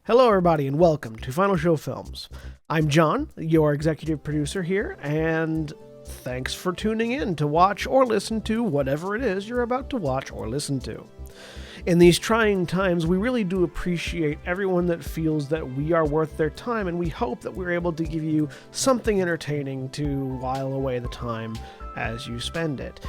Hello, everybody, and welcome to Final Show Films. I'm John, your executive producer here, and thanks for tuning in to watch or listen to whatever it is you're about to watch or listen to. In these trying times, we really do appreciate everyone that feels that we are worth their time, and we hope that we're able to give you something entertaining to while away the time as you spend it.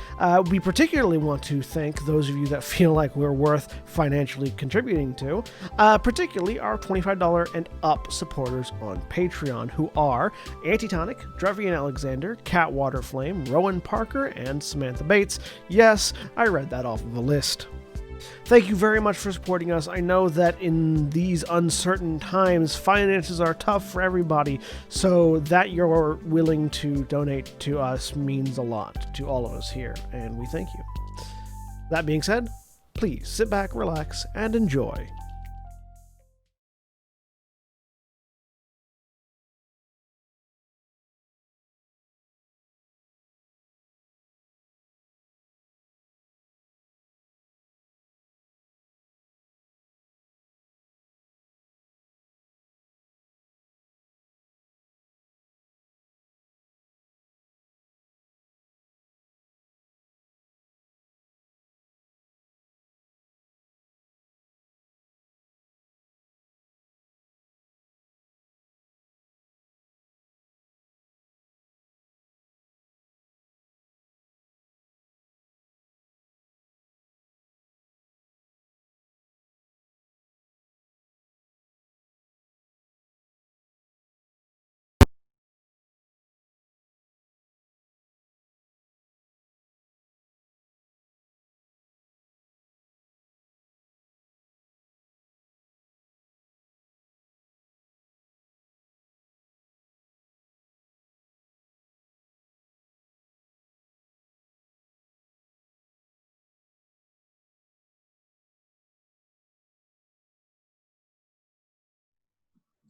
We particularly want to thank those of you that feel like we're worth financially contributing to, particularly our $25 and up supporters on Patreon, who are Antitonic, Drevian Alexander, Catwater Flame, Rowan Parker, and Samantha Bates. Yes, I read that off of a list. Thank you very much for supporting us. I know that in these uncertain times, finances are tough for everybody, so that you're willing to donate to us means a lot to all of us here, and we thank you. That being said, please sit back, relax, and enjoy.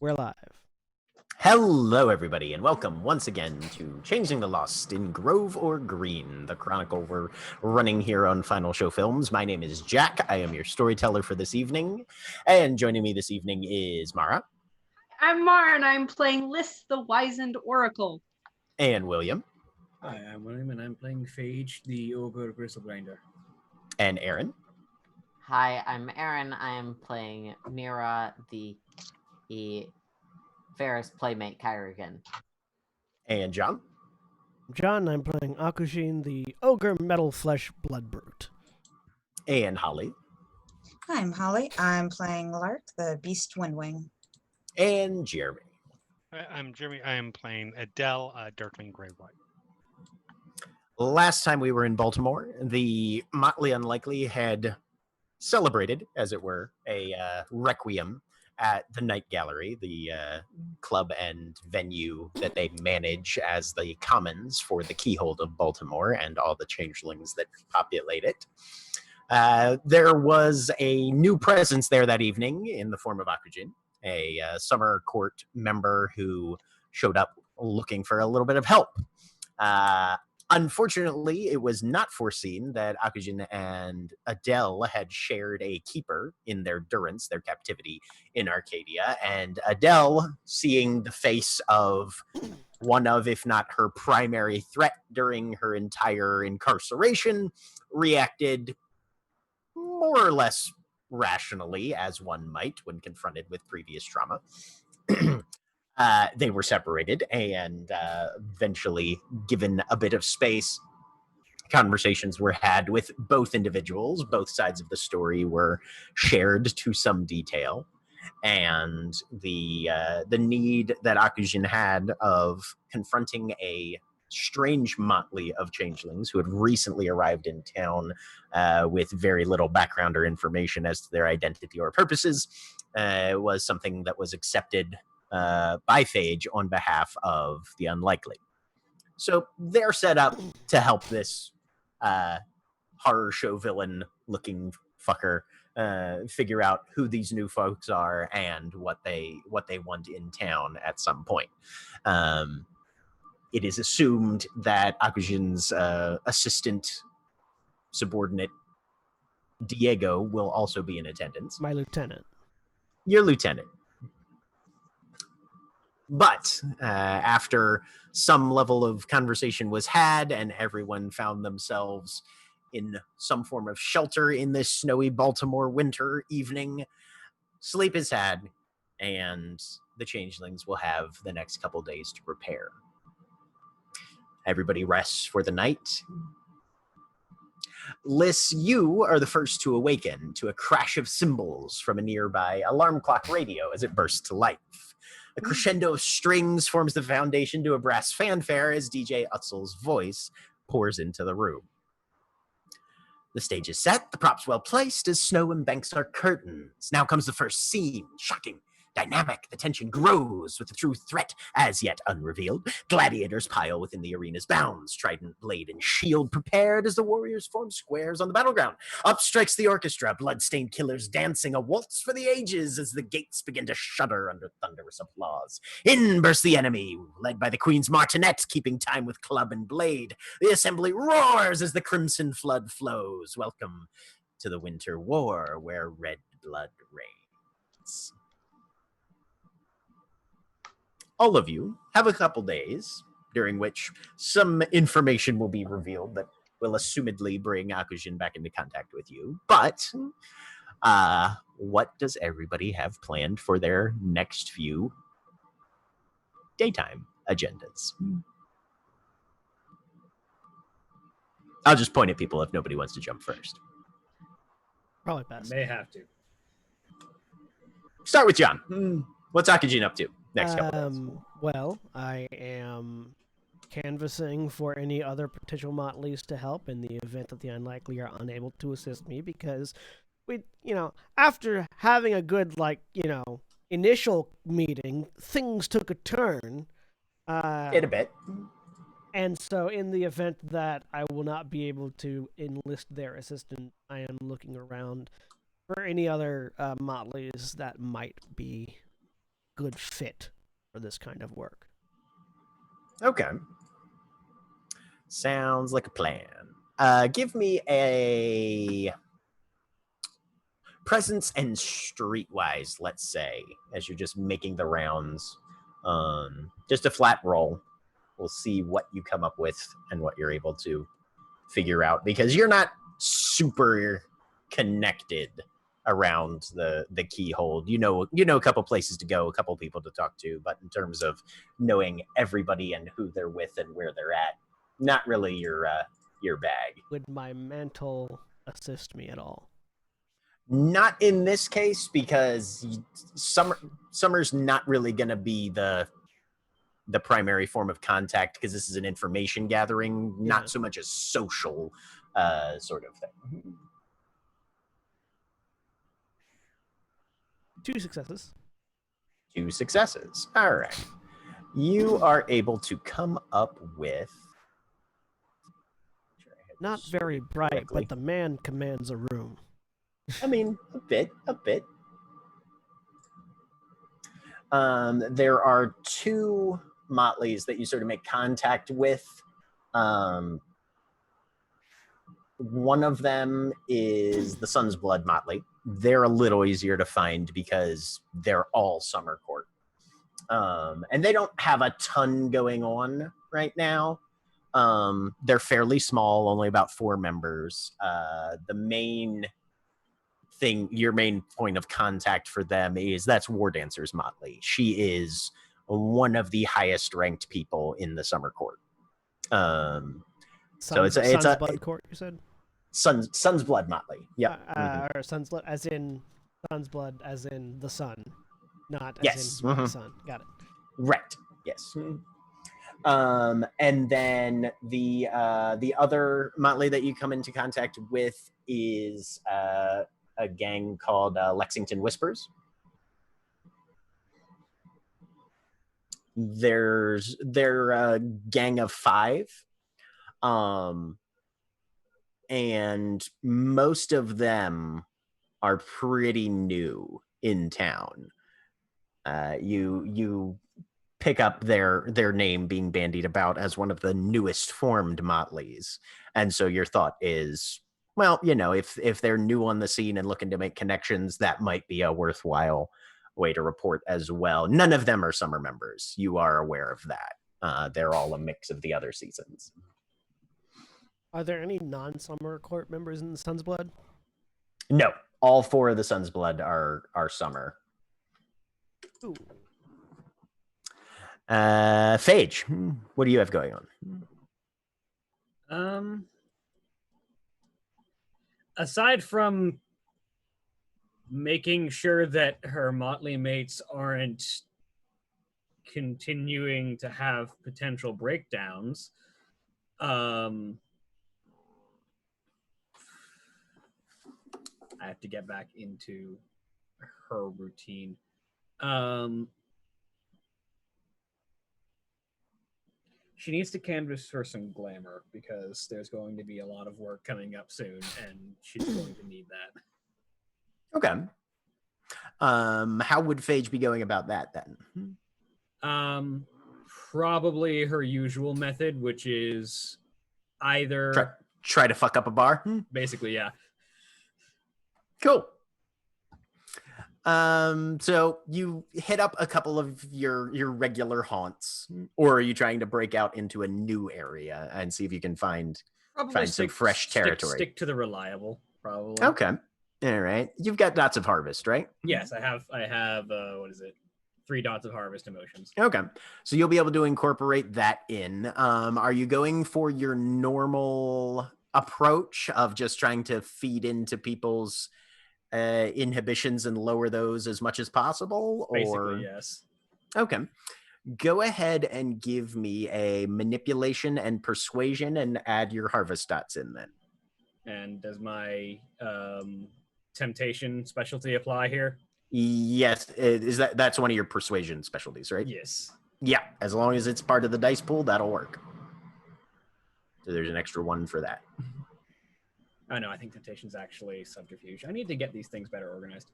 We're live. Hello, everybody, and welcome once again to Changing the Lost in Grove or Green, the chronicle we're running here on Final Show Films. My name is Jack. I am your storyteller for this evening, and joining me this evening is Mara. I'm Mara, and I'm playing Lys, the Wizened Oracle. And William. Hi, I'm William, and I'm playing Phage, the Ogre Gristle Grinder. And Aaron. Hi, I'm Aaron. I am playing Mira, the Ferris Playmate Kyrigan. And John. John, I'm playing Akushin, the Ogre Metal Flesh Blood Brute. And Holly. Hi, I'm Holly. I'm playing Lark, the Beast Windwing. And Jeremy. I'm Jeremy. I am playing Adele, Darkling Grey White. Last time we were in Baltimore, the Motley Unlikely had celebrated, as it were, a requiem at the Night Gallery, the club and venue that they manage as the commons for the Keyhold of Baltimore and all the changelings that populate it. There was a new presence there that evening in the form of Akujin, a summer court member who showed up looking for a little bit of help. Unfortunately, it was not foreseen that Akujin and Adele had shared a keeper in their durance, their captivity in Arcadia. And Adele, seeing the face of one of, if not her primary threat during her entire incarceration, reacted more or less rationally, as one might when confronted with previous trauma. They were separated and eventually given a bit of space. Conversations were had with both individuals. Both sides of the story were shared to some detail. And the need that Akujin had of confronting a strange motley of changelings who had recently arrived in town with very little background or information as to their identity or purposes was something that was accepted by Phage on behalf of the Unlikely. So they're set up to help this horror show villain looking fucker figure out who these new folks are and what they want in town at some point. It is assumed that Akujin's assistant subordinate Diego will also be in attendance. My lieutenant. Your lieutenant. But after some level of conversation was had and everyone found themselves in some form of shelter in this snowy Baltimore winter evening, sleep is had, and the changelings will have the next couple days to prepare. Everybody rests for the night. Liz, you are the first to awaken to a crash of cymbals from a nearby alarm clock radio as it bursts to life. A crescendo of strings forms the foundation to a brass fanfare as DJ Utzel's voice pours into the room. The stage is set, the props well placed as snow embanks our curtains. Now comes the first scene, shocking, dynamic. The tension grows with the true threat as yet unrevealed. Gladiators pile within the arena's bounds, trident, blade, and shield prepared as the warriors form squares on the battleground. Up strikes the orchestra, blood-stained killers dancing a waltz for the ages as the gates begin to shudder under thunderous applause. In bursts the enemy, led by the Queen's Martinet, keeping time with club and blade. The assembly roars as the crimson flood flows. Welcome to the winter war where red blood reigns. All of you have a couple days during which some information will be revealed that will assumedly bring Akujin back into contact with you. But what does everybody have planned for their next few daytime agendas? I'll just point at people if nobody wants to jump first. Probably best. May have to. Start with John. What's Akujin up to next couple days? Well, I am canvassing for any other potential motleys to help in the event that the unlikely are unable to assist me, because after having a good, initial meeting, things took a turn. In a bit. And so in the event that I will not be able to enlist their assistance, I am looking around for any other motleys that might be good fit for this kind of work. Okay. Sounds like a plan. Give me a presence and streetwise, let's say, as you're just making the rounds. Just a flat roll. We'll see what you come up with and what you're able to figure out, because you're not super connected around the keyhole. You know a couple places to go, a couple people to talk to, but in terms of knowing everybody and who they're with and where they're at, not really your bag. Would my mantle assist me at all? Not in this case, because Summer's not really going to be the primary form of contact, because this is an information gathering, not so much a social sort of thing. 2 successes. 2 successes. All right. You are able to come up with... Not very bright, but the man commands a room. I mean, a bit. There are 2 motleys that you sort of make contact with. One of them is the Sun's Blood motley. They're a little easier to find because they're all summer court. And they don't have a ton going on right now. They're fairly small, only about 4 members. The main thing, your main point of contact for them that's War Dancer's motley. She is one of the highest ranked people in the summer court. So it's a Blood court, you said? Sun's Blood motley. Yeah. Or Sun's Blood as in Sun's Blood as in the sun, not as yes. in the sun. Got it. Right. Yes. And then the other motley that you come into contact with is a gang called Lexington Whispers. They're a gang of 5. And most of them are pretty new in town. You pick up their name being bandied about as one of the newest formed motleys. And so your thought is, well, if they're new on the scene and looking to make connections, that might be a worthwhile way to report as well. None of them are summer members. You are aware of that. They're all a mix of the other seasons. Are there any non-summer court members in the Sun's Blood? No, all 4 of the Sun's Blood are summer. Ooh. Phage, what do you have going on? Aside from making sure that her motley mates aren't continuing to have potential breakdowns, I have to get back into her routine. She needs to canvas for some glamour because there's going to be a lot of work coming up soon, and she's going to need that. Okay. How would Phage be going about that then? Probably her usual method, which is either try to fuck up a bar. Basically, yeah. Cool. So you hit up a couple of your regular haunts, or are you trying to break out into a new area and see if you can find some fresh territory? Stick to the reliable, probably. Okay. All right. You've got Dots of Harvest, right? Yes, I have. What is it? 3 Dots of Harvest emotions. Okay. So you'll be able to incorporate that in. Are you going for your normal approach of just trying to feed into people's inhibitions and lower those as much as possible? Basically, yes. Okay. Go ahead and give me a manipulation and persuasion and add your harvest dots in then. And does my temptation specialty apply here? Yes. That's one of your persuasion specialties, right? Yes. Yeah. As long as it's part of the dice pool, that'll work. So there's an extra 1 for that. Oh, no, I think temptation's actually subterfuge. I need to get these things better organized.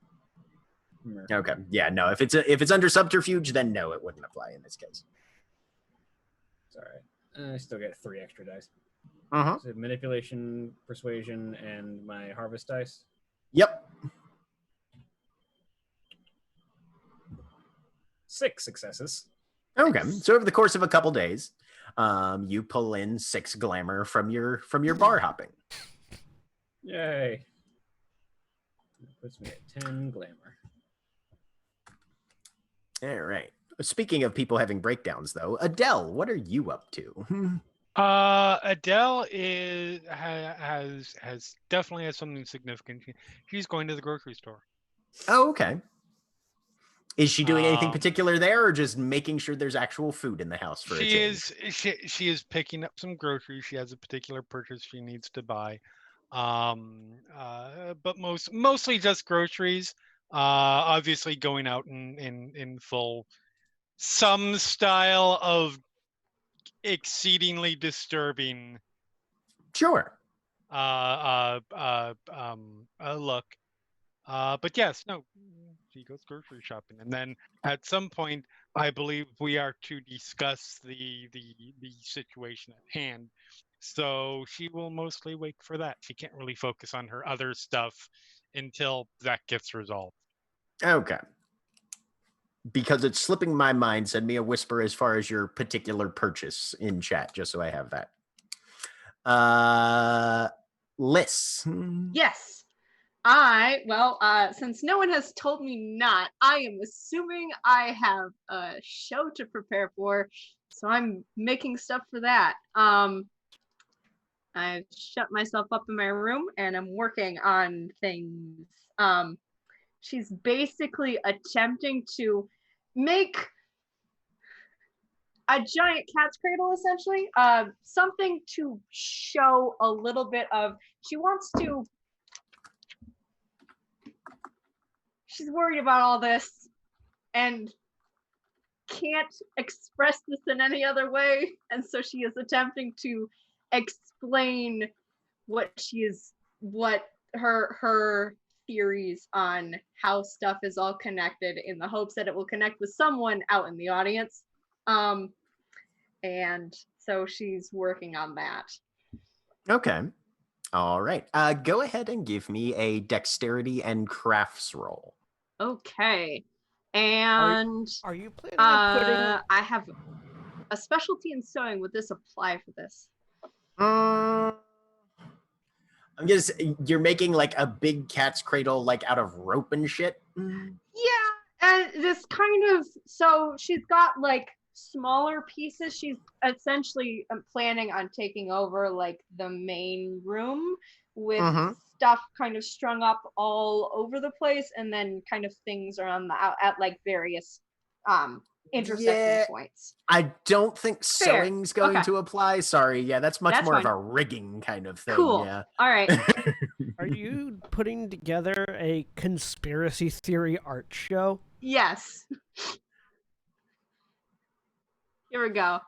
Okay. Yeah, no. If it's under subterfuge, then no, it wouldn't apply in this case. It's all right. I still get 3 extra dice. Uh-huh. So manipulation, persuasion, and my harvest dice. Yep. 6 successes. Okay. So over the course of a couple days, you pull in 6 glamour from your bar hopping. Yay. That puts me at 10 glamour. All right. Speaking of people having breakdowns, though, Adele, what are you up to? Adele has definitely has something significant. She's going to the grocery store. Oh, okay. Is she doing anything particular there, or just making sure there's actual food in the house for a change? She is picking up some groceries. She has a particular purchase she needs to buy, but mostly just groceries. Obviously going out in full some style of exceedingly disturbing Sure. look. But yes, no, she goes grocery shopping, and then at some point, I believe we are to discuss the situation at hand. So she will mostly wait for that. She can't really focus on her other stuff until that gets resolved. Okay. Because it's slipping my mind, send me a whisper as far as your particular purchase in chat, just so I have that. Liz. Yes. Since no one has told me not, I am assuming I have a show to prepare for, so I'm making stuff for that. I've shut myself up in my room and I'm working on things. She's basically attempting to make a giant cat's cradle, essentially. Something to show a little bit of, she's worried about all this and can't express this in any other way. And so she is attempting to explain what her theories on how stuff is all connected, in the hopes that it will connect with someone out in the audience. And so she's working on that. Okay. All right. Go ahead and give me a dexterity and crafts roll. Okay. And Are you planning on putting? I have a specialty in sewing. Would this apply for this? I'm gonna say you're making like a big cat's cradle like out of rope and shit. Yeah, and this kind of, so she's got like smaller pieces. She's essentially planning on taking over like the main room with stuff kind of strung up all over the place, and then kind of things around the at like various intersecting points. I don't think Fair. sewing's going Okay. to apply. Sorry. Yeah, that's much more fine. of a rigging kind of thing. Cool. Yeah. All right. Are you putting together a conspiracy theory art show? Yes. Here we go.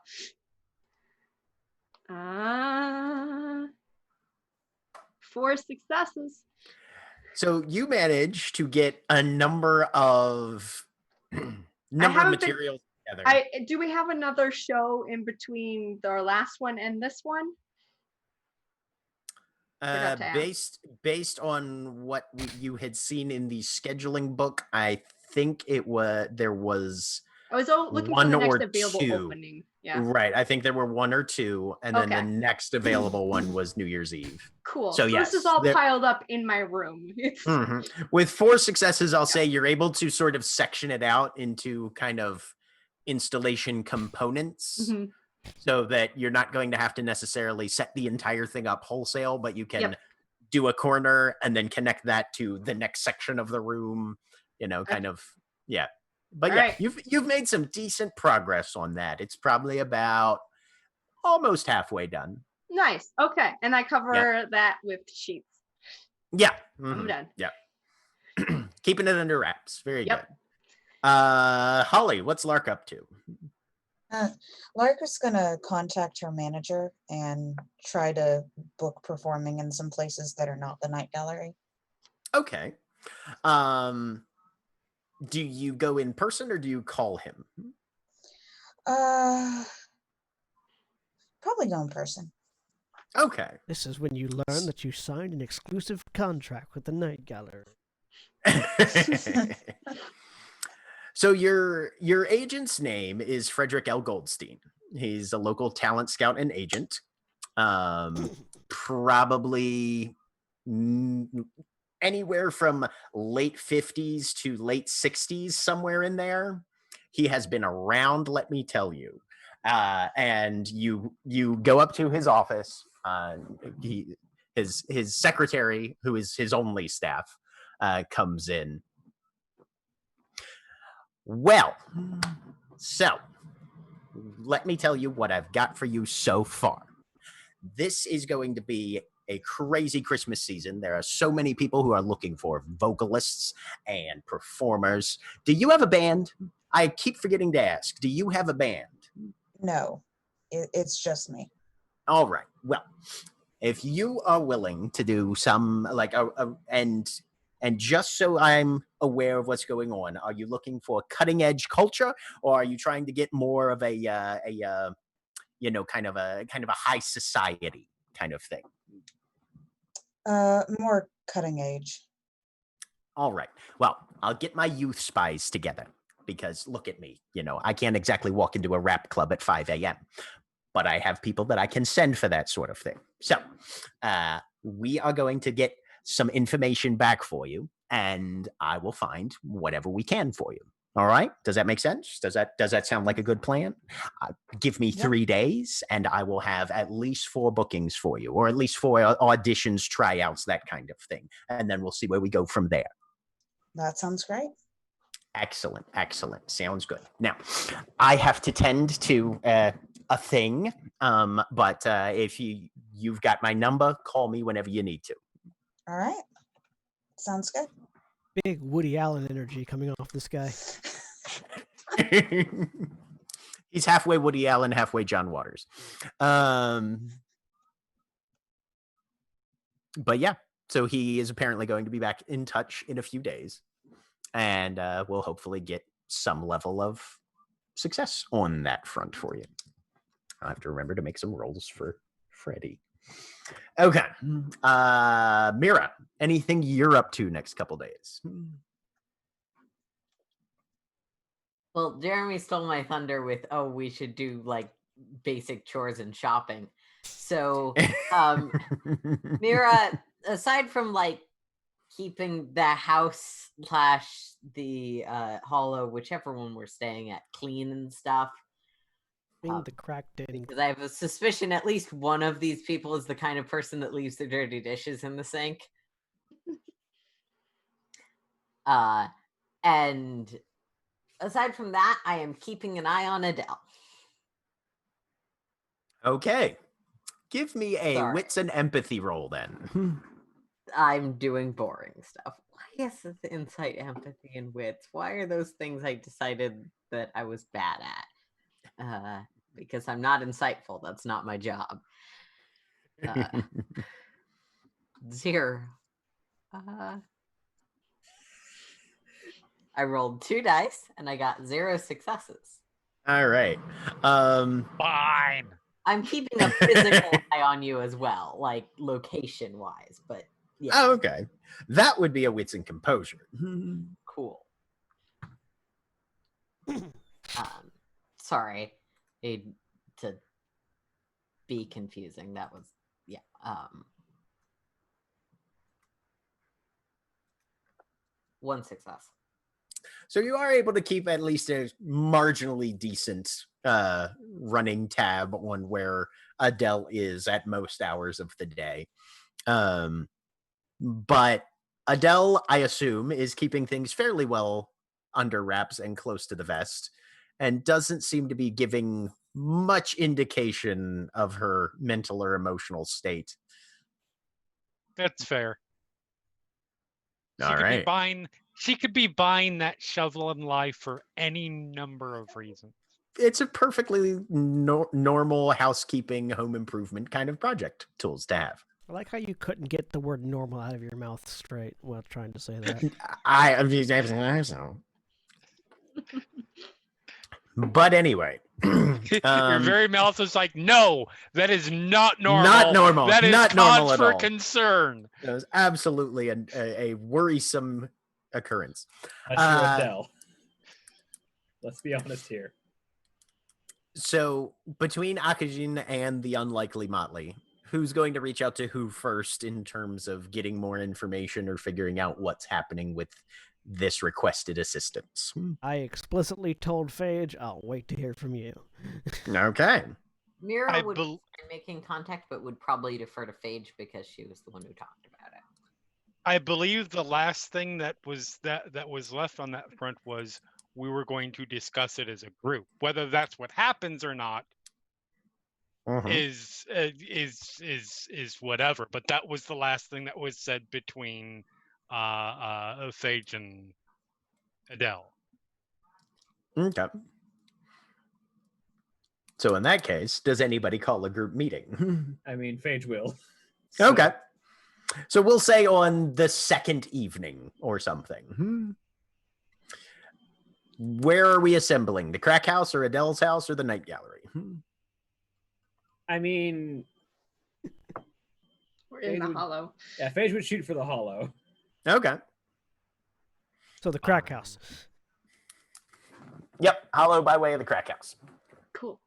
4 successes. So you managed to get a number of materials together. Do we have another show in between our last one and this one? Based on what you had seen in the scheduling book, I think there was. I was looking for the next available opening. Yeah. Right. I think there were 1 or 2, and then the next available one was New Year's Eve. Cool. So yes, this is all piled up in my room. With 4 successes, I'll say you're able to sort of section it out into kind of installation components. So that you're not going to have to necessarily set the entire thing up wholesale, but you can do a corner and then connect that to the next section of the room, kind of, yeah. But you've made some decent progress on that. It's probably about almost halfway done. Nice. Okay. And I cover that with sheets. Yeah. I'm done. Yeah. Keeping it under wraps. Very good. Holly, what's Lark up to? Lark is going to contact her manager and try to book performing in some places that are not the night gallery. Okay. Do you go in person or do you call him? Probably go in person. Okay. This is when you learn that you signed an exclusive contract with the night gallery. So your agent's name is Frederick L. Goldstein. He's a local talent scout and agent. Probably anywhere from late 50s to late 60s, somewhere in there. He has been around, let me tell you. And you go up to his office. His secretary, who is his only staff, comes in. Well, so let me tell you what I've got for you so far. This is going to be a crazy Christmas season. There are so many people who are looking for vocalists and performers. Do you have a band? I keep forgetting to ask. Do you have a band? No, it's just me. All right. Well, if you are willing to do some and just so I'm aware of what's going on, are you looking for cutting edge culture, or are you trying to get more of a kind of a high society kind of thing? More cutting edge. All right. Well, I'll get my youth spies together because look at me. I can't exactly walk into a rap club at 5 a.m., but I have people that I can send for that sort of thing. So we are going to get some information back for you, and I will find whatever we can for you. All right? Does that make sense? Does that sound like a good plan? Give me 3 days, and I will have at least 4 bookings for you, or at least 4 auditions, tryouts, that kind of thing. And then we'll see where we go from there. That sounds great. Excellent. Sounds good. Now, I have to tend to a thing, but if you've got my number, call me whenever you need to. All right. Sounds good. Big Woody Allen energy coming off this guy. He's halfway Woody Allen, halfway John Waters. But yeah, so he is apparently going to be back in touch in a few days, and we'll hopefully get some level of success on that front for you. I have to remember to make some rolls for Freddie. Okay. Mira, anything you're up to next couple days? Well, Jeremy stole my thunder with, oh, we should do like basic chores and shopping. So, Mira, aside from like keeping the house / the hollow, whichever one we're staying at, clean and stuff, Being the crack dating. because I have a suspicion at least one of these people is the kind of person that leaves their dirty dishes in the sink. And aside from that, I am keeping an eye on Adele. Okay. Give me a Sorry. wits and empathy roll then. I'm doing boring stuff. Why is it insight, empathy, and wits? Why are those things I decided that I was bad at? Because I'm not insightful. That's not my job. 0. I rolled 2 dice and I got 0 successes. All right. Fine. I'm keeping a physical eye on you as well, like location wise, but yeah. Oh, okay. That would be a wits and composure. Cool. Sorry to be confusing. That was, yeah. 1 success. So you are able to keep at least a marginally decent running tab on where Adele is at most hours of the day. But Adele, I assume, is keeping things fairly well under wraps and close to the vest, and doesn't seem to be giving much indication of her mental or emotional state. That's fair. All right. She could be buying that shovel in life for any number of reasons. It's a perfectly normal housekeeping, home improvement kind of project tools to have. I like how you couldn't get the word normal out of your mouth straight while trying to say that. I mean, so. But anyway. Your very mouth is like, no, that is not normal. Not normal. That is not cause normal at for all. concern. That was absolutely a worrisome occurrence. Adele. Let's be honest here. So between Akajin and the unlikely Motley, who's going to reach out to who first in terms of getting more information or figuring out what's happening with this requested assistance? I explicitly told Phage, I'll wait to hear from you. Okay. Mira would be making contact, but would probably defer to Phage because she was the one who talked about it. I believe the last thing that was left on that front was we were going to discuss it as a group. Whether that's what happens or not is whatever. But that was the last thing that was said between Phage and Adele. Okay. So in that case, does anybody call a group meeting? I mean, Phage will. So. Okay. So we'll say on the second evening or something. Where are we assembling? The crack house or Adele's house or the night gallery? I mean... We're in the hollow. Yeah, Phage would shoot for the hollow. Okay. So the crack house. Yep, hollow by way of the crack house. Cool.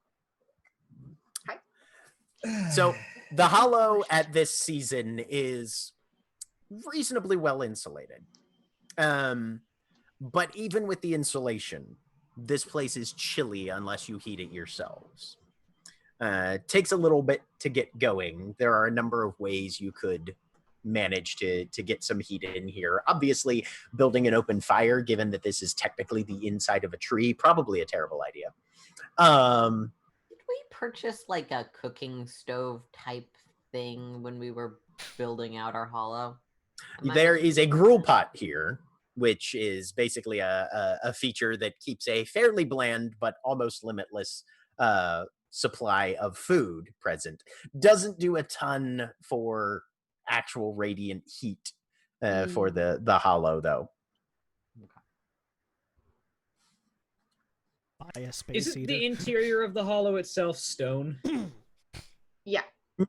So the hollow at this season is reasonably well insulated. But even with the insulation, this place is chilly unless you heat it yourselves. Takes a little bit to get going. There are a number of ways you could manage to get some heat in here. Obviously, building an open fire, given that this is technically the inside of a tree, probably a terrible idea. Did we purchase like a cooking stove type thing when we were building out our hollow? There is a gruel pot here, which is basically a feature that keeps a fairly bland but almost limitless supply of food present. Doesn't do a ton for actual radiant heat for the hollow, though. Isn't the interior of the hollow itself stone? Yeah.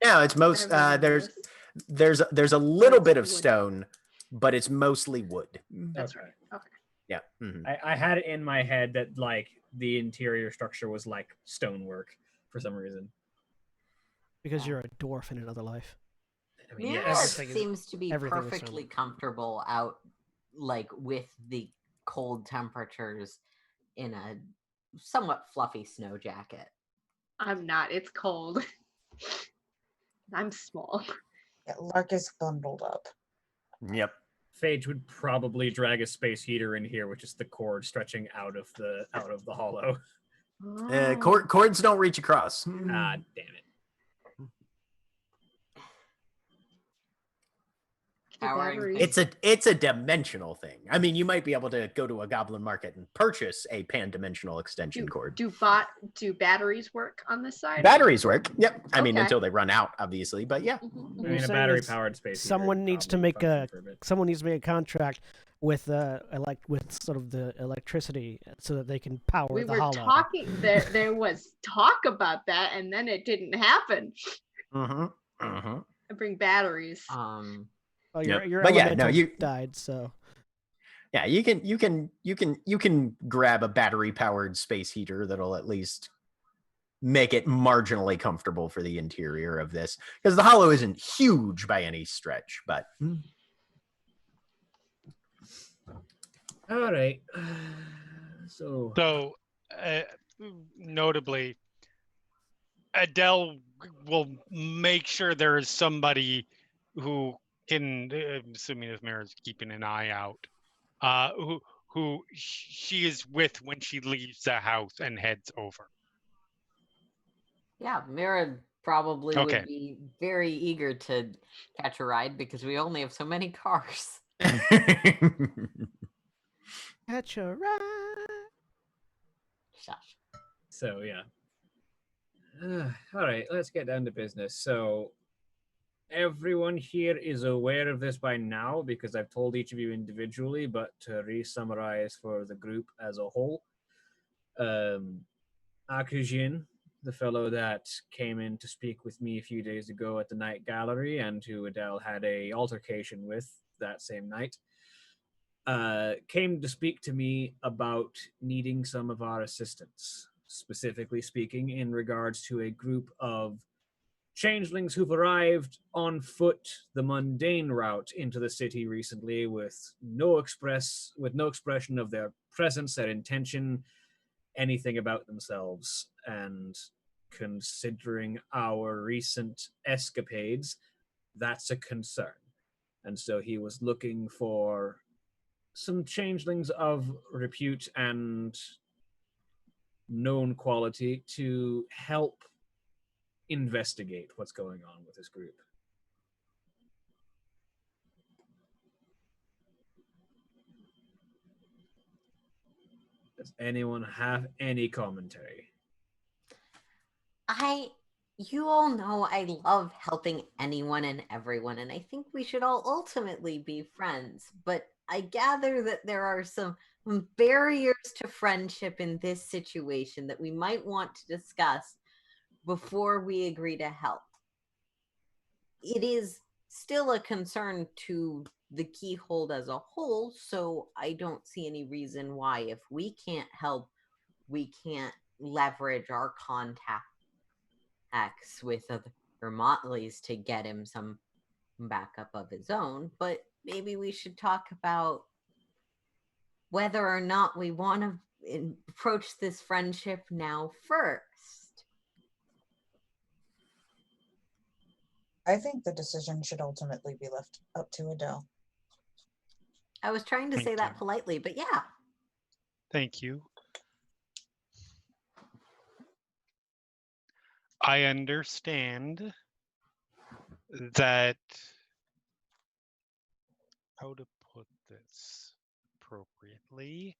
No, it's most there's a little bit of stone, but it's mostly wood. That's right. Okay. Yeah. Mhm. I had it in my head that like the interior structure was like stonework for some reason. Because you're a dwarf in another life. I mean, Mira yes. seems to be everything is perfectly stone. comfortable out, like with the cold temperatures in a somewhat fluffy snow jacket. I'm not. It's cold. I'm small. Yeah, Lark is bundled up. Yep. Phage would probably drag a space heater in here, which is the cord stretching out of the hollow. Oh. Cords don't reach across. Ah, damn it. The Powering batteries. It's a dimensional thing. I mean, you might be able to go to a goblin market and purchase a pan-dimensional extension cord. Do batteries work on this side? Batteries work. Yep. I mean, Okay. until they run out, obviously. But yeah. Mhm, I mhm. mean, a saying battery is powered space heater someone would needs to probably make function a for bit. someone needs to make a contract with with sort of the electricity so that they can power We the were hollow. talking. There was talk about that, and then it didn't happen. Mm-hmm. Mm-hmm. I bring batteries. Oh, Yep. your But yeah, elemental no, you died, so yeah, you can grab a battery powered space heater that'll at least make it marginally comfortable for the interior of this, because the hollow isn't huge by any stretch, but All right. So So, notably, Adele will make sure there is somebody who can, assuming if Mira's keeping an eye out, who she is with when she leaves the house and heads over. Yeah, Mira probably Okay. would be very eager to catch a ride because we only have so many cars. catch a ride. Shush. So yeah. All right, let's get down to business. So everyone here is aware of this by now because I've told each of you individually, but to re-summarize for the group as a whole, Akujin, the fellow that came in to speak with me a few days ago at the night gallery and who Adele had a altercation with that same night, came to speak to me about needing some of our assistance, specifically speaking in regards to a group of changelings who've arrived on foot the mundane route into the city recently with no expression of their presence, their intention, anything about themselves. And considering our recent escapades, that's a concern. And so he was looking for some changelings of repute and known quality to help investigate what's going on with this group. Does anyone have any commentary? You all know I love helping anyone and everyone, and I think we should all ultimately be friends. But I gather that there are some barriers to friendship in this situation that we might want to discuss before we agree to help. It is still a concern to the Keyhold as a whole, so I don't see any reason why, if we can't help, we can't leverage our contacts with other Motleys to get him some backup of his own. But maybe we should talk about whether or not we want to approach this friendship now first. I think the decision should ultimately be left up to Adele. I was trying to say that politely, but yeah. Thank you. I understand that, how to put this appropriately.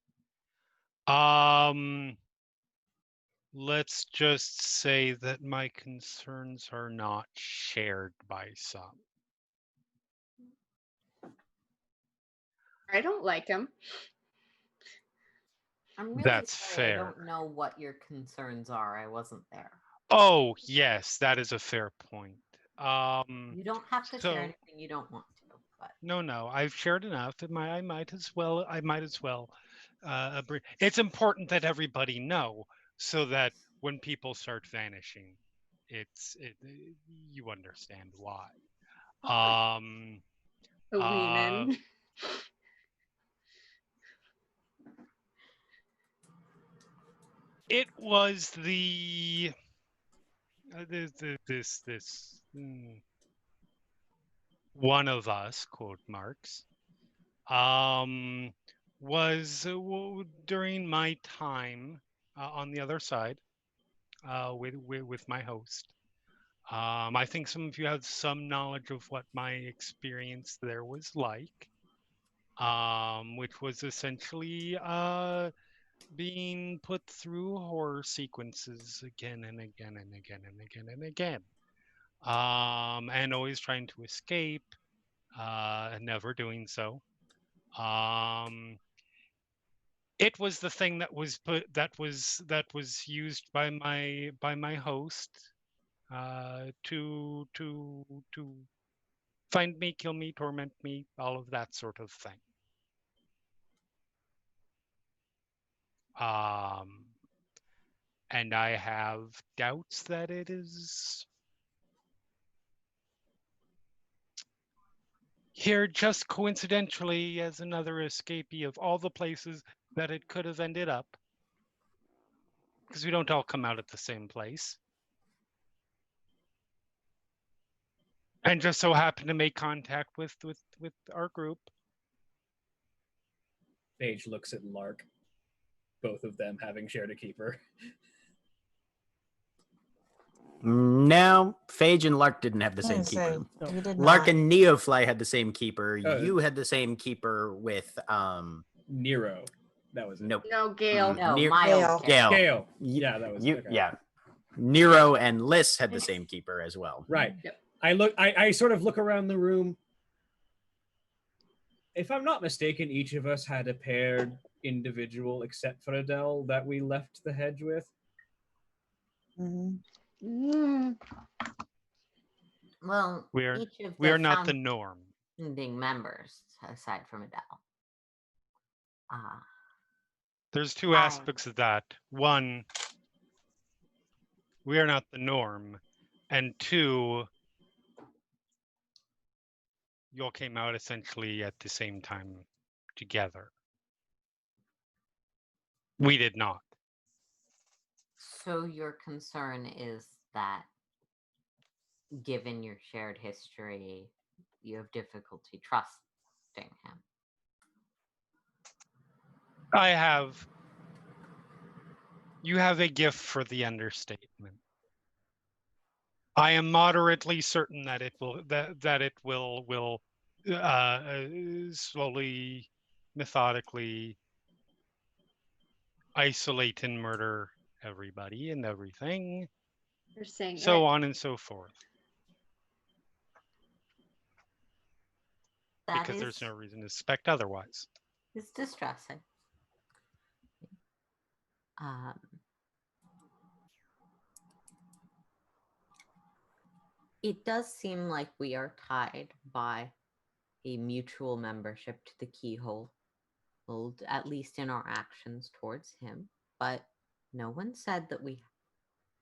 Let's just say that my concerns are not shared by some. I don't like him. I'm really That's sorry. fair. I don't know what your concerns are. I wasn't there. Oh, yes, that is a fair point. You don't have to share anything you don't want to. But No, I've shared enough. I might as well it's important that everybody know so that when people start vanishing, you understand why. Lean in. It was one of us, quote marks, was during my time on the other side with my host. I think some of you have some knowledge of what my experience there was like, which was essentially being put through horror sequences again and again and again and again and again, and always trying to escape, never doing so. It was the thing that was used by my host to find me, kill me, torment me, all of that sort of thing. And I have doubts that it is here just coincidentally as another escapee of all the places that it could have ended up, because we don't all come out at the same place. And just so happened to make contact with our group. Paige looks at Lark, both of them having shared a keeper. No, Phage and Lark didn't have the same Say, keeper. we did Lark not. and Neofly had the same keeper. Oh. You had the same keeper with Nero. That was it. Nope. No, Gale. No, Nero- Miles. Gale. Gale. Yeah, that was you. okay. Yeah, Nero and Liz had the same keeper as well. Right. Yep. I sort of look around the room. If I'm not mistaken, each of us had a paired individual except for Adele that we left the hedge with. Well, We are each of we the are not the norm. founding members, aside from Adele. There's two aspects of that. One, we are not the norm, and two, you all came out essentially at the same time together. We did not. So your concern is that, given your shared history, you have difficulty trusting him. You have a gift for the understatement. I am moderately certain that it will slowly, methodically isolate and murder everybody and everything. You're saying so on and so forth. Because there's no reason to suspect otherwise. It's distressing. It does seem like we are tied by a mutual membership to the Keyhole, at least in our actions towards him. But no one said that we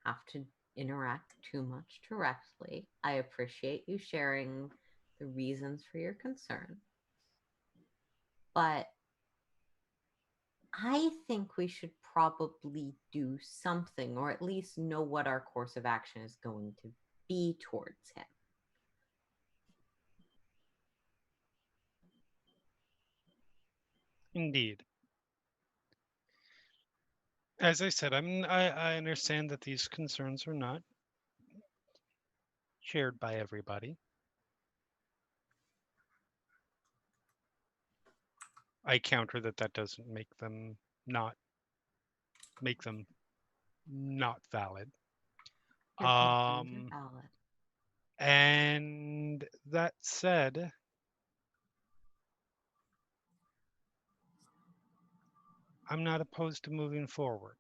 have to interact too much directly. I appreciate you sharing the reasons for your concern. But I think we should probably do something, or at least know what our course of action is going to be towards him. Indeed. As I said, I understand that these concerns are not shared by everybody. I counter that doesn't make them not valid. Valid. And that said, I'm not opposed to moving forward.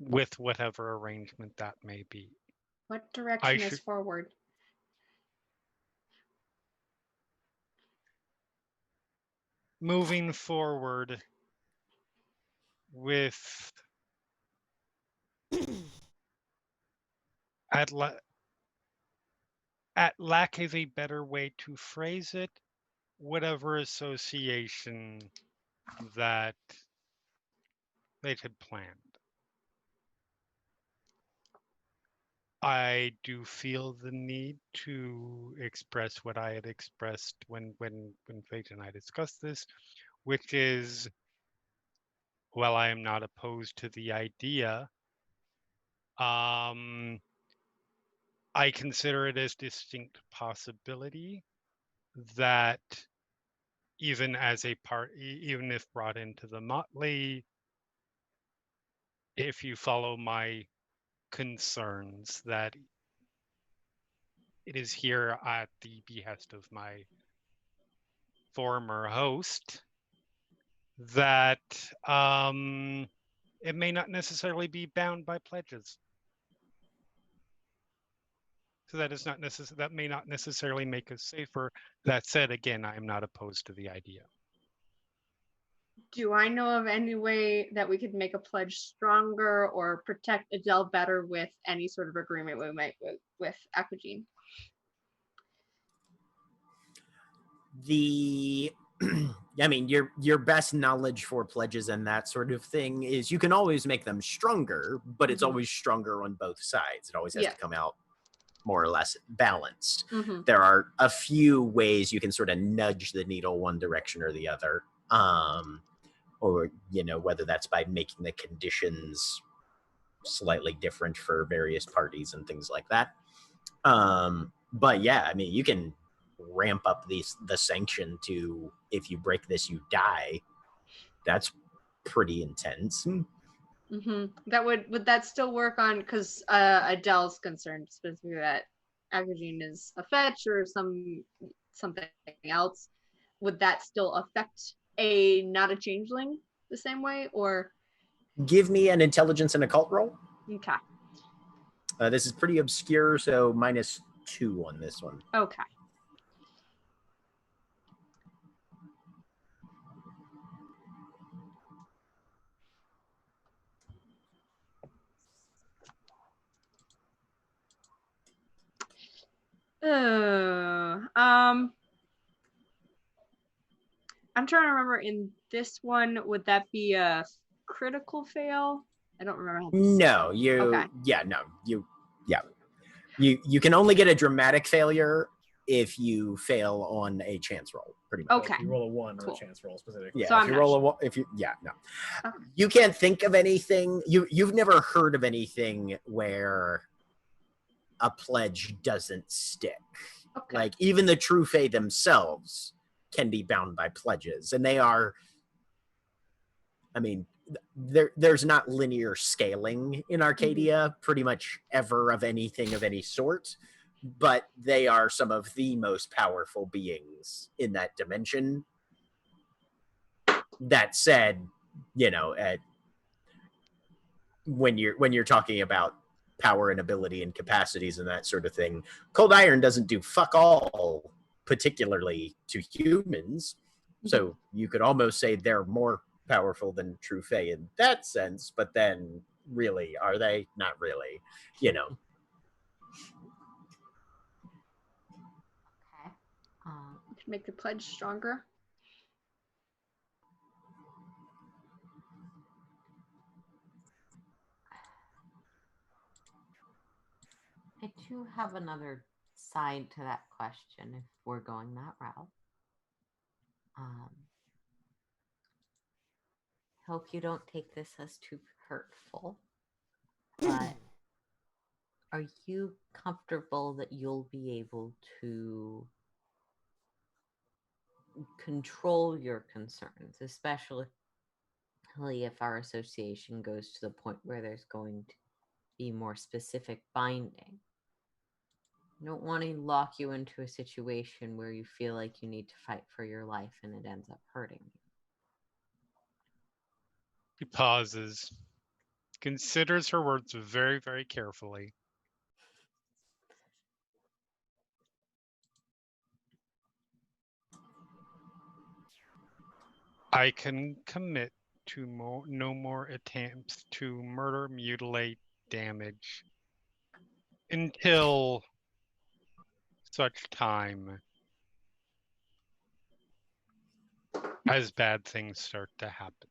With whatever arrangement that may be. What direction is forward? moving forward with at lack of a better way to phrase it, whatever association that they had planned. I do feel the need to express what I had expressed when Fate and I discussed this, which is, while I am not opposed to the idea, I consider it as distinct possibility that even as a part, even if brought into the motley, if you follow my concerns, that it is here at the behest of my former host that it may not necessarily be bound by pledges. So that is not that may not necessarily make us safer. That said, again, I am not opposed to the idea. Do I know of any way that we could make a pledge stronger or protect Adele better with any sort of agreement we might with Akujin? I mean, your best knowledge for pledges and that sort of thing is you can always make them stronger, but it's always stronger on both sides. It always has to come out more or less balanced. There are a few ways you can sort of nudge the needle one direction or the other. Or, whether that's by making the conditions slightly different for various parties and things like that. But yeah, I mean, you can ramp up the sanction to, if you break this, you die. That's pretty intense. That would that still work on, because Adele's concerned specifically that Akujin is a fetch or something else. Would that still affect a not a changeling the same way, or? Give me an intelligence and occult roll. Okay. This is pretty obscure, so -2 on this one. Okay. I'm trying to remember, in this one, would that be a critical fail? I don't remember how No, you can only get a dramatic failure if you fail on a chance roll, pretty much. Okay. If you roll a 1 on a chance roll specifically. Yeah, So if you roll a 1, Okay. You can't think of anything. You've never heard of anything where a pledge doesn't stick. Okay. Like, even the True Fae themselves can be bound by pledges, and they are, I mean, there's not linear scaling in Arcadia pretty much ever of anything of any sort, but they are some of the most powerful beings in that dimension. That said, when you're talking about power and ability and capacities and that sort of thing, Cold Iron doesn't do fuck all, particularly to humans. So you could almost say they're more powerful than True Fae in that sense, but then really, are they? Not really, Okay. To make the pledge stronger. I do have another side to that question if we're going that route. Hope you don't take this as too hurtful, but are you comfortable that you'll be able to control your concerns, especially if our association goes to the point where there's going to be more specific binding? I don't want to lock you into a situation where you feel like you need to fight for your life and it ends up hurting you. He pauses, considers her words very, very carefully. I can commit to no more attempts to murder, mutilate, damage until such time as bad things start to happen.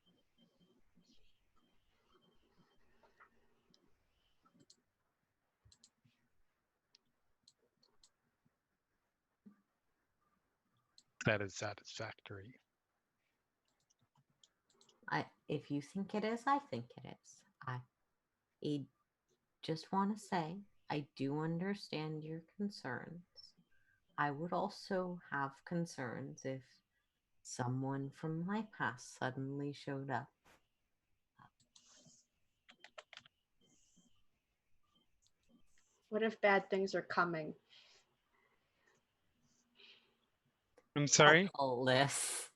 That is satisfactory. If you think it is, I think it is. I just want to say I do understand your concerns. I would also have concerns if someone from my past suddenly showed up. What if bad things are coming? I'm sorry? Helpful, Liz.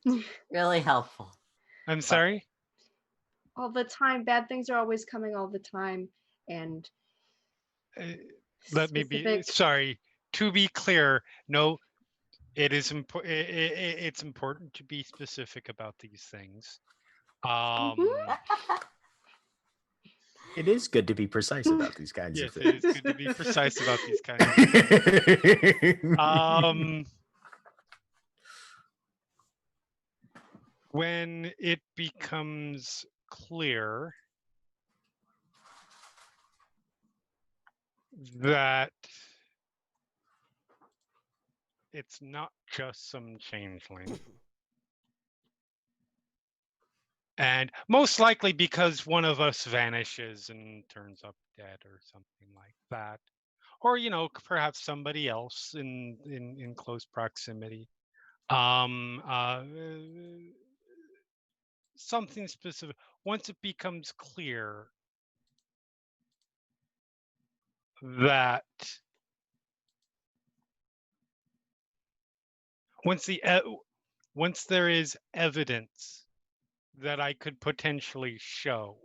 Really helpful. I'm sorry? All the time. Bad things are always coming all the time. And Let me be specific- sorry. To be clear, no, it is it's important to be specific about these things. It is good to be precise about these kinds Yes, of it things. is good to be precise about these kinds of things. When it becomes clear that it's not just some changeling, and most likely because one of us vanishes and turns up dead or something like that, or perhaps somebody else in close proximity, something specific. Once it becomes clear that once there is evidence that I could potentially show,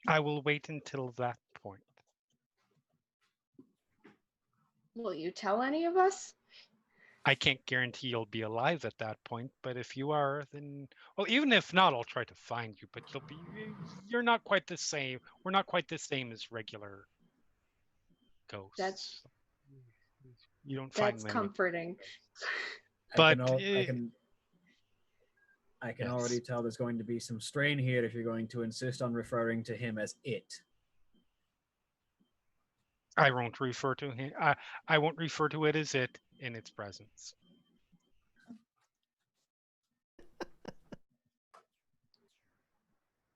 I will wait until that point. will you tell any of us? I can't guarantee you'll be alive at that point, but if you are, then, well, even if not, I'll try to find you, but you're not quite the same. We're not quite the same as regular ghosts. You don't find That's many. comforting. But I can Yes. already tell there's going to be some strain here if you're going to insist on referring to him as it. I won't refer to him. I won't refer to it as it in its presence.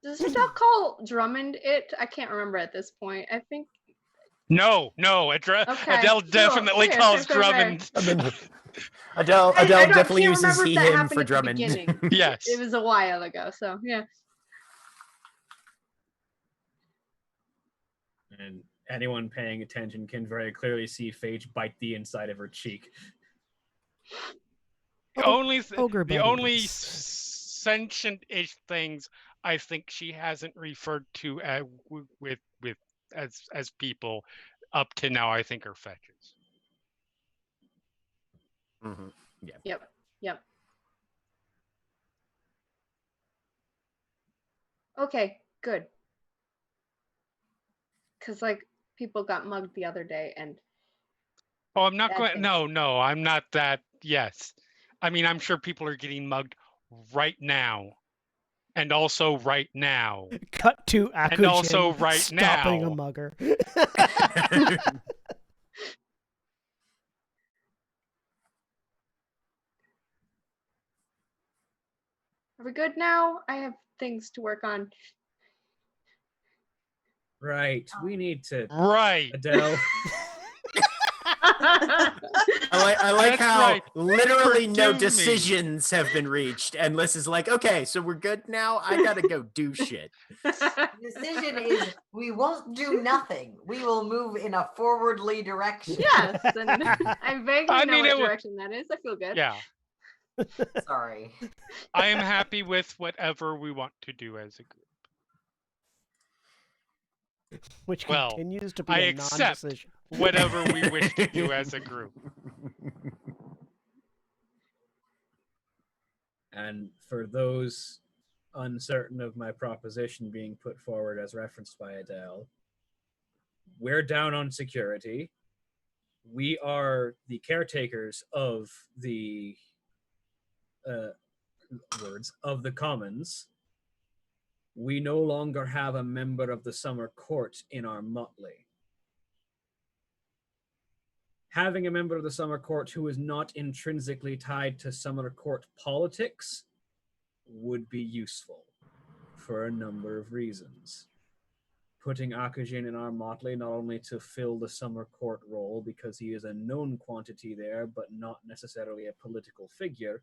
Does Adele call Drummond it? I can't remember at this point. I think. No. Okay, Adele cool. definitely Okay, calls okay. Drummond. Adele I definitely can't uses remember if he, that him happened for at the Drummond. beginning. Yes. It was a while ago, so yeah. And anyone paying attention can very clearly see Phage bite the inside of her cheek. The only Ogre the only buddies. sentient-ish things I think she hasn't referred to as people up to now, I think, are fetches. Mhm. Yep. Okay, good. Because people got mugged the other day, and Oh, I'm not Bad going. things. No, I'm not that. Yes, I mean, I'm sure people are getting mugged right now, and also right now. Cut to Akujin And also right stopping now. a mugger. are we good now? I have things to work on. Right. We need to. Right. Adele. I like That's how right. literally no Forgive me. decisions have been reached, and Liz is like, "Okay, so we're good now. I gotta go do shit." Decision is we won't do nothing. We will move in a forwardly direction. Yes, and I vaguely I know mean, what it wa- direction that is. I feel good. Yeah, Sorry. I am happy with whatever we want to do as a group. Which Well, continues to be I a accept non-decision. whatever we wish to do as a group. And for those uncertain of my proposition being put forward as referenced by Adele, we're down on security. We are the caretakers of the of the commons. We no longer have a member of the summer court in our motley. Having a member of the summer court who is not intrinsically tied to summer court politics would be useful for a number of reasons. Putting Akujin in our motley not only to fill the summer court role because he is a known quantity there, but not necessarily a political figure,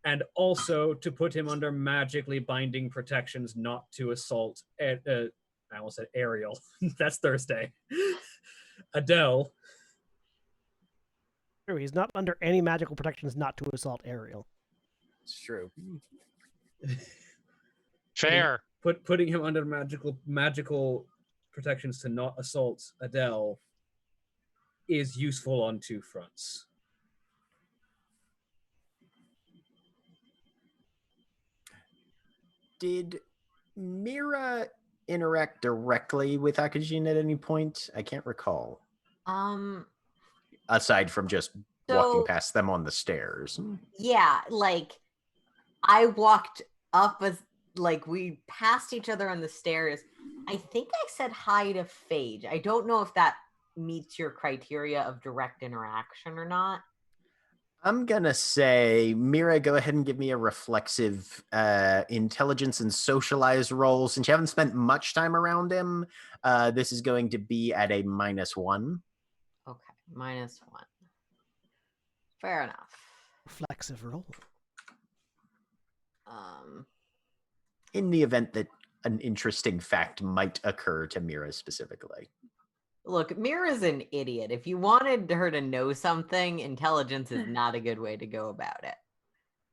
and also to put him under magically binding protections not to assault, I almost said Ariel, that's Thursday, Adele. True, he's not under any magical protections not to assault Ariel. It's true. Fair. Putting him under magical protections to not assault Adele is useful on two fronts. Did Mira interact directly with Akujin at any point? I can't recall. Aside from just walking past them on the stairs. Yeah, like I walked up as like we passed each other on the stairs. I think I said hi to Phage. I don't know if that meets your criteria of direct interaction or not. I'm gonna say, Mira, go ahead and give me a reflexive intelligence and socialize roll. Since you haven't spent much time around him, this is going to be at a -1. Okay, -1. Fair enough. Reflexive roll. In the event that an interesting fact might occur to Mira specifically. Look, Mira's an idiot. If you wanted her to know something, intelligence is not a good way to go about it.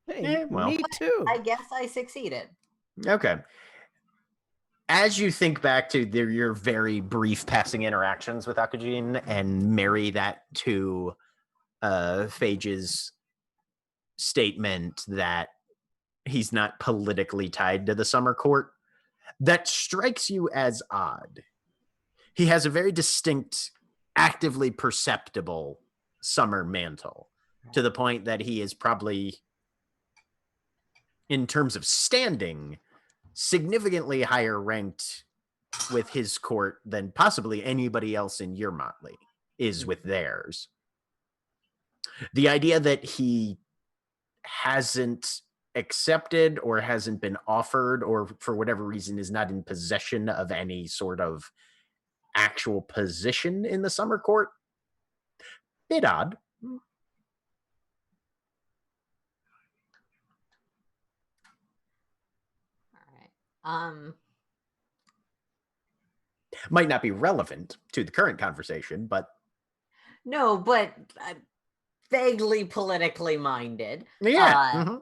Hey, me too. I guess I succeeded. Okay. As you think back to your very brief passing interactions with Akujin and marry that to Phage's statement that he's not politically tied to the summer court, that strikes you as odd. He has a very distinct, actively perceptible summer mantle, to the point that he is probably, in terms of standing, significantly higher ranked with his court than possibly anybody else in your motley is with theirs. The idea that he hasn't accepted or hasn't been offered or for whatever reason is not in possession of any sort of actual position in the summer court, bit odd. All right. Might not be relevant to the current conversation, but no, but vaguely politically minded. Yeah.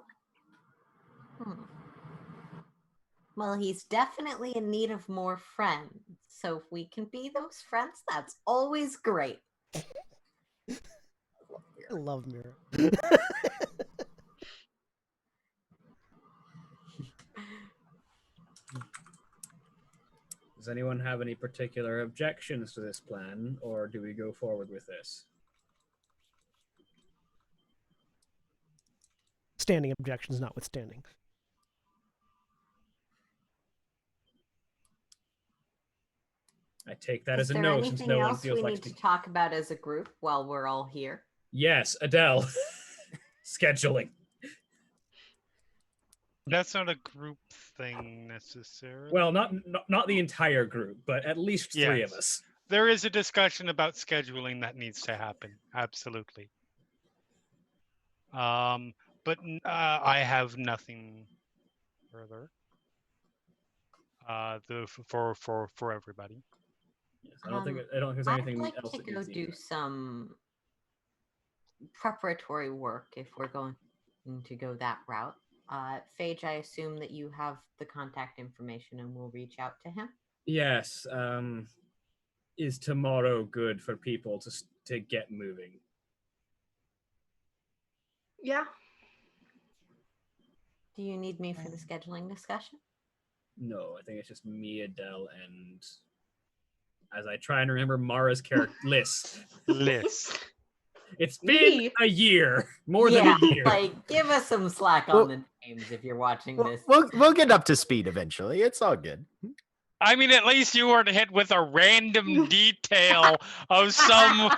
Well, he's definitely in need of more friends. So if we can be those friends, that's always great. I love Mira. Does anyone have any particular objections to this plan, or do we go forward with this? Standing objections notwithstanding. I take that as a no, since no one feels like we need to talk about as a group while we're all here. Yes, Adele. Scheduling. That's not a group thing necessarily. Well, not the entire group, but at least three of us. There is a discussion about scheduling that needs to happen. Absolutely. But I have nothing further. For everybody. Yes, I don't think there's anything else. I'd like to go do some preparatory work if we're going to go that route. Phage, I assume that you have the contact information and we'll reach out to him. Yes. Is tomorrow good for people to get moving? Yeah. Do you need me for the scheduling discussion? No, I think it's just me, Adele, and as I try and remember Mara's character list. List. It's been Me? a year, more yeah, than a year. like give us some slack Well- on the names if you're watching this. We'll get up to speed eventually. It's all good. I mean, at least you weren't hit with a random detail of some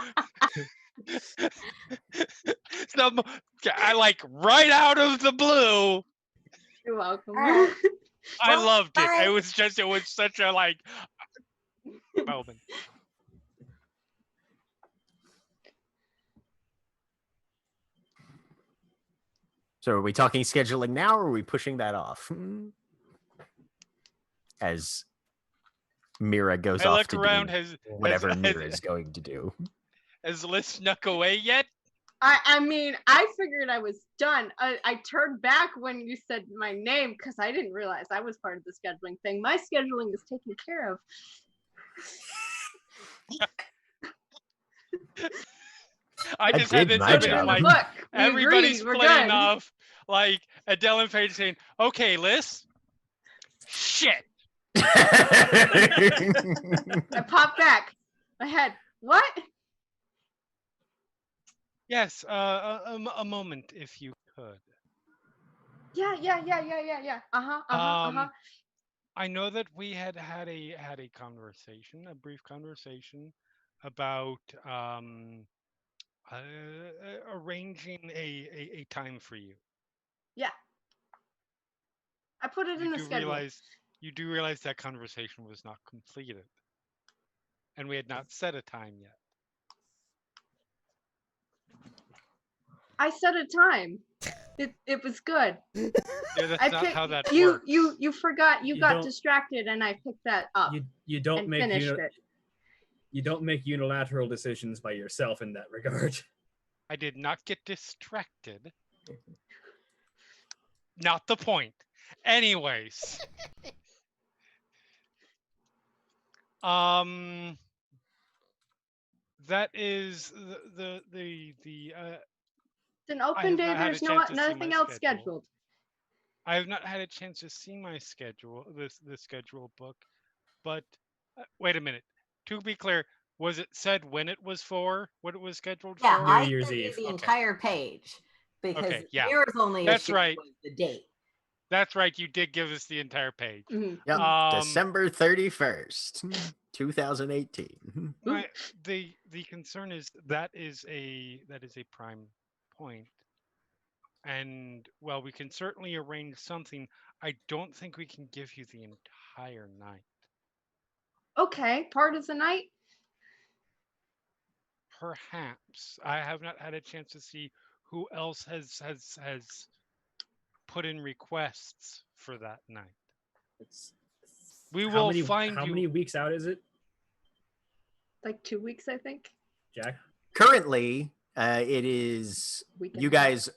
I like right out of the blue. You're welcome. Alright. I Well, loved it. bye. It was such a like moment. So are we talking scheduling now, or are we pushing that off? As Mira goes I off look to around. do Has whatever Mira is going to do. has Liz snuck away yet? I mean, I figured I was done. I turned back when you said my name because I didn't realize I was part of the scheduling thing. My scheduling is taken care of. I just had did this my image Put it of in the job. like book. We everybody's agreed, we're playing good. off, like Adele and Paige saying, "Okay, Liz, shit." I popped back. My head. What? Yes, a moment, if you could. Yeah. I know that we had a conversation, a brief conversation about arranging a time for you. Yeah. I put it in the schedule. You do realize that conversation was not completed, and we had not set a time yet. I set a time. It was good. Yeah, that's I not picked, how that you works. you forgot. You You got don't- distracted, and I picked that up You don't and make finished it. you don't make unilateral decisions by yourself in that regard. I did not get distracted. Not the point. Anyways. That is the It's an I open have day. not had a There's chance to see nothing my else schedule. scheduled. I have not had a chance to see my schedule, the schedule book, but wait a minute. To be clear, was it said when it was for? What it was scheduled Yeah, for? I Year's sent you Eve. the Okay. entire page because Okay, yeah. Mira's only That's issue right. was the date. That's right. You did give us the entire page. Mhm. Yep, December 31st, 2018. The concern is that is a prime point. And well, we can certainly arrange something. I don't think we can give you the entire night. Okay, part of the night. Perhaps. I have not had a chance to see who else has put in requests for that night. We will find How you. many weeks out is it, Like 2 weeks, I think. Jack? Currently, it is Week and you a half. guys.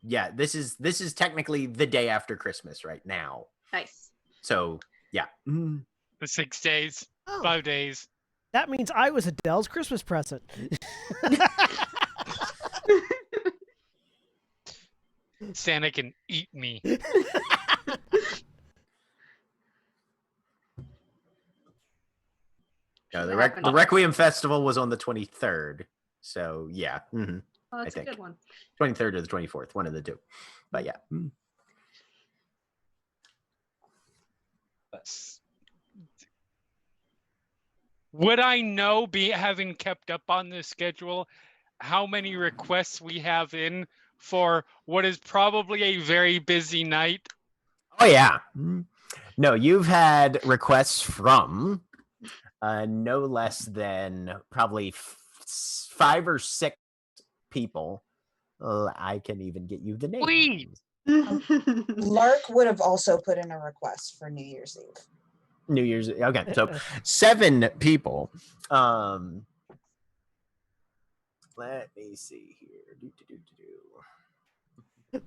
Yeah, this is technically the day after Christmas right now. Nice. So yeah. The 6 days, Oh, 5 days. that means I was Adele's Christmas present. Santa can eat me. No, Should the happen. Requiem Festival was on the 23rd. So yeah, Oh, that's a think. good one. 23rd or the 24th, one of the two. But yeah. Would I know, having kept up on this schedule, how many requests we have in for what is probably a very busy night? Oh yeah. No, you've had requests from no less than probably 5 or 6 people. I can even get you the name. Please. Lark would have also put in a request for New Year's Eve. New Year's. Okay, so 7 people. Let me see here.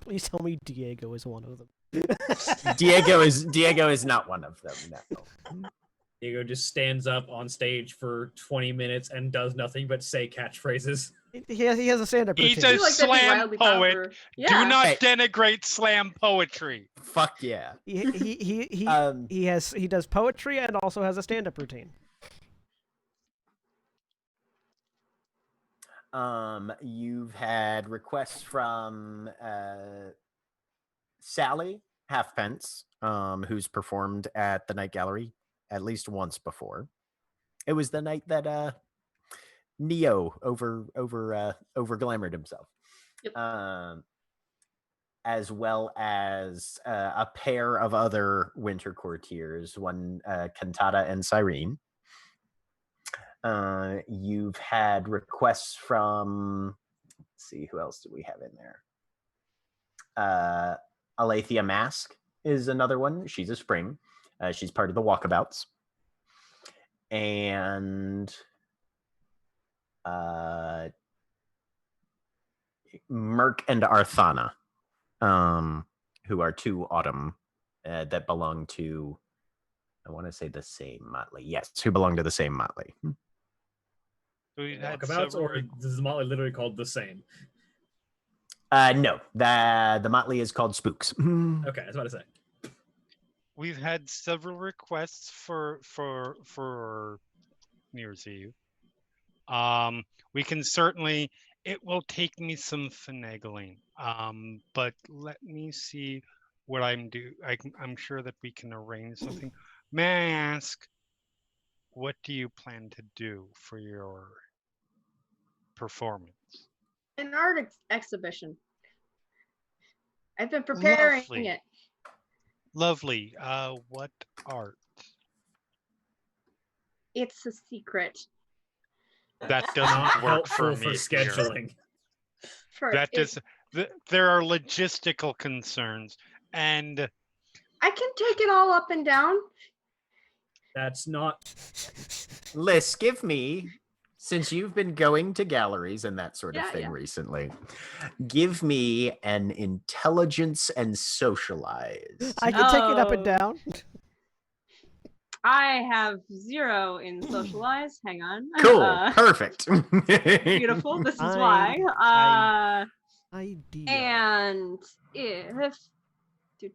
Please tell me Diego is one of them. Diego is not one of them. No. Diego just stands up on stage for 20 minutes and does nothing but say catchphrases. He has a stand-up He's routine. a I feel like that'd be slam wildly poet. popular. Do Yeah. not Hey. denigrate slam poetry. Fuck yeah. He does poetry and also has a stand-up routine. You've had requests from Sally Halfpence, who's performed at the Night Gallery at least once before. It was the night that Neo over glamoured himself. Yep. As well as a pair of other winter courtiers, one Cantata and Cyrene. You've had requests from, let's see, who else do we have in there? Alethea Mask is another one. She's a spring. She's part of the Walkabouts. And Merc and Arthana, who are two autumn that belong to, I want to say the same motley. Yes, who belong to the same motley. So we've had Walkabouts, several or is the motley literally called the same? No, the motley is called Spooks. Okay, I was about to say. We've had several requests for New Year's Eve. We can certainly. It will take me some finagling. But let me see what I'm sure that we can arrange something. May I ask, what do you plan to do for your performance? An art exhibition. I've been preparing Lovely. it. Lovely. What art? It's a secret. That doesn't Not work for helpful me. for here. scheduling. That does. There are logistical concerns, and I can take it all up and down. That's not. Liz, give me, since you've been going to galleries and that sort of Yeah, thing yeah. recently, give me an intelligence and socialize. I can take it up and Oh. down. I have 0 in socialize. Hang on. Cool. Perfect. Beautiful. This is why. Ideal. And if The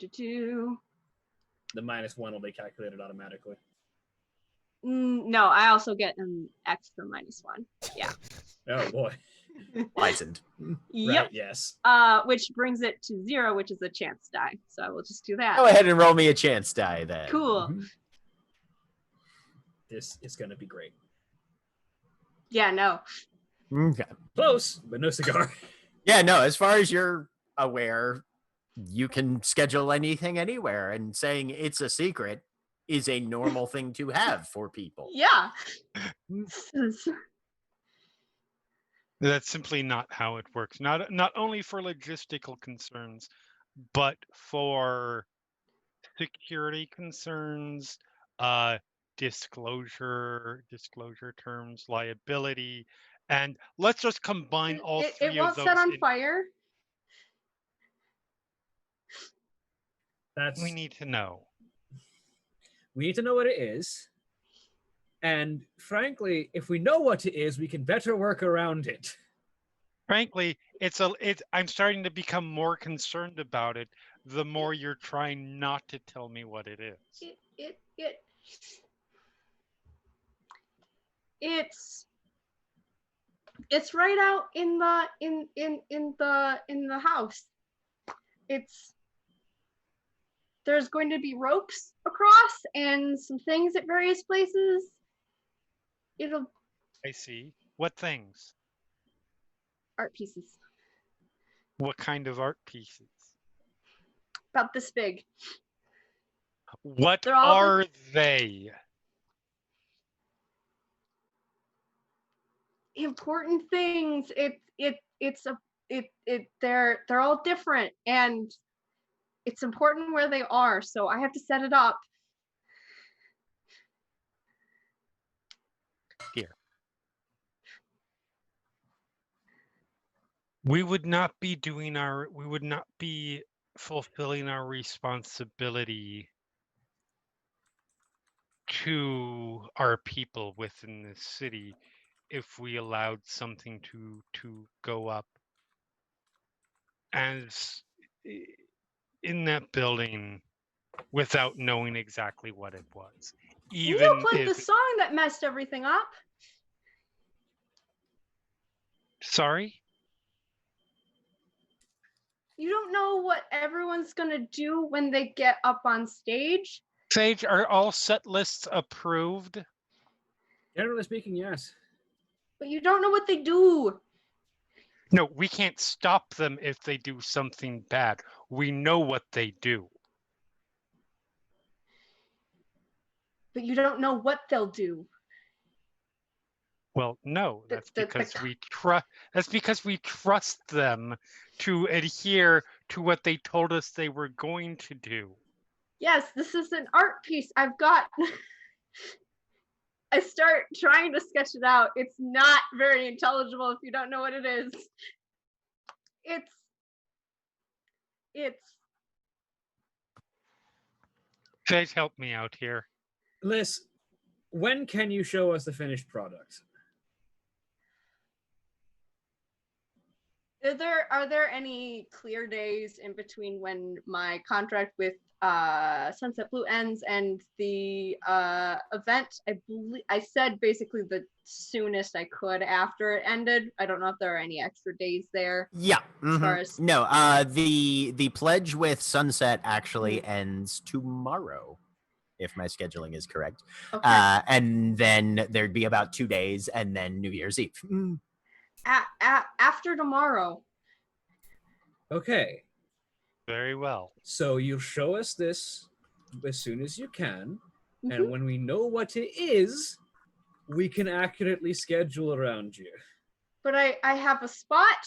-1 will be calculated automatically. no, I also get an extra -1. Yeah. Oh boy. Licensed. Yep. Right, yes. Which brings it to 0, which is a chance die. So I will just do that. Go ahead and roll me a chance die then. Cool. This is going to be great. Yeah, no. Okay. Close, but no cigar. Yeah, no, as far as you're aware, you can schedule anything anywhere, and saying it's a secret is a normal thing to have for people. Yeah. that's simply not how it works. Not only for logistical concerns, but for security concerns, disclosure terms, liability, and let's just combine all three it won't of those. set on fire. We need to know. We need to know what it is. And frankly, if we know what it is, we can better work around it. Frankly, I'm starting to become more concerned about it the more you're trying not to tell me what it is. It's right out in the house. There's going to be ropes across and some things at various places. I see. What things? Art pieces. What kind of art pieces? About this big. What are they? Important things. They're all different, and it's important where they are, so I have to set it up. Here. We would not be fulfilling our responsibility to our people within this city if we allowed something to go up as in that building without knowing exactly what it was. You Even played the if song that messed everything up. sorry? You don't know what everyone's gonna do when they get up on stage. Sage, are all set lists approved? Generally speaking, yes. But you don't know what they do. No, we can't stop them if they do something bad. We know what they do. But you don't know what they'll do. Well, no, The- that's the- the because co- we trust. That's because we trust them to adhere to what they told us they were going to do. Yes, this is an art piece. I've got. I start trying to sketch it out. It's not very intelligible if you don't know what it is. It's. Sage, help me out here. Liz, when can you show us the finished product? Are there any clear days in between when my contract with Sunset Blue ends and the event? I said basically the soonest I could after it ended. I don't know if there are any extra days there. Yeah. As far as No, the pledge with Sunset actually ends tomorrow, if my scheduling is correct. okay. And then there'd be about 2 days, and then New Year's Eve. After tomorrow. Okay, Very well. so you show us this as soon as you can, Mhm. and when we know what it is, we can accurately schedule around you. But I have a spot.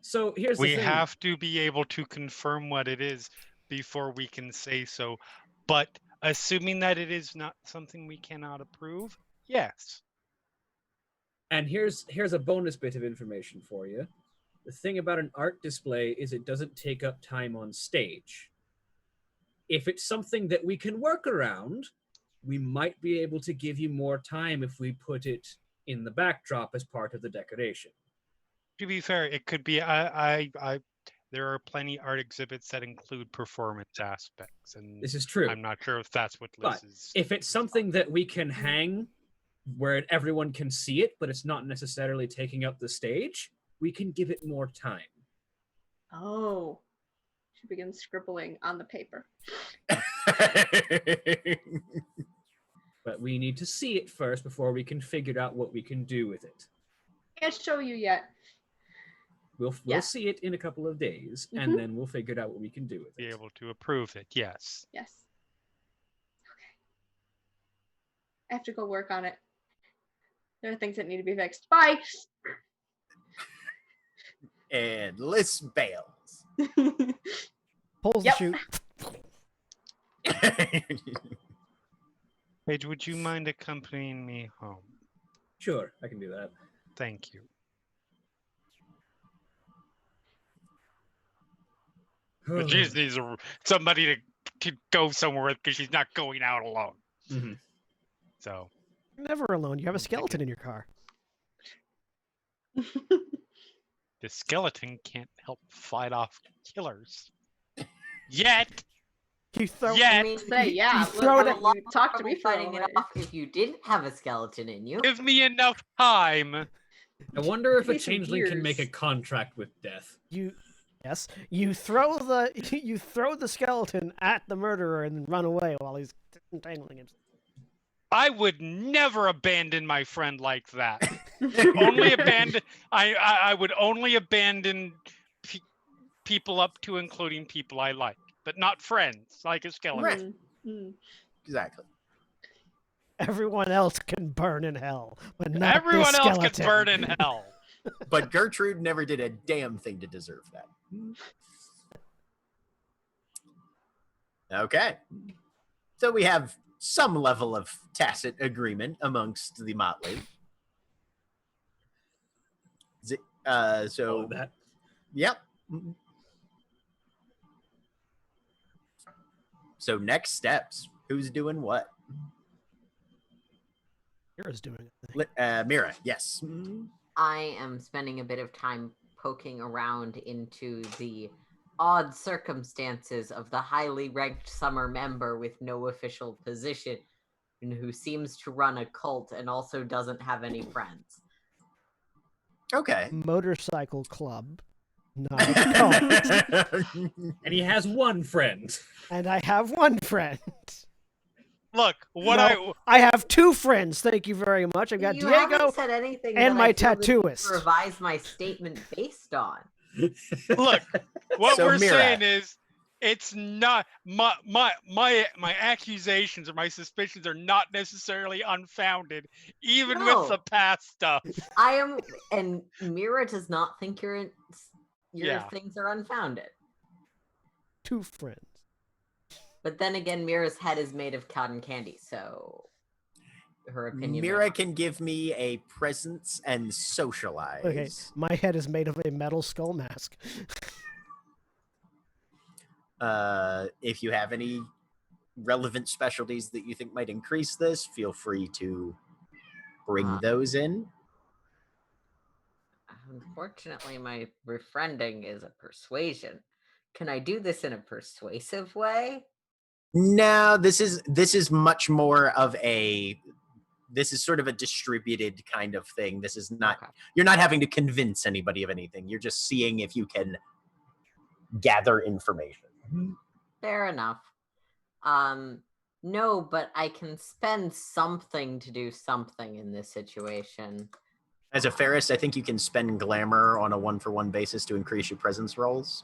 So here's We the thing. have to be able to confirm what it is before we can say so. But assuming that it is not something we cannot approve, yes. And here's a bonus bit of information for you. The thing about an art display is it doesn't take up time on stage. If it's something that we can work around, we might be able to give you more time if we put it in the backdrop as part of the decoration. To be fair, it could be there are plenty art exhibits that include performance aspects, and This is true. I'm not sure if that's what Liz But is. if it's something that we can hang where everyone can see it, but it's not necessarily taking up the stage, we can give it more time. Oh. She begins scribbling on the paper. But we need to see it first before we can figure out what we can do with it. Can't show you yet. We'll Yeah. see it in a couple of days, Mhm. and then we'll figure out what we can do with Be it. able to approve it, yes. Yes. Okay. I have to go work on it. There are things that need to be fixed. Bye. And Liz bails. Pulls Yep. the chute. Paige, would you mind accompanying me home? Sure, I can do that. Thank you. But she just needs somebody to go somewhere with because she's not going out alone. Mhm. So You're never alone. You have a skeleton in your car. the skeleton can't help fight off killers. Yet! You throw. Yet! I mean, Say, yeah. You throw it look, at- you talk to me for a fighting it moment. off if you didn't have a skeleton in you. Give me enough time. I wonder if a Maybe some changeling can make a years. contract with death. Yes, you throw the skeleton at the murderer and then run away while he's entangling himself. I would never abandon my friend like that. Only abandon. I would only abandon people up to including people I like, but not friends like a skeleton. Right. Mm. Exactly. Everyone else can burn in hell, but not this Everyone else can skeleton. burn in hell. But Gertrude never did a damn thing to deserve that. Okay. So we have some level of tacit agreement amongst the motley. So That. yep. So next steps. Who's doing what? Mira's doing it. Mira, yes. I am spending a bit of time poking around into the odd circumstances of the highly ranked summer member with no official position and who seems to run a cult and also doesn't have any friends. Okay. Motorcycle club. Not a cult. And he has one friend. And I have one friend. Look, what No, I have two friends. Thank you very much. I've got You Diego haven't said anything and that my I feel the need to tattooist. revise my statement based on. look, what So, we're Mira. saying is, it's not my accusations or my suspicions are not necessarily unfounded, even with No. the past stuff. I am, and Mira does not think your Yeah. things are unfounded. Two friends. But then again, Mira's head is made of cotton candy, so her opinion. Mira can give me a presence and socialize. Okay, my head is made of a metal skull mask. If you have any relevant specialties that you think might increase this, feel free to bring those in. Unfortunately, my befriending is a persuasion. Can I do this in a persuasive way? No, this is much more of a. This is sort of a distributed kind of thing. This is not. Okay. You're not having to convince anybody of anything. You're just seeing if you can gather information. Fair enough. No, but I can spend something to do something in this situation. As a Ferris, I think you can spend glamour on a 1-for-1 basis to increase your presence rolls.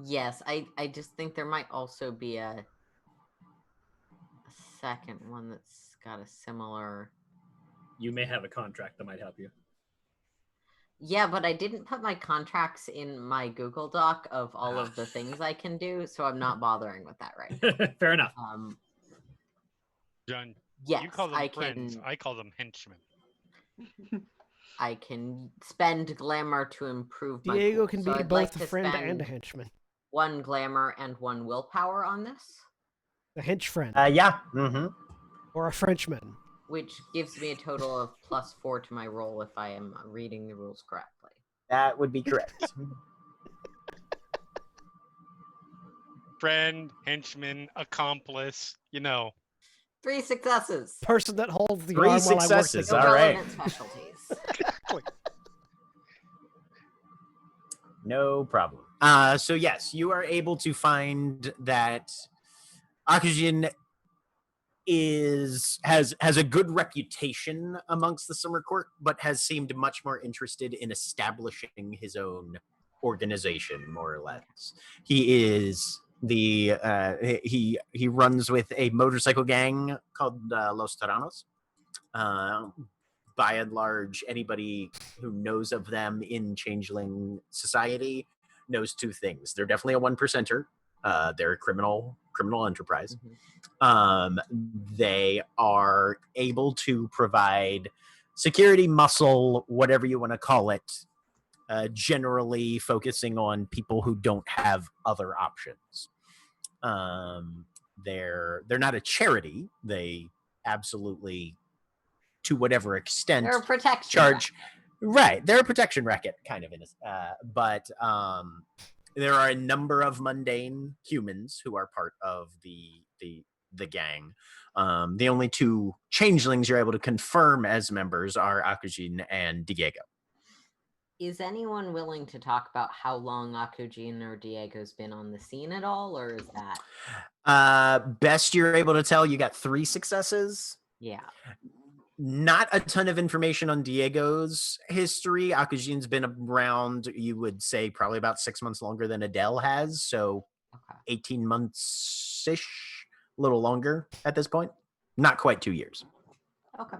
Yes, I just think there might also be a second one that's got a similar. You may have a contract that might help you. Yeah, but I didn't put my contracts in my Google Doc of all of the things I can do, so I'm not bothering with that right. Fair enough. John, Yes, you call them I friends. can. I call them henchmen. I can spend glamour to improve my. Diego pool. can So be I'd both like a to friend spend and a henchman. 1 glamour and 1 willpower on this, A hench friend. Yeah. Mm-hmm. Or a Frenchman. which gives me a total of +4 to my roll if I am reading the rules correctly. That would be correct. Friend, henchman, accomplice, 3 successes. Person that holds the 3 arm while I work successes, the all right. Irrelevant specialties. No problem. So yes, you are able to find that Akujin has a good reputation amongst the summer court, but has seemed much more interested in establishing his own organization, more or less. He is he runs with a motorcycle gang called Los Terranos. By and large, anybody who knows of them in Changeling society knows 2 things. They're definitely a 1%er. They're a criminal enterprise. They are able to provide security, muscle, whatever you want to call it, generally focusing on people who don't have other options. They're not a charity. They absolutely, to whatever extent, They're a protection charge. Right, they're a protection racket, kind of, but there are a number of mundane humans who are part of the gang. The only 2 changelings you're able to confirm as members are Akujin and Diego. Is anyone willing to talk about how long Akujin or Diego's been on the scene at all, or is that? Best you're able to tell, you got 3 successes. Yeah. Not a ton of information on Diego's history. Akujin's been around, you would say, probably about 6 months longer than Adele has. So 18 months-ish, a little longer at this point. Not quite 2 years. Okay.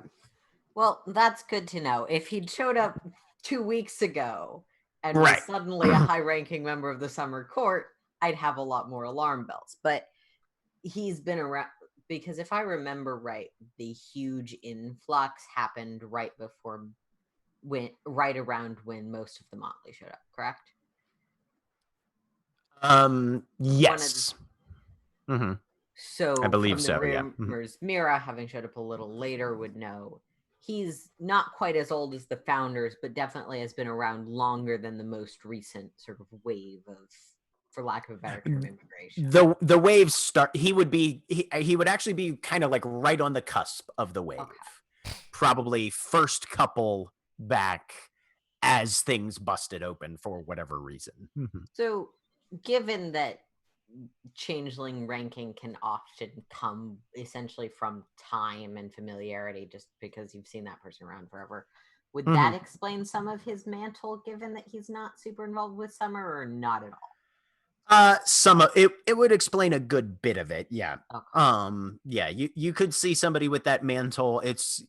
Well, that's good to know. If he'd showed up 2 weeks ago and was suddenly a high-ranking member of the summer court, I'd have a lot more alarm bells. But he's been around. Because if I remember right, the huge influx happened right around when most of the Motley showed up, correct? Yes. So I believe from the so, yeah. rumors, Mira, having showed up a little later, would know. He's not quite as old as the founders, but definitely has been around longer than the most recent sort of wave of, for lack of a better term, immigration. The waves start. He would actually be kind of like right on the cusp of the wave. Okay. Probably first couple back as things busted open for whatever reason. So, given that changeling ranking can often come essentially from time and familiarity, just because you've seen that person around forever, would that explain some of his mantle, given that he's not super involved with Summer, or not at all? Some of it would explain a good bit of it, yeah. Okay. Yeah, you could see somebody with that mantle. It's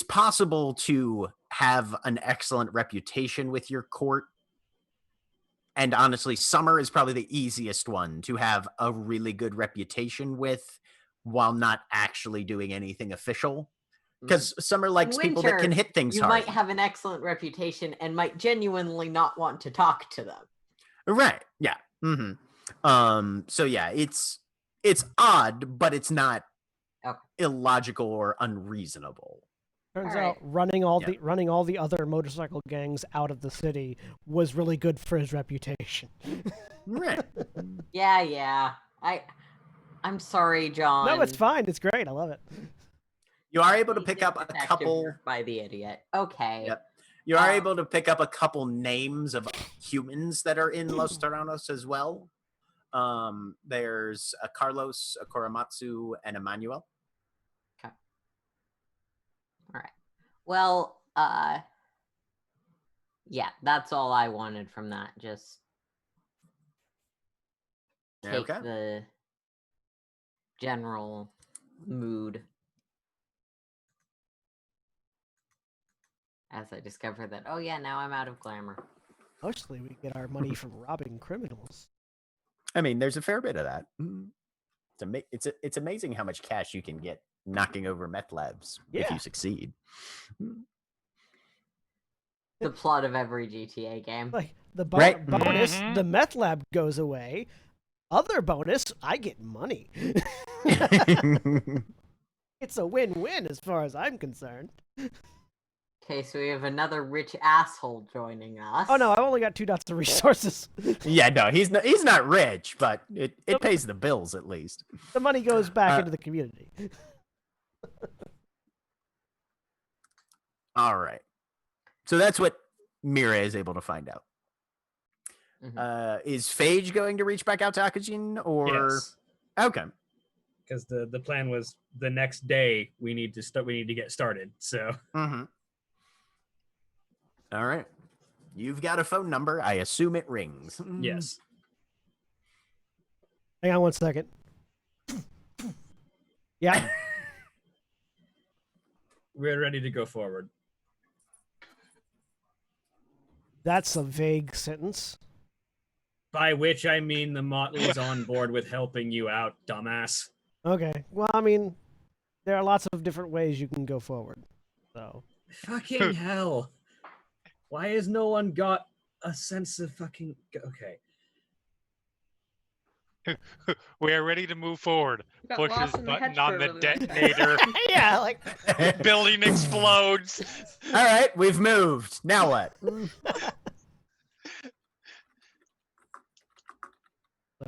possible to have an excellent reputation with your court. And honestly, Summer is probably the easiest one to have a really good reputation with while not actually doing anything official. Because Summer likes people that can hit things you hard. might have an excellent reputation and might genuinely not want to talk to them. Right, yeah. So yeah, it's odd, but it's not illogical or unreasonable. Turns out running all the other motorcycle gangs out of the city was really good for his reputation. Right. Yeah. I'm sorry, John. No, it's fine. It's great. I love it. You are able to pick up a couple by the idiot. Okay. Yep. You are able to pick up a couple names of humans that are in Los Terranos as well. There's a Carlos, a Korematsu, and Emmanuel. Okay. All right. Well, yeah, that's all I wanted from that. Just take the general mood as I discover that, oh yeah, now I'm out of glamour. Mostly we get our money from robbing criminals. I mean, there's a fair bit of that. It's amazing how much cash you can get knocking over meth labs if you succeed. The plot of every GTA game. Like the bonus, the meth lab goes away. Other bonus, I get money. It's a win-win as far as I'm concerned. Okay, so we have another rich asshole joining us. Oh no, I've only got 2 dots of resources. Yeah, no, he's not rich, but it pays the bills at least. The money goes back into the community. All right. So that's what Mira is able to find out. Is Phage going to reach back out to Akajin, or yes. Okay? Because the plan was the next day we need to get started. So. All right. You've got a phone number. I assume it rings. Yes. Hang on 1 second. Yeah. We're ready to go forward. That's a vague sentence. By which I mean the Motley's on board with helping you out, dumbass. Okay. Well, I mean, there are lots of different ways you can go forward. So. Fucking hell. Why has no one got a sense of fucking... Okay. We are ready to move forward. Pushes button on the detonator. Yeah, like... Building explodes. All right, we've moved. Now what?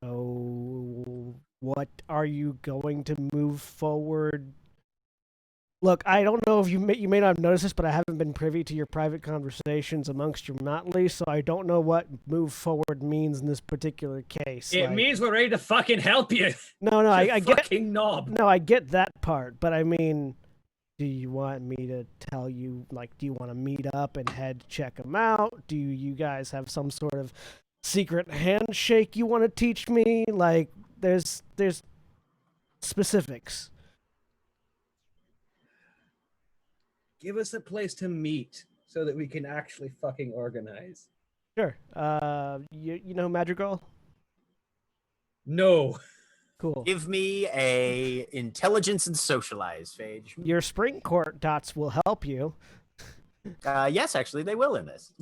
So, what are you going to move forward? Look, I don't know if you may not have noticed this, but I haven't been privy to your private conversations amongst your motley, so I don't know what move forward means in this particular case. It means we're ready to fucking help you. No, I get fucking knob. No, I get that part, but I mean, do you want me to tell you, like, do you want to meet up and head check them out? Do you guys have some sort of secret handshake you want to teach me? Like, there's specifics. Give us a place to meet so that we can actually fucking organize. Sure. You know Madrigal? No. Cool. Give me a intelligence and socialize, Phage. Your spring court dots will help you. Yes, actually, they will in this.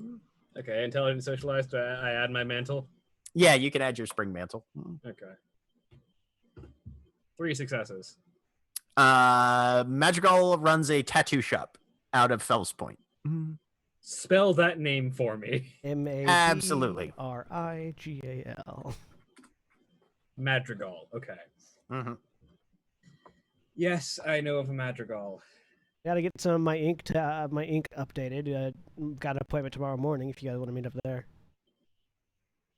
Okay, intelligence socialized. Do I add my mantle? Yeah, you can add your spring mantle. Okay. 3 successes. Madrigal runs a tattoo shop out of Fells Point. Spell that name for me. Absolutely. Madrigal. Madrigal. Okay. Mm-hmm. Yes, I know of a Madrigal. Gotta get some of my ink updated. Got an appointment tomorrow morning if you guys want to meet up there.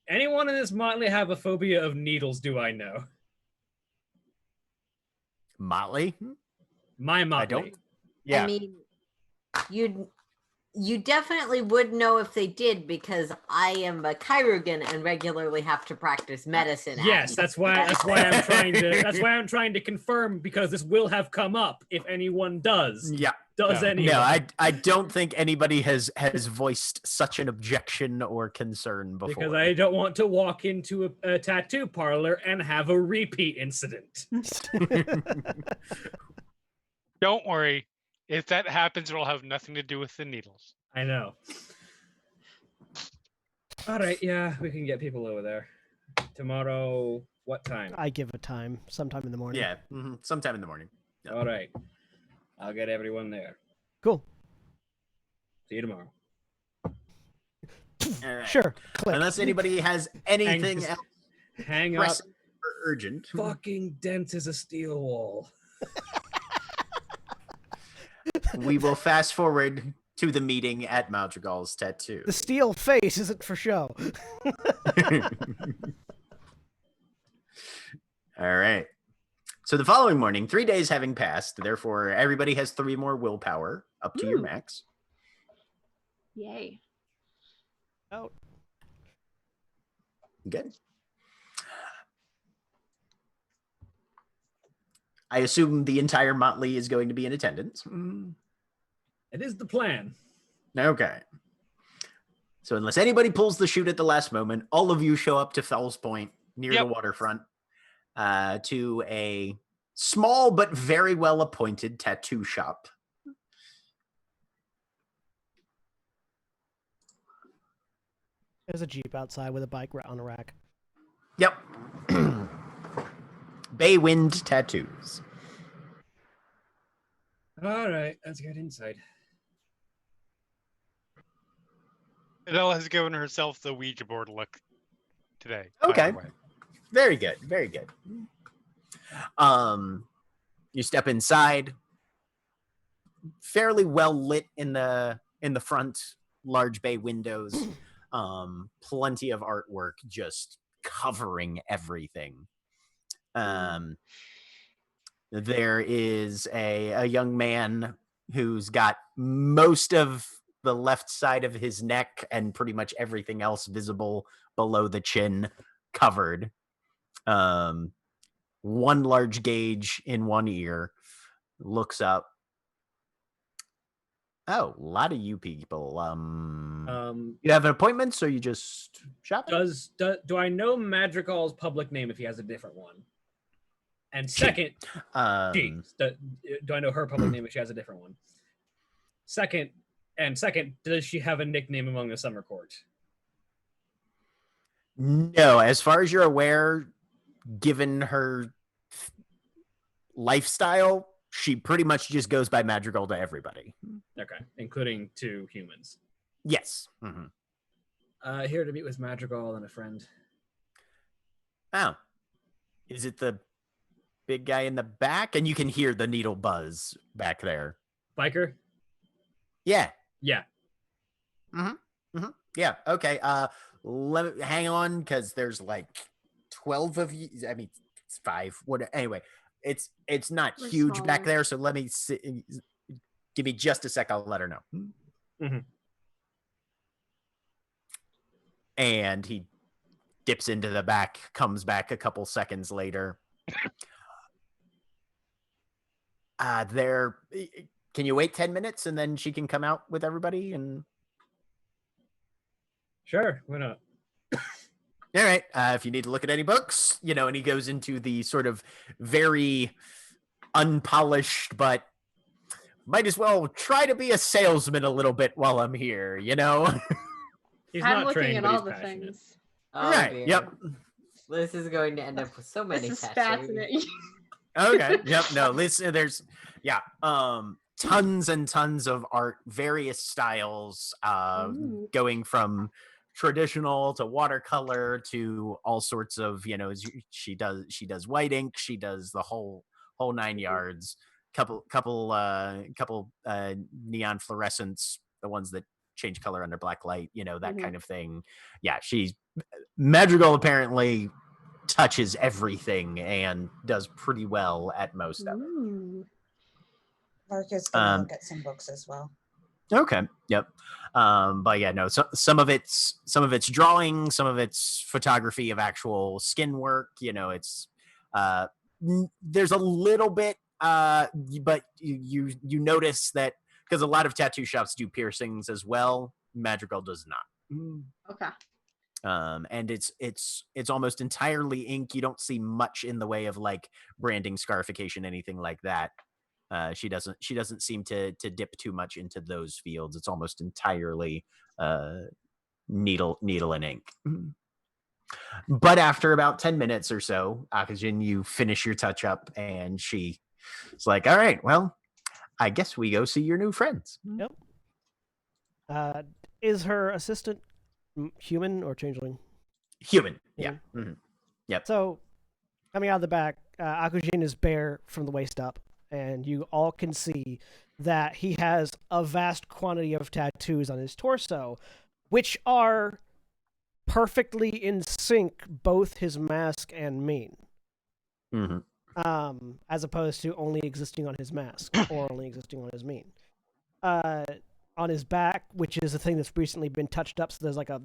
Anyone in this motley have a phobia of needles, do I know? Motley? My motley. I don't. Yeah. I mean, you definitely would know if they did, because I am a chirurgeon and regularly have to practice medicine. Yes, that's why I'm trying to confirm, because this will have come up if anyone does. Yeah. Does anyone? No, I don't think anybody has voiced such an objection or concern before. Because I don't want to walk into a tattoo parlor and have a repeat incident. Don't worry. If that happens, it'll have nothing to do with the needles. I know. All right, yeah, we can get people over there. Tomorrow, what time? I give a time, sometime in the morning. Yeah, sometime in the morning. Yep. All right. I'll get everyone there. Cool. See you tomorrow. All right. Sure. Click. Unless anybody has anything else Hang up. pressing or urgent. Fucking dent is a steel wall. We will fast forward to the meeting at Madrigal's tattoo. The steel face isn't for show. All right. So the following morning, 3 days having passed, therefore everybody has 3 more willpower up to your max. Yay. Out. Good. I assume the entire motley is going to be in attendance. It is the plan. Okay. So unless anybody pulls the chute at the last moment, all of you show up to Fells Point near the waterfront to a small but very well appointed tattoo shop. There's a Jeep outside with a bike on a rack. Yep. Bay Wind Tattoos. All right, let's get inside. Adele has given herself the Ouija board look today. Okay. Very good. Very good. You step inside. Fairly well lit in the front, large bay windows. Plenty of artwork just covering everything. There is a young man who's got most of the left side of his neck and pretty much everything else visible below the chin covered. One large gauge in one ear. Looks up. Oh, a lot of you people. You have appointments, or you just shopping? Do I know Madrigal's public name if he has a different one? And second, do I know her public name if she has a different one? Second, does she have a nickname among the summer court? No, as far as you're aware, given her lifestyle, she pretty much just goes by Madrigal to everybody. Okay, including to humans. Yes. Here to meet with Madrigal and a friend. Oh. Is it the big guy in the back? And you can hear the needle buzz back there. Biker? Yeah. Yeah. Yeah. Okay. Let me hang on, because there's like 12 of you. I mean, it's 5. What? Anyway, it's not We're huge smaller. back there. So let me give me just a sec. I'll let her know. And he dips into the back, comes back a couple seconds later. Can you wait 10 minutes and then she can come out with everybody? And Sure, why not? all right. If you need to look at any books, and he goes into the sort of very unpolished, but might as well try to be a salesman a little bit while I'm here, He's I'm not looking trained, at but all he's the passionate. things. Oh, right. dear. Yep. This is going to end up with so many This is tattoos. fascinating. Okay. Yep. No. Listen. There's tons and tons of art, various styles, Ooh. going from traditional to watercolor to all sorts of, she does white ink, she does the whole 9 yards. Couple neon fluorescents, the ones that change color under black light, that kind of thing. Yeah, Madrigal apparently touches everything and does pretty well at most of it. Ooh. Mark is gonna look at some books as well. Okay. Yep. But yeah, no. Some of it's drawing, some of it's photography of actual skin work. It's there's a little bit, but you notice that because a lot of tattoo shops do piercings as well. Madrigal does not. Okay. And it's almost entirely ink. You don't see much in the way of like branding, scarification, anything like that. She doesn't seem to dip too much into those fields. It's almost entirely needle and ink. But after about 10 minutes or so, Akajin, you finish your touch up, and she's like, "All right, well, I guess we go see your new friends." Yep. Is her assistant human or changeling? Human. Yeah. Mm-hmm. Yep. So, coming out of the back, Akujin is bare from the waist up, and you all can see that he has a vast quantity of tattoos on his torso, which are perfectly in sync, both his mask and mane. Mm-hmm. As opposed to only existing on his mask or only existing on his mane. On his back, which is a thing that's recently been touched up, so there's like a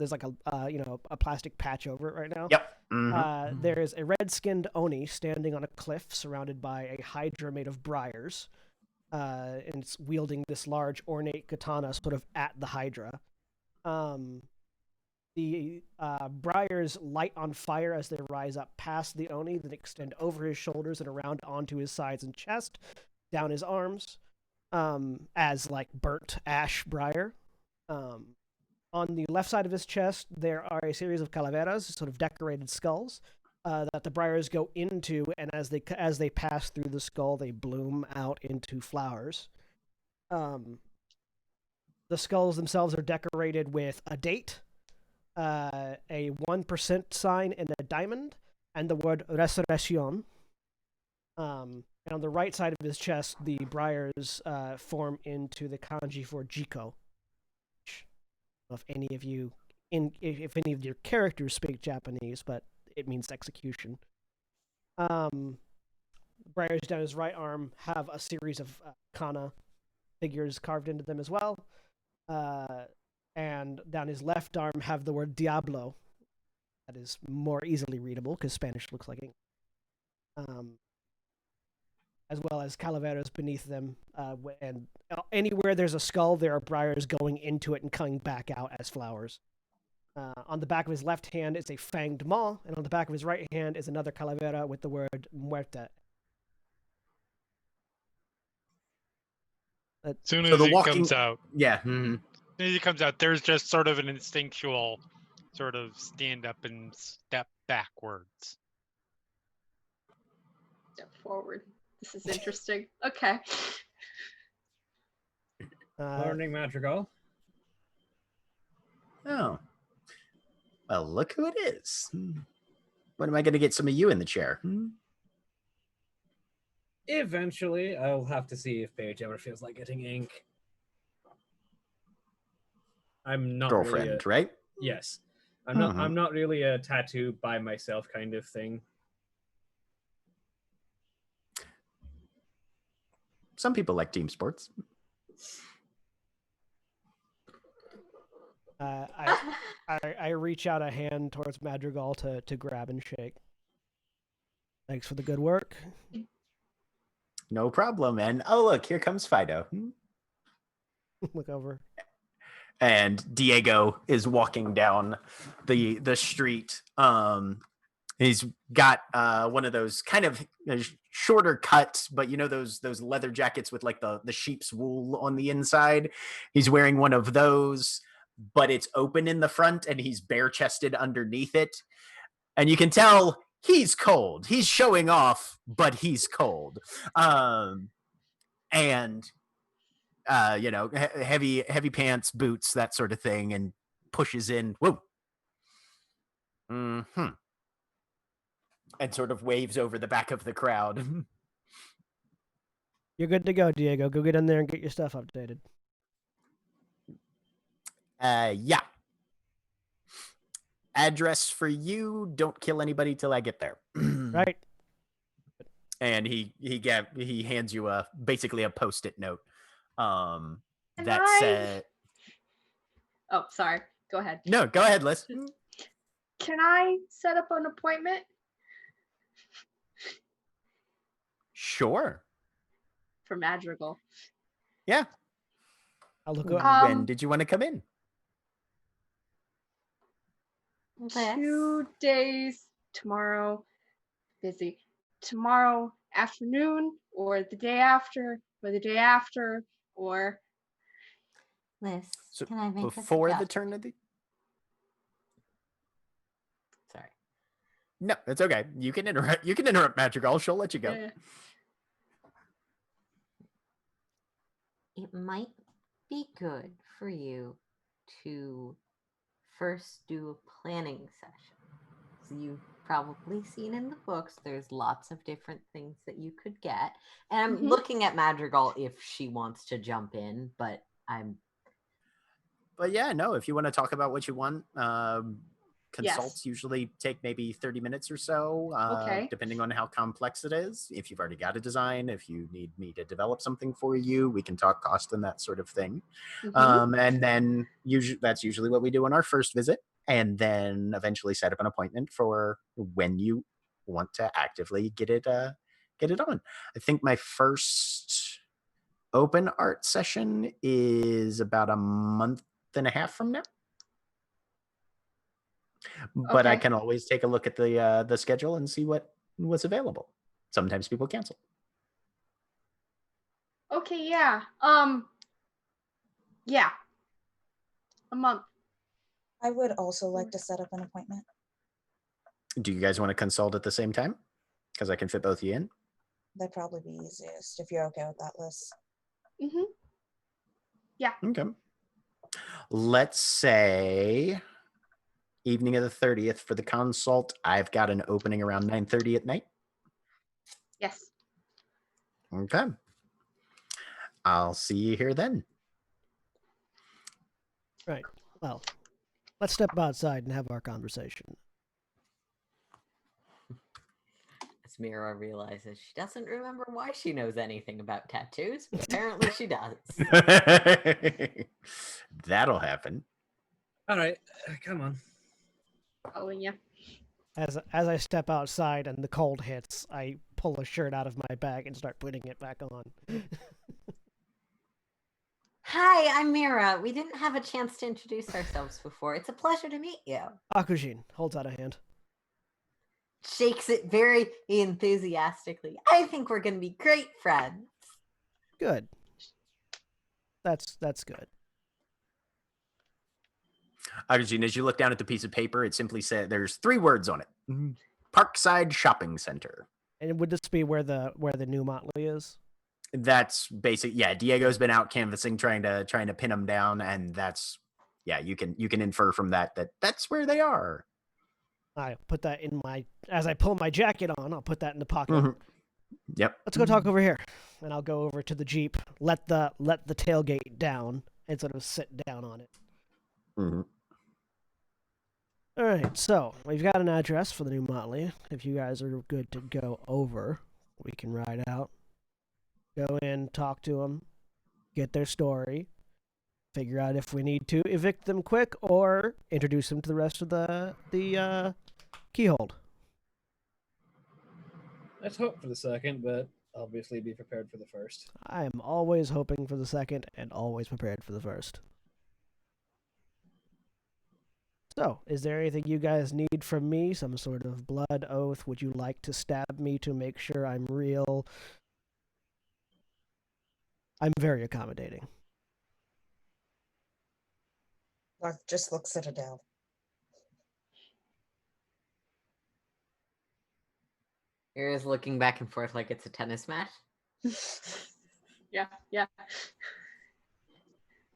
plastic patch over it right now. Yep. Mm-hmm. There is a red-skinned Oni standing on a cliff, surrounded by a hydra made of briars, and it's wielding this large ornate katana, sort of at the hydra. The briars light on fire as they rise up past the Oni, then extend over his shoulders and around onto his sides and chest, down his arms. As like burnt ash briar. On the left side of his chest, there are a series of calaveras, sort of decorated skulls, that the briars go into, and as they pass through the skull, they bloom out into flowers. The skulls themselves are decorated with a date, a 1% sign, and a diamond, and the word resurrección. And on the right side of his chest, the briars form into the kanji for Jiko. If any of you, if any of your characters speak Japanese, but it means execution. Briars down his right arm have a series of kana figures carved into them as well. And down his left arm have the word Diablo. That is more easily readable because Spanish looks like ink. As well as calaveras beneath them, and anywhere there's a skull, there are briars going into it and coming back out as flowers. On the back of his left hand is a fanged maw, and on the back of his right hand is another calavera with the word muerte. As soon as he comes out, yeah. Mm-hmm. As soon as he comes out, there's just sort of an instinctual sort of stand up and step backwards. Step forward. This is interesting. Okay. Learning Madrigal. Oh. Well, look who it is. When am I going to get some of you in the chair? Eventually, I'll have to see if Paige ever feels like getting ink. I'm not girlfriend, really right? Yes. I'm not really a tattoo by myself kind of thing. Some people like team sports. I reach out a hand towards Madrigal to grab and shake. Thanks for the good work. No problem. And oh, look, here comes Fido. Look over. And Diego is walking down the street. He's got one of those kind of shorter cut, but those leather jackets with like the sheep's wool on the inside. He's wearing one of those, but it's open in the front, and he's bare chested underneath it. And you can tell he's cold. He's showing off, but he's cold. And heavy pants, boots, that sort of thing, and pushes in. Whoa. Mm-hmm. And sort of waves over the back of the crowd. You're good to go, Diego. Go get in there and get your stuff updated. Yeah. Address for you. Don't kill anybody till I get there. Right. And he hands you basically a Post-it note. Can That I- said. Oh, sorry. Go ahead. No, go ahead, Liz. Can I set up an appointment? Sure. For Madrigal. Yeah. I'll look When did you want to come in? Liz? 2 days tomorrow. Busy. Tomorrow afternoon, or the day after, or Liz, So can I make before a the suggestion? turn of the. Sorry. No, it's okay. You can interrupt. You can interrupt Madrigal. She'll let you go. Yeah. It might be good for you to first do a planning session. So you've probably seen in the books, there's lots of different things that you could get. And I'm Mhm. looking at Madrigal if she wants to jump in, but But yeah, no. If you want to talk about what you want, Yes. consults usually take maybe 30 minutes or so, Okay. depending on how complex it is. If you've already got a design, if you need me to develop something for you, we can talk cost and that sort of thing. Mhm. And then that's usually what we do on our first visit, and then eventually set up an appointment for when you want to actively get it on. I think my first open art session is about a month and a half from now. But I Okay. can always take a look at the schedule and see what's available. Sometimes people cancel. Okay, yeah. Yeah. A month. I would also like to set up an appointment. Do you guys want to consult at the same time? Because I can fit both of you in. That'd probably be easiest if you're okay with that, Liz. Mhm. Yeah. Okay. Let's say evening of the 30th for the consult. I've got an opening around 9:30 at night. Yes. Okay. I'll see you here then. Right. Well, let's step outside and have our conversation. as Mira realizes she doesn't remember why she knows anything about tattoos, but apparently she does. That'll happen. All right, come on. Following you. As I step outside and the cold hits, I pull a shirt out of my bag and start putting it back on. Hi, I'm Mira. We didn't have a chance to introduce ourselves before. It's a pleasure to meet you. Akujin holds out a hand. Shakes it very enthusiastically. I think we're going to be great friends. Good. That's good. Akujin, as you look down at the piece of paper, it simply said there's 3 words on it. Parkside Shopping Center. And would this be where the new Motley is? That's basic. Yeah, Diego's been out canvassing, trying to pin them down, and that's you can infer from that that's where they are. I put that in as I pull my jacket on, I'll put that in the pocket. Mm-hmm. Yep. Let's go talk over here. And I'll go over to the Jeep, let the tailgate down, and sort of sit down on it. Mm-hmm. All right, so we've got an address for the new Motley. If you guys are good to go over, we can ride out, go in, talk to them, get their story, figure out if we need to evict them quick or introduce them to the rest of the keyhold. Let's hope for the second, but obviously be prepared for the first. I am always hoping for the second and always prepared for the first. So, is there anything you guys need from me? Some sort of blood oath? Would you like to stab me to make sure I'm real? I'm very accommodating. Lark just looks at Adele. Ira's looking back and forth like it's a tennis match. Yeah, yeah.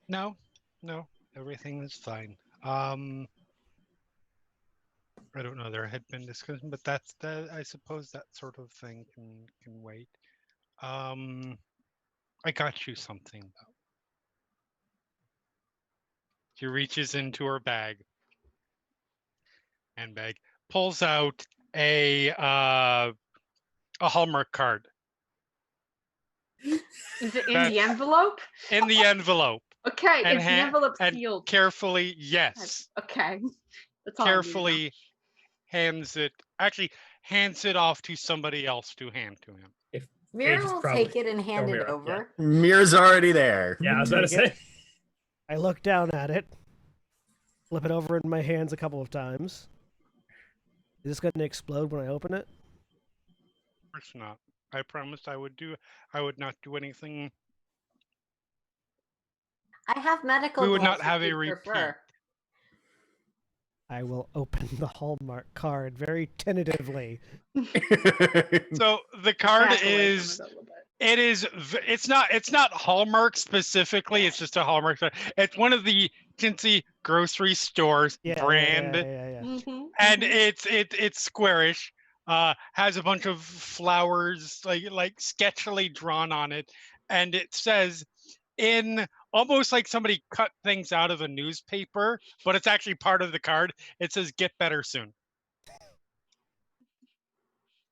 No, everything is fine. I don't know. There had been discussion, but that's that. I suppose that sort of thing can wait. I got you something though. She reaches into her handbag, pulls out a Hallmark card. Is it in the envelope? In the envelope. Okay, And is the envelope sealed? Carefully, yes. Okay. That's all I need to know. Carefully hands it off to somebody else to hand to him. If Mira Age is will probably- take it and hand it Mira, over. Mir's already there. Yeah, I was about to Take say. I look down at it, flip it over in my hands a couple of times. Is this going to explode when I open it? Of course not. I promised I would not do anything. I have medical. We would gloves not have if a you'd repeat. prefer. I will open the Hallmark card very tentatively. So the card Back away from is it a little bit. it's not Hallmark specifically, it's just a Hallmark. It's one of the Tinsy grocery stores brand. Yeah. Mhm, And mhm. it's squarish, has a bunch of flowers like sketchily drawn on it, and it says in almost like somebody cut things out of a newspaper, but it's actually part of the card. It says "Get better soon."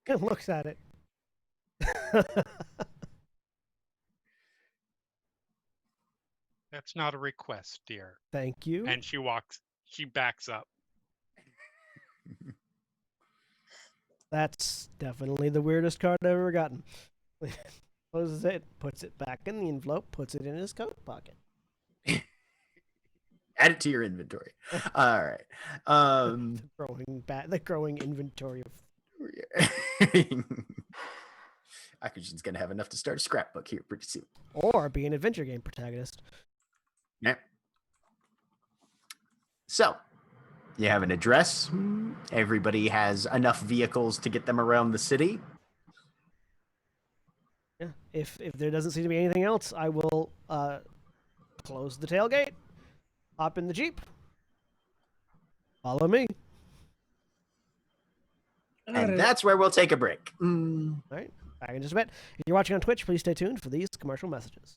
It looks at it. That's not a request, dear. Thank you. And she backs up. That's definitely the weirdest card I've ever gotten. Closes it, puts it back in the envelope, puts it in his coat pocket. Add it to your inventory. All right. The growing inventory of. Akujin's gonna have enough to start a scrapbook here pretty soon. Or be an adventure game protagonist. Yeah. So, you have an address. Everybody has enough vehicles to get them around the city. Yeah. If there doesn't seem to be anything else, I will close the tailgate, hop in the Jeep, follow me. And that's where we'll take a break. All right. Back in just a bit. If you're watching on Twitch, please stay tuned for these commercial messages.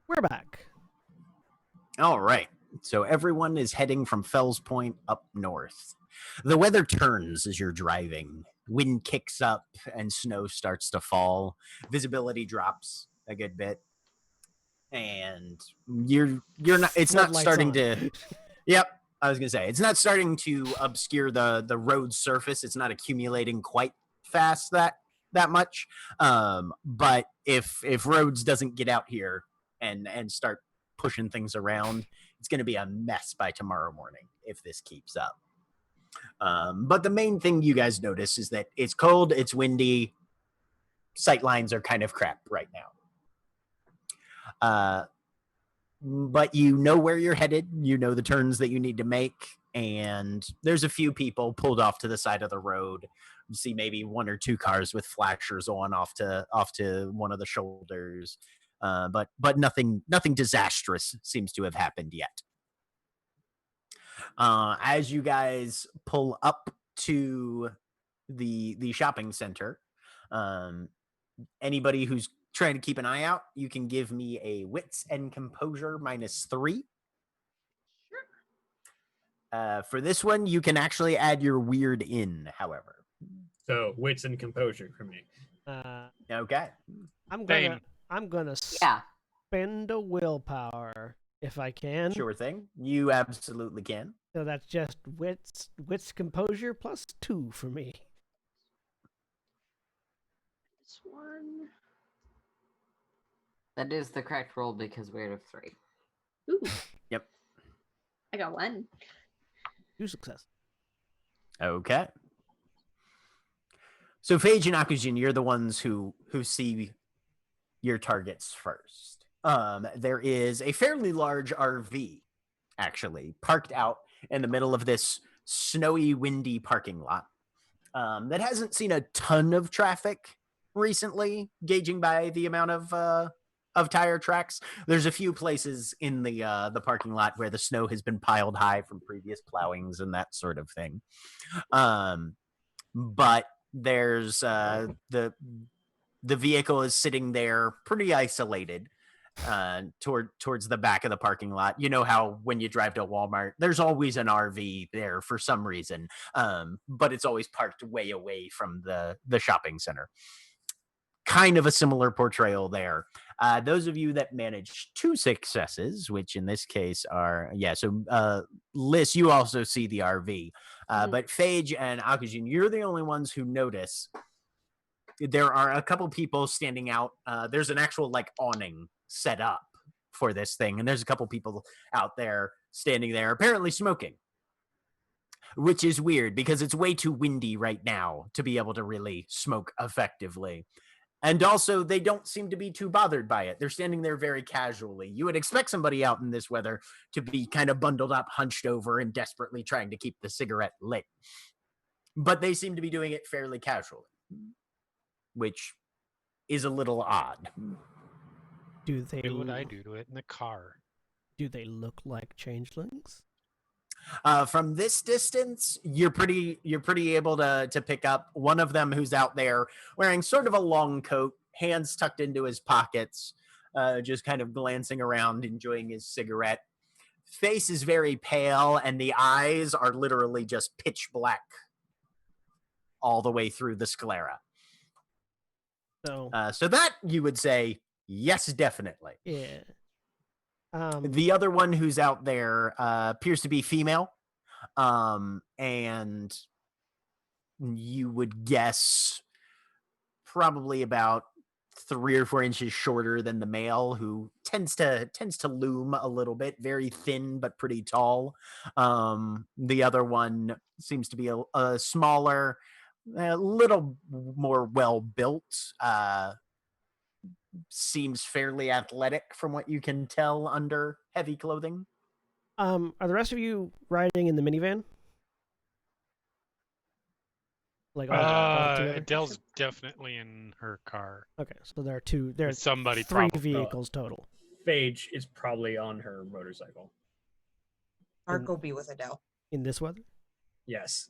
We're back. All right. So everyone is heading from Fells Point up north. The weather turns as you're driving. Wind kicks up and snow starts to fall. Visibility drops a good bit. And you're not it's not Floodlights starting on. to Yep. I was gonna say it's not starting to obscure the road surface. It's not accumulating quite fast that much. But if Rhodes doesn't get out here and start pushing things around, it's gonna be a mess by tomorrow morning if this keeps up. But the main thing you guys notice is that it's cold, it's windy, sight lines are kind of crap right now. But you know where you're headed, you know the turns that you need to make, and there's a few people pulled off to the side of the road. You see maybe one or two cars with flashers on off to one of the shoulders, but nothing disastrous seems to have happened yet. As you guys pull up to the shopping center, anybody who's trying to keep an eye out, you can give me a wits and composure -3. For this one, you can actually add your weird in, however. So wits and composure for me. Okay. I'm Same. gonna Yeah. spend a willpower if I can. Sure thing. You absolutely can. So that's just wits composure +2 for me. This one. That is the correct roll because we're at 3. Ooh. Yep. I got 1. 2 success. Okay. So Phage and Akujin, you're the ones who see your targets first. There is a fairly large RV, actually, parked out in the middle of this snowy, windy parking lot that hasn't seen a ton of traffic recently, gauging by the amount of tire tracks. There's a few places in the parking lot where the snow has been piled high from previous plowings and that sort of thing. But there's the vehicle is sitting there pretty isolated towards the back of the parking lot. You know how when you drive to Walmart, there's always an RV there for some reason, but it's always parked way away from the shopping center. Kind of a similar portrayal there. Those of you that managed 2 successes, which in this case are, Liz, you also see the RV. But Phage and Akujin, you're the only ones who notice there are a couple people standing out. There's an actual awning set up for this thing, and there's a couple people out there standing there apparently smoking, which is weird because it's way too windy right now to be able to really smoke effectively. And also, they don't seem to be too bothered by it. They're standing there very casually. You would expect somebody out in this weather to be kind of bundled up, hunched over, and desperately trying to keep the cigarette lit. But they seem to be doing it fairly casually, which is a little odd. Do they Do what I do to it in the car. Do they look like changelings? From this distance, you're pretty able to pick up one of them who's out there wearing sort of a long coat, hands tucked into his pockets, just kind of glancing around, enjoying his cigarette. Face is very pale, and the eyes are literally just pitch black all the way through the sclera. So that you would say, yes, definitely. yeah. The other one who's out there appears to be female, and you would guess probably about 3 or 4 inches shorter than the male, who tends to loom a little bit, very thin but pretty tall. The other one seems to be a smaller, a little more well built. Seems fairly athletic from what you can tell under heavy clothing. Are the rest of you riding in the minivan? All together? Adele's definitely in her car. Okay, so there are Somebody 3 probably. vehicles total. Phage is probably on her motorcycle. Mark will be with Adele. In this weather? Yes.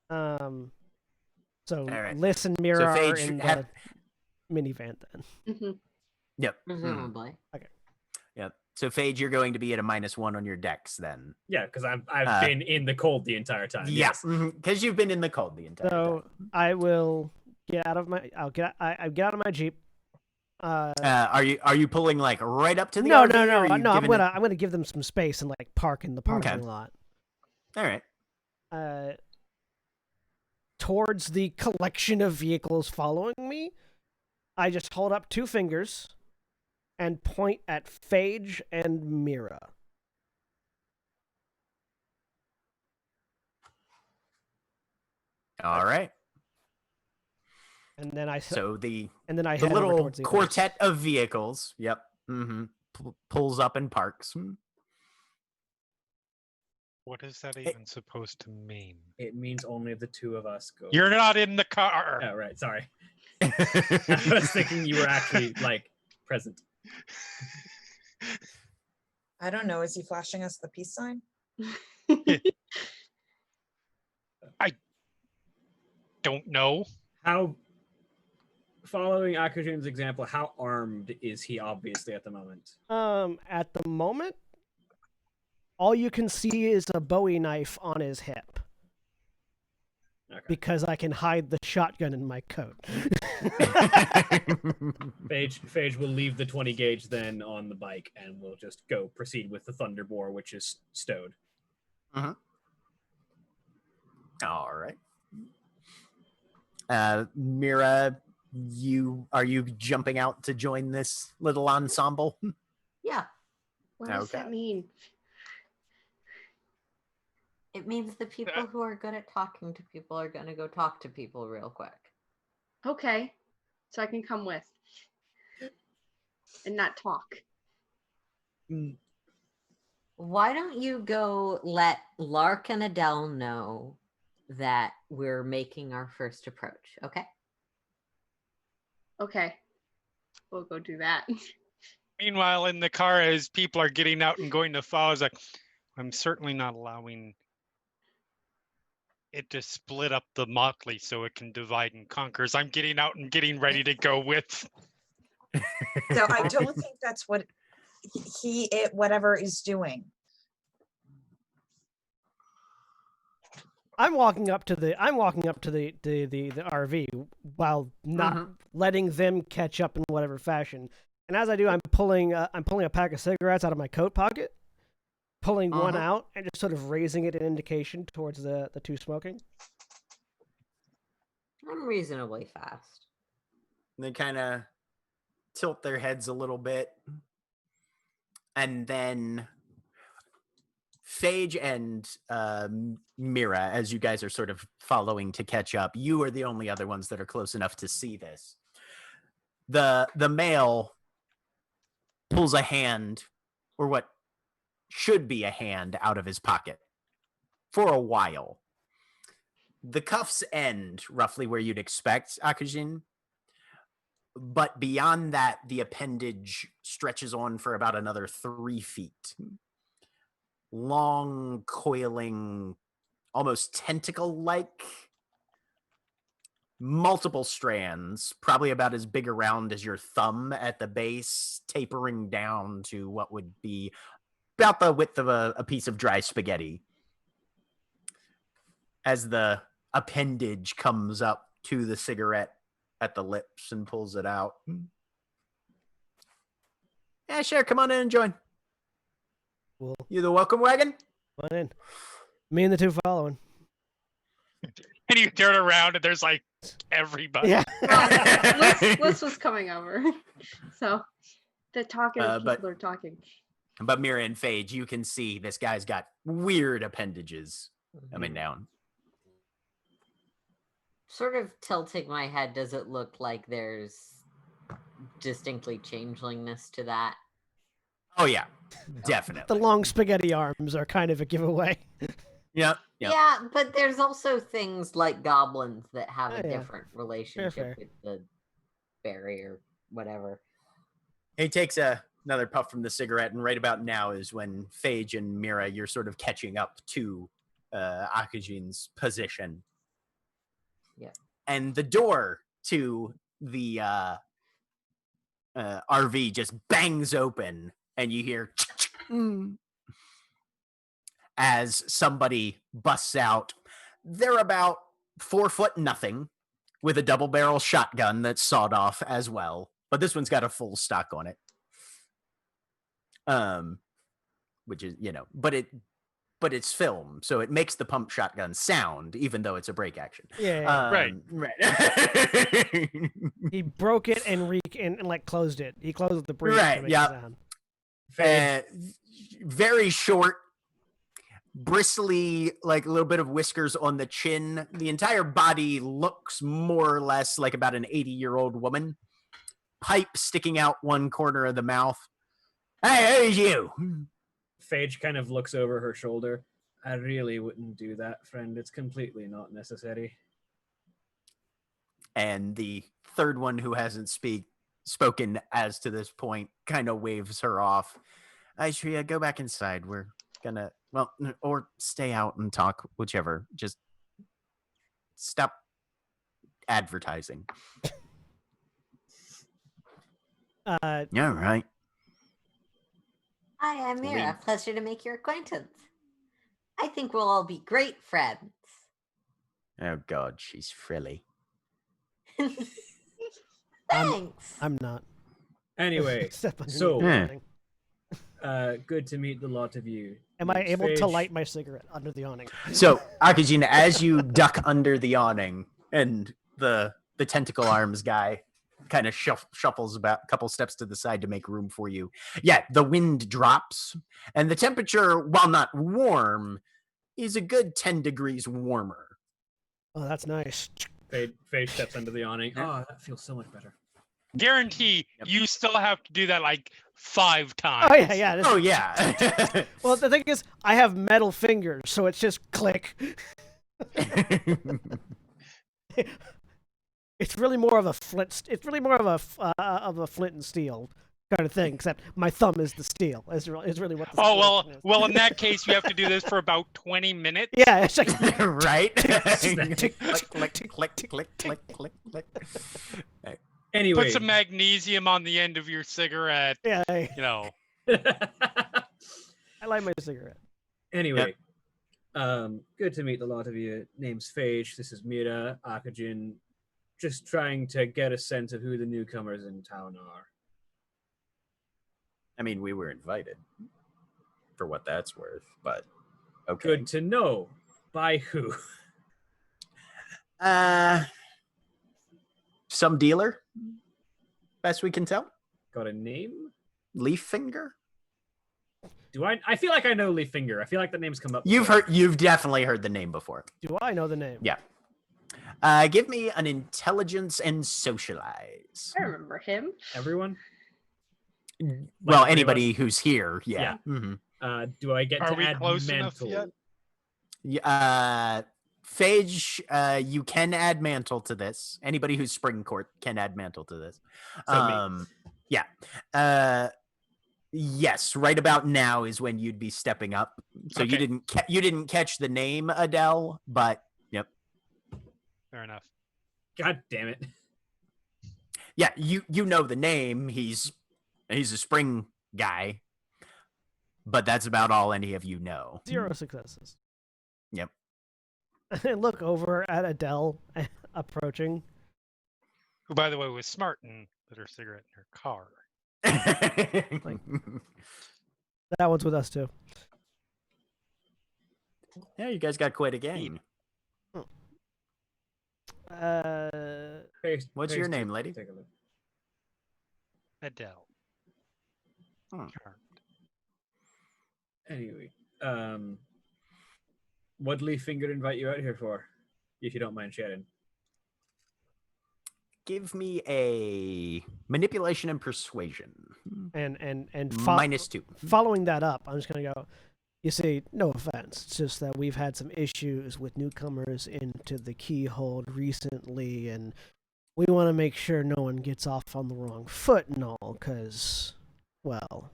So right. Liz and Mira are Phage in the minivan then. Mm-hmm. Yep. Presumably. Yep. So Phage, you're going to be at a -1 on your dex then. Yeah, because I've been in the cold the entire time. Yeah, Yes. because you've been in the cold the entire So time. I will get out of my. I get out of my jeep. Are you pulling like right up to the No, RV, no, or no, are you no. giving I'm gonna give them some space and like park in the parking lot. All right. Towards the collection of vehicles following me, I just hold up 2 fingers and point at Phage and Mira. All right. And then I So the head over little towards the quartet of vehicles. Yep. Pulls up and parks. What is that even supposed to mean? It means only the 2 of us go. You're not in the car. Oh, right. Sorry. I was thinking you were actually like present. I don't know. Is he flashing us the peace sign? I don't know. How, following Akujin's example, how armed is he obviously at the moment? At the moment, all you can see is a Bowie knife on his hip. Okay. Because I can hide the shotgun in my coat. Phage will leave the 20 gauge then on the bike and we'll just proceed with the Thunderbore, which is stowed. All right. Mira, are you jumping out to join this little ensemble? Yeah, What does that mean? it means the people who are good at talking to people are going to go talk to people real quick. Okay, so I can come with and not talk. Why don't you go let Lark and Adele know that we're making our first approach, okay? Okay, we'll go do that. Meanwhile, in the car, as people are getting out and going to follow, I was like, I'm certainly not allowing it to split up the motley so it can divide and conquer. As I'm getting out and getting ready to go with. So I don't think that's what whatever is doing. I'm walking up to the RV while not letting them catch up in whatever fashion. And as I do, I'm pulling a pack of cigarettes out of my coat pocket, pulling one out and just sort of raising it in indication towards the 2 smoking. I'm reasonably fast. They kind of tilt their heads a little bit. And then Phage and Mira, as you guys are sort of following to catch up, you are the only other ones that are close enough to see this. The male pulls a hand, or what should be a hand, out of his pocket for a while. The cuffs end roughly where you'd expect, Akujin. But beyond that, the appendage stretches on for about another 3 feet. Long, coiling, almost tentacle-like, multiple strands, probably about as big around as your thumb at the base, tapering down to what would be about the width of a piece of dry spaghetti. As the appendage comes up to the cigarette at the lips and pulls it out. Yeah, sure, come on in and join. Cool. You the welcome wagon? Come on in. Me and the 2 following. And you turn around and there's like everybody. Yeah. Liz was coming over. So the talking people are talking. But Mira and Phage, you can see this guy's got weird appendages coming down. Sort of tilting my head, does it look like there's distinctly changelingness to that? Oh, yeah. Definitely. The long spaghetti arms are kind of a giveaway. Yep. Yeah, but there's also things like goblins that have a yeah. different relationship Fair. with the berry or whatever. He takes another puff from the cigarette, and right about now is when Phage and Mira, you're sort of catching up to Akujin's position. Yeah. And the door to the RV just bangs open and you hear as somebody busts out. They're about 4 foot nothing with a double barrel shotgun that's sawed off as well, but this one's got a full stock on it. Which is, but it's film, so it makes the pump shotgun sound, even though it's a break action. Yeah. Right. He broke it and like closed it. He closed the breech. Right, To make yeah. it sound. Very short, bristly, like a little bit of whiskers on the chin. The entire body looks more or less like about an 80-year-old woman. Pipe sticking out one corner of the mouth. Hey, who's you? Phage kind of looks over her shoulder. I really wouldn't do that, friend. It's completely not necessary. And the third one who hasn't spoken as to this point kind of waves her off. Aishria, go back inside. We're gonna, or stay out and talk, whichever. Just stop advertising. Yeah, right. Hi, I'm Mira. Pleasure to make your acquaintance. I think we'll all be great friends. Oh, God, she's frilly. Thanks. I'm not. Anyway, Step on so- your awning. good to meet the lot of you. Am I It's able to Phage. light my cigarette under the awning? So, Akajin, as you duck under the awning and the tentacle arms guy kind of shuffles about a couple steps to the side to make room for you. Yeah, the wind drops, and the temperature, while not warm, is a good 10 degrees warmer. Oh, that's nice. Phage steps under the awning. Oh, that feels so much better. Guarantee you still have to do that like 5 times. Oh yeah. This Oh, yeah. Well, the thing is, I have metal fingers, so it's just click. It's really more of a flint. It's really more of a flint and steel kind of thing. Except my thumb is the steel. Is really what. The Oh steel is. well. In that case, you have to do this for about 20 minutes. Yeah, it's like Right? tick, click, click, click. Anyway. Put some magnesium on the end of your cigarette. yeah. You know. I light my cigarette. Anyway, good to meet a lot of you. Name's Phage. This is Mira, Akajin. Just trying to get a sense of who the newcomers in town are. I mean, we were invited, for what that's worth, but okay. Good to know. By who? Some dealer, best we can tell. Got a name? Leaf Finger. Do I feel like I know Lee Finger. I feel like the name's come up. You've definitely heard the name before. Do I know the name? Yeah. Give me an intelligence and socialize. I remember him. Everyone? Well, Like, anybody who's here, yeah. Yeah. Mm-hmm. Do I get Are to we add close enough mantle? yet? Phage, you can add mantle to this. Anybody who's spring court can add mantle to this. So me. Yeah. Yes, right about now is when you'd be stepping up. So Okay. you didn't catch the name Adele, but yep. Fair enough. God damn it. Yeah, you know the name. He's a spring guy, but that's about all any of you know. 0 successes. Yep. I look over at Adele approaching. Who, by the way, was smart and lit her cigarette in her car. That one's with us too. Yeah, you guys got quite a game. What's your name, lady? Take a look. Adele. Hmm. Anyway, what'd Lee Finger invite you out here for? If you don't mind sharing. Give me a manipulation and persuasion. And -2. Following that up, I'm just gonna go. You see, no offense. It's just that we've had some issues with newcomers into the Keyhold recently, and we want to make sure no one gets off on the wrong foot and all, because, well,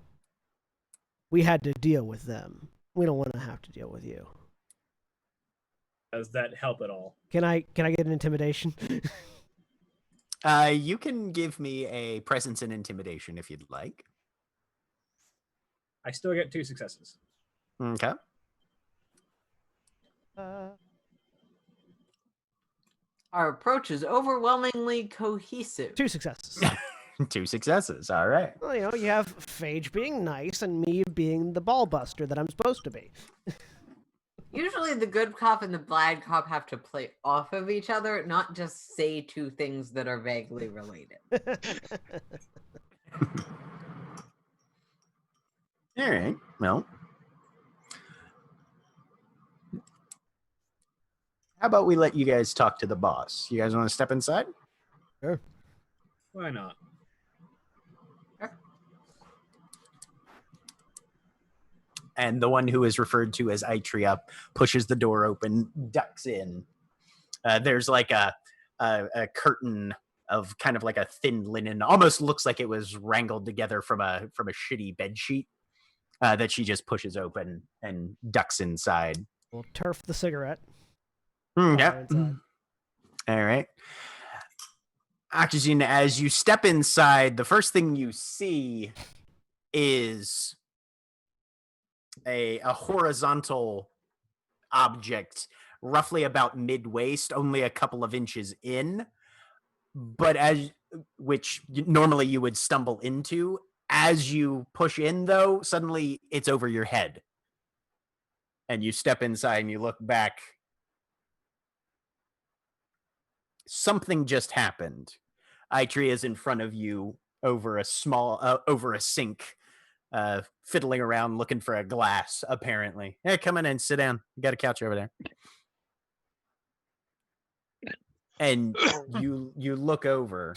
we had to deal with them. We don't want to have to deal with you. Does that help at all? Can I get an intimidation? You can give me a presence and intimidation if you'd like. I still get 2 successes. Okay. Our approach is overwhelmingly cohesive. 2 successes. 2 successes. All right. Well, you have Phage being nice and me being the ball buster that I'm supposed to be. Usually the good cop and the bad cop have to play off of each other, not just say 2 things that are vaguely related. All right. Well, how about we let you guys talk to the boss? You guys want to step inside? Sure. Why not? And the one who is referred to as Itria pushes the door open, ducks in. There's like a curtain of kind of like a thin linen, almost looks like it was wrangled together from a shitty bed sheet that she just pushes open and ducks inside. We'll turf the cigarette. Yep. All right. Oxygen, as you step inside, the first thing you see is a horizontal object, roughly about mid-waist, only a couple of inches in, but which normally you would stumble into. As you push in, though, suddenly it's over your head. And you step inside and you look back. Something just happened. Itria is in front of you over a sink, fiddling around looking for a glass, apparently. Hey, come in and sit down. You got a couch over there. And you look over,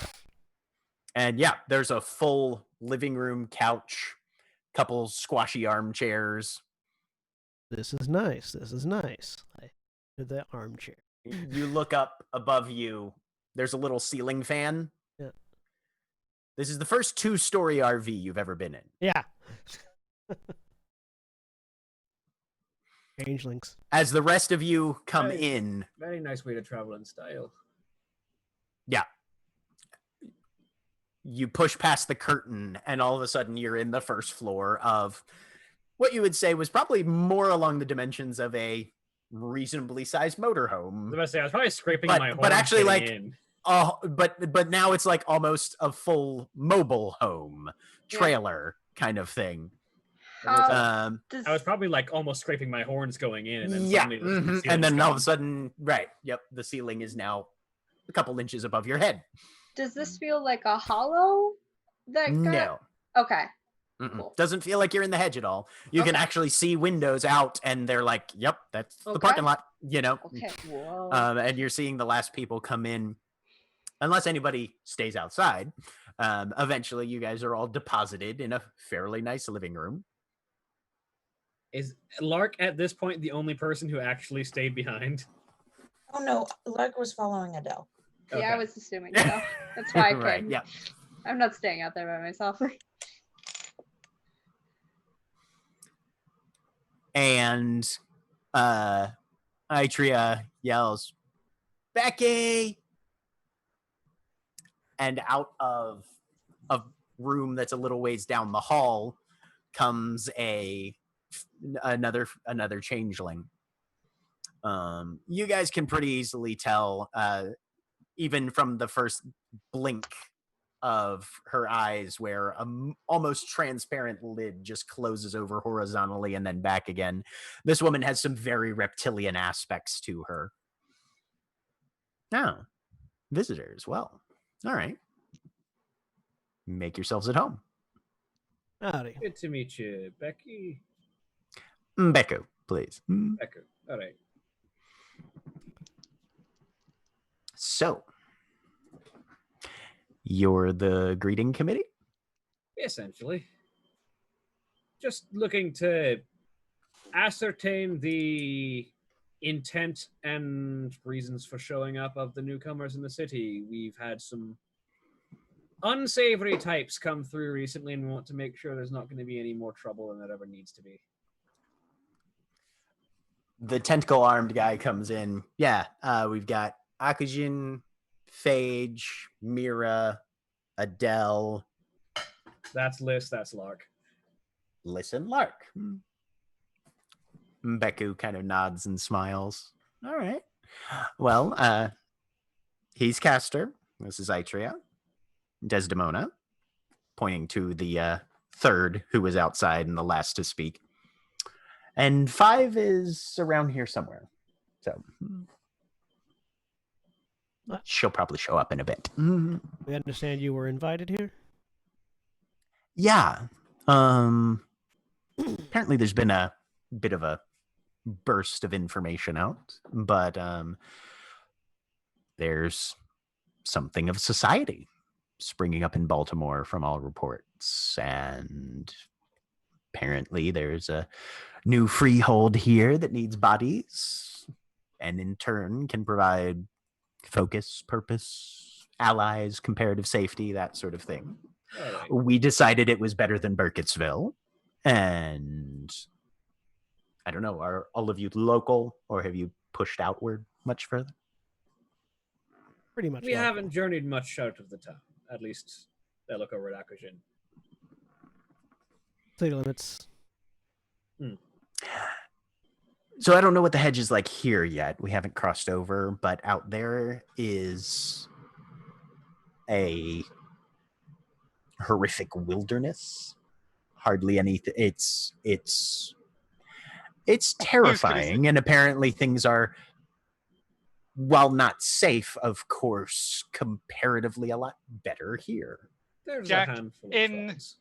and yeah, there's a full living room couch, couple squashy armchairs. This is nice. I did the armchair. You look up above you. There's a little ceiling fan. Yeah. This is the first 2-story RV you've ever been in. Yeah. Changelings. As the rest of you come in. Very nice way to travel in style. Yeah. You push past the curtain, and all of a sudden you're in the first floor of what you would say was probably more along the dimensions of a reasonably sized motorhome. I was probably scraping my horn. But actually, like, in. but now it's like almost a full mobile home trailer kind of thing. I was probably like almost scraping my horns going in, and then suddenly and then all of a sudden, right? Yep, the ceiling is now a couple inches above your head. Does this feel like a hollow? No. Okay. Cool. Doesn't feel like you're in the hedge at all. You can actually see windows out, and they're like, "Yep, that's the parking lot." You know. Okay. Whoa. And you're seeing the last people come in, unless anybody stays outside. Eventually, you guys are all deposited in a fairly nice living room. Is Lark at this point the only person who actually stayed behind? Oh no, Lark was following Adele. Okay. Yeah, I was assuming so. That's why I came. Right, yeah. I'm not staying out there by myself. And Itria yells, "Becky!" And out of a room that's a little ways down the hall comes another changeling. You guys can pretty easily tell, even from the first blink of her eyes, where a almost transparent lid just closes over horizontally and then back again. This woman has some very reptilian aspects to her. Oh, visitors. Well, all right. Make yourselves at home. Howdy. Good to meet you, Becky. Becco, please. Becky. All right. So, you're the greeting committee? Essentially. Just looking to ascertain the intent and reasons for showing up of the newcomers in the city. We've had some unsavory types come through recently, and we want to make sure there's not going to be any more trouble than there ever needs to be. The tentacle-armed guy comes in. Yeah, we've got Akujin, Phage, Mira, Adele. That's Liz, that's Lark. Listen, Lark. Beku kind of nods and smiles. All right. Well, he's Castor. This is Itria. Desdemona, pointing to the third who was outside and the last to speak. And 5 is around here somewhere. So she'll probably show up in a bit. We understand you were invited here? Yeah. Apparently there's been a bit of a burst of information out, but there's something of society springing up in Baltimore from all reports, and apparently there's a new freehold here that needs bodies, and in turn can provide focus, purpose, allies, comparative safety, that sort of thing. Right. We decided it was better than Burkittsville, and I don't know, are all of you local, or have you pushed outward much further? Pretty much. We haven't journeyed much out of the town. At least I look over at Akujin. City limits. So I don't know what the hedge is like here yet. We haven't crossed over, but out there is a horrific wilderness. Hardly anything. It's terrifying, and apparently things are, while not safe, of course, comparatively a lot better here. There's Jack, a handful of in- trolls.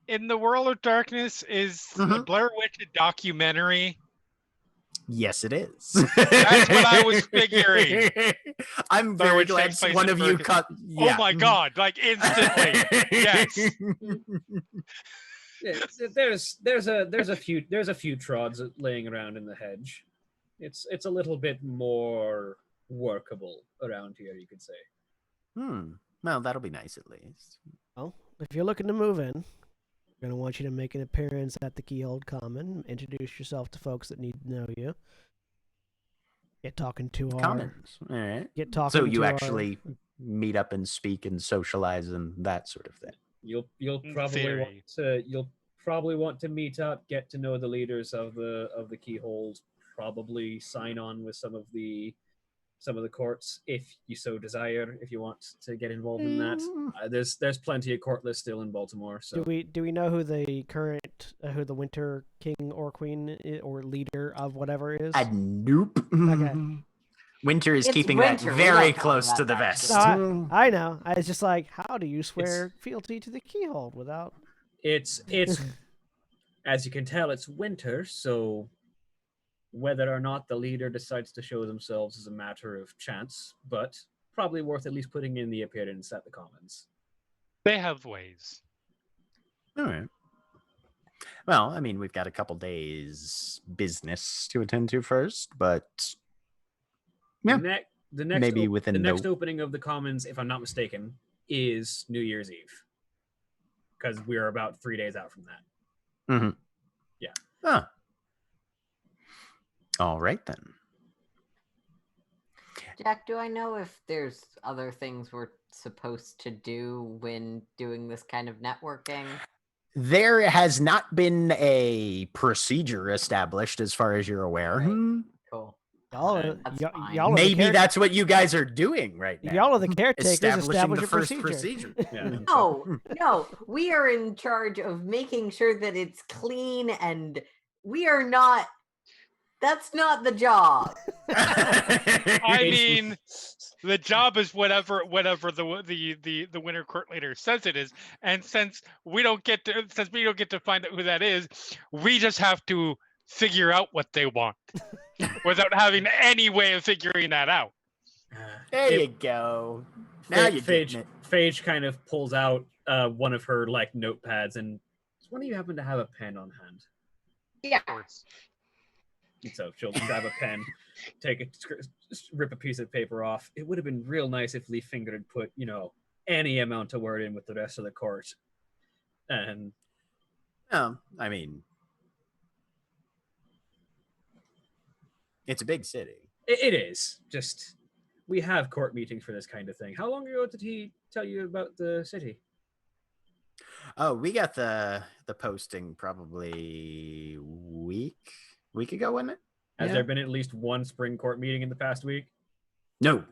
In the World of Darkness is the Blair Witch a documentary? Yes, it is. That's what I was figuring. I'm Blair very Witch glad takes place one in of you Burkett. cut. Oh my god, like instantly. Yes. Yeah, there's a few trods laying around in the hedge. It's a little bit more workable around here, you could say. Well, that'll be nice at least. Well, if you're looking to move in, we're going to want you to make an appearance at the Keyhold Common, introduce yourself to folks that need to know you. Get talking to our... Commons. All right. Get talking So you to actually meet up and speak and socialize and that sort of thing. You'll In probably theory. want to meet up, get to know the leaders of the Keyhold, probably sign on with some of the courts if you so desire, if you want to get involved in that. There's plenty of court lists still in Baltimore. So Do we know who the current who the Winter King or Queen or leader of whatever is? Nope. Okay. Winter is It's Keeping winter. that We very don't talk close about to the that vest. No, I know. I was just like, how do you swear fealty to the Keyhold without? it's as you can tell, it's winter, so whether or not the leader decides to show themselves is a matter of chance, but probably worth at least putting in the appearance at the Commons. They have ways. All right. Well, I mean, we've got a couple days business to attend to first, but yeah, The next maybe within the the- next opening of the Commons, if I'm not mistaken, is New Year's Eve, because we're about 3 days out from that. Mm-hmm. Yeah. Ah. All right then. Jack, do I know if there's other things we're supposed to do when doing this kind of networking? There has not been a procedure established, as far as you're aware. Right. Cool. Y'all are, That's y- fine. y'all are Maybe the that's what you guys are doing right now. y'all are the caretakers. Establishing Establish the a first procedure. procedure. Yeah. No, we are in charge of making sure that it's clean, and we are not. That's not the job. I mean, the job is whatever the winter court leader says it is, and since we don't get to find out who that is, we just have to figure out what they want without having any way of figuring that out. There you go. Now you're getting it. Phage kind of pulls out one of her like notepads, and does one of you happen to have a pen on hand? Yeah. And so she'll grab a pen, take it, rip a piece of paper off. It would have been real nice if Lee Finger had put, any amount of word in with the rest of the court. And I mean, it's a big city. it is. Just, we have court meetings for this kind of thing. How long ago did he tell you about the city? Oh, we got the posting probably week ago, wasn't it? Has Yeah. there been at least one spring court meeting in the past week? No.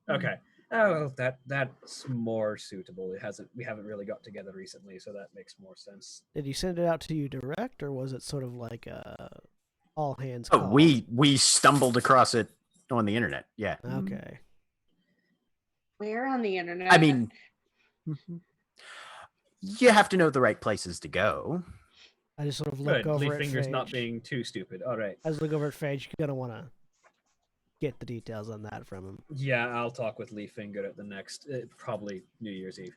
Okay. Oh, that's more suitable. We haven't really got together recently, so that makes more sense. Did he send it out to you direct, or was it sort of like a all hands Oh, call? we stumbled across it on the internet. Yeah. Okay. Where on the internet? I mean, you have to know the right places to go. I just sort of look Good. over Leaf at Finger's Phage. not being too stupid. All right. I just look over at Phage. You're gonna want to get the details on that from him. Yeah, I'll talk with Leaf Finger at the next, probably New Year's Eve,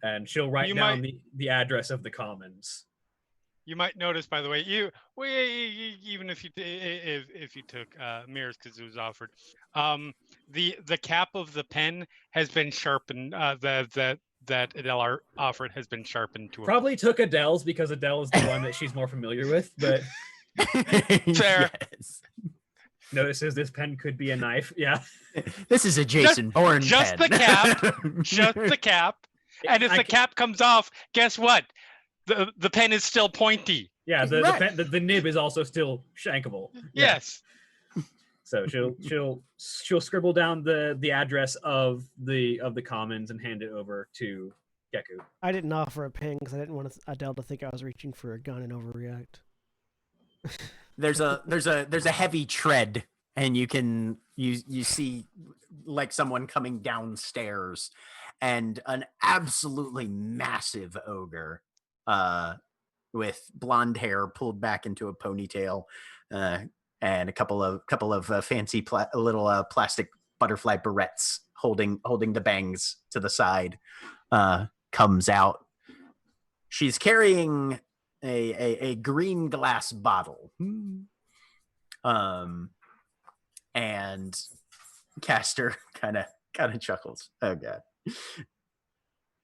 and she'll write You down the address of the commons. You might notice, by the way, even if you took mirrors because it was offered, the cap of the pen has been sharpened. That Adele offered has been sharpened to Probably took Adele's because Adele is the one that she's more familiar with, but Fair. Yes. notices this pen could be a knife. Yeah. This is a Jason Bourne just pen. the cap, just the cap, and if the cap comes off, guess what? The pen is still pointy. Yeah, Right. the nib is also still shankable. Yeah. Yes. So she'll scribble down the address of the commons and hand it over to Geku. I didn't offer a ping because I didn't want Adele to think I was reaching for a gun and overreact. There's a heavy tread, and you see like someone coming downstairs, and an absolutely massive ogre, with blonde hair pulled back into a ponytail, and a couple of fancy little plastic butterfly barrettes holding the bangs to the side, comes out. She's carrying a green glass bottle. And Castor kind of chuckles. Oh god.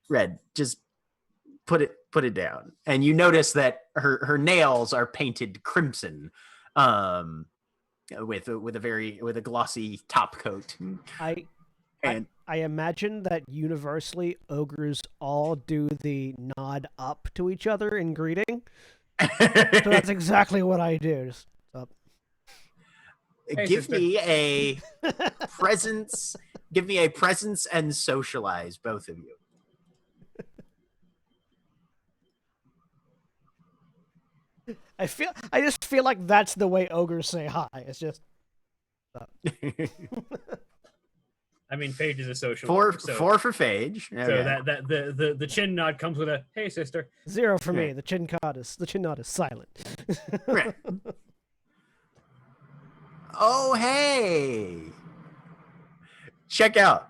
Red, just put it down. And you notice that her nails are painted crimson, with a glossy top coat. I imagine that universally ogres all do the nod up to each other in greeting. So that's exactly what I do. Just up. Hey, Give sister. me a presence. Give me a presence and socialize, both of you. I just feel like that's the way ogres say hi. It's just I mean, Phage is a social. Four so, for Phage. So Okay. that the chin nod comes with a "Hey, sister." 0 for me. Right. The chin nod is silent. Right. Oh, hey. Check out.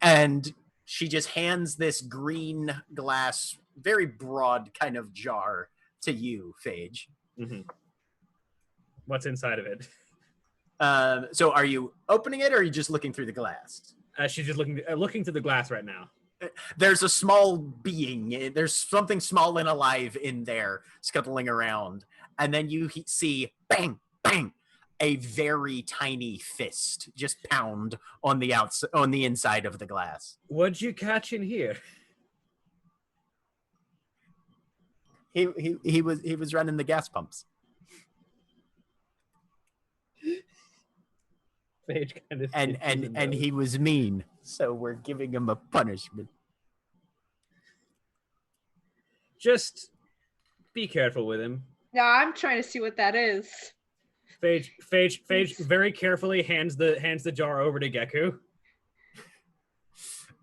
And she just hands this green glass, very broad kind of jar to you, Phage. Mm-hmm. What's inside of it? So are you opening it, or are you just looking through the glass? She's just looking through the glass right now. There's a small being. There's something small and alive in there, scuttling around. And then you see, bang, bang, a very tiny fist just pound on the inside of the glass. What'd you catch in here? He was running the gas pumps. Phage kind of And he was mean, so we're giving him a punishment. Just be careful with him. No, I'm trying to see what that is. Phage very carefully hands the jar over to Geku.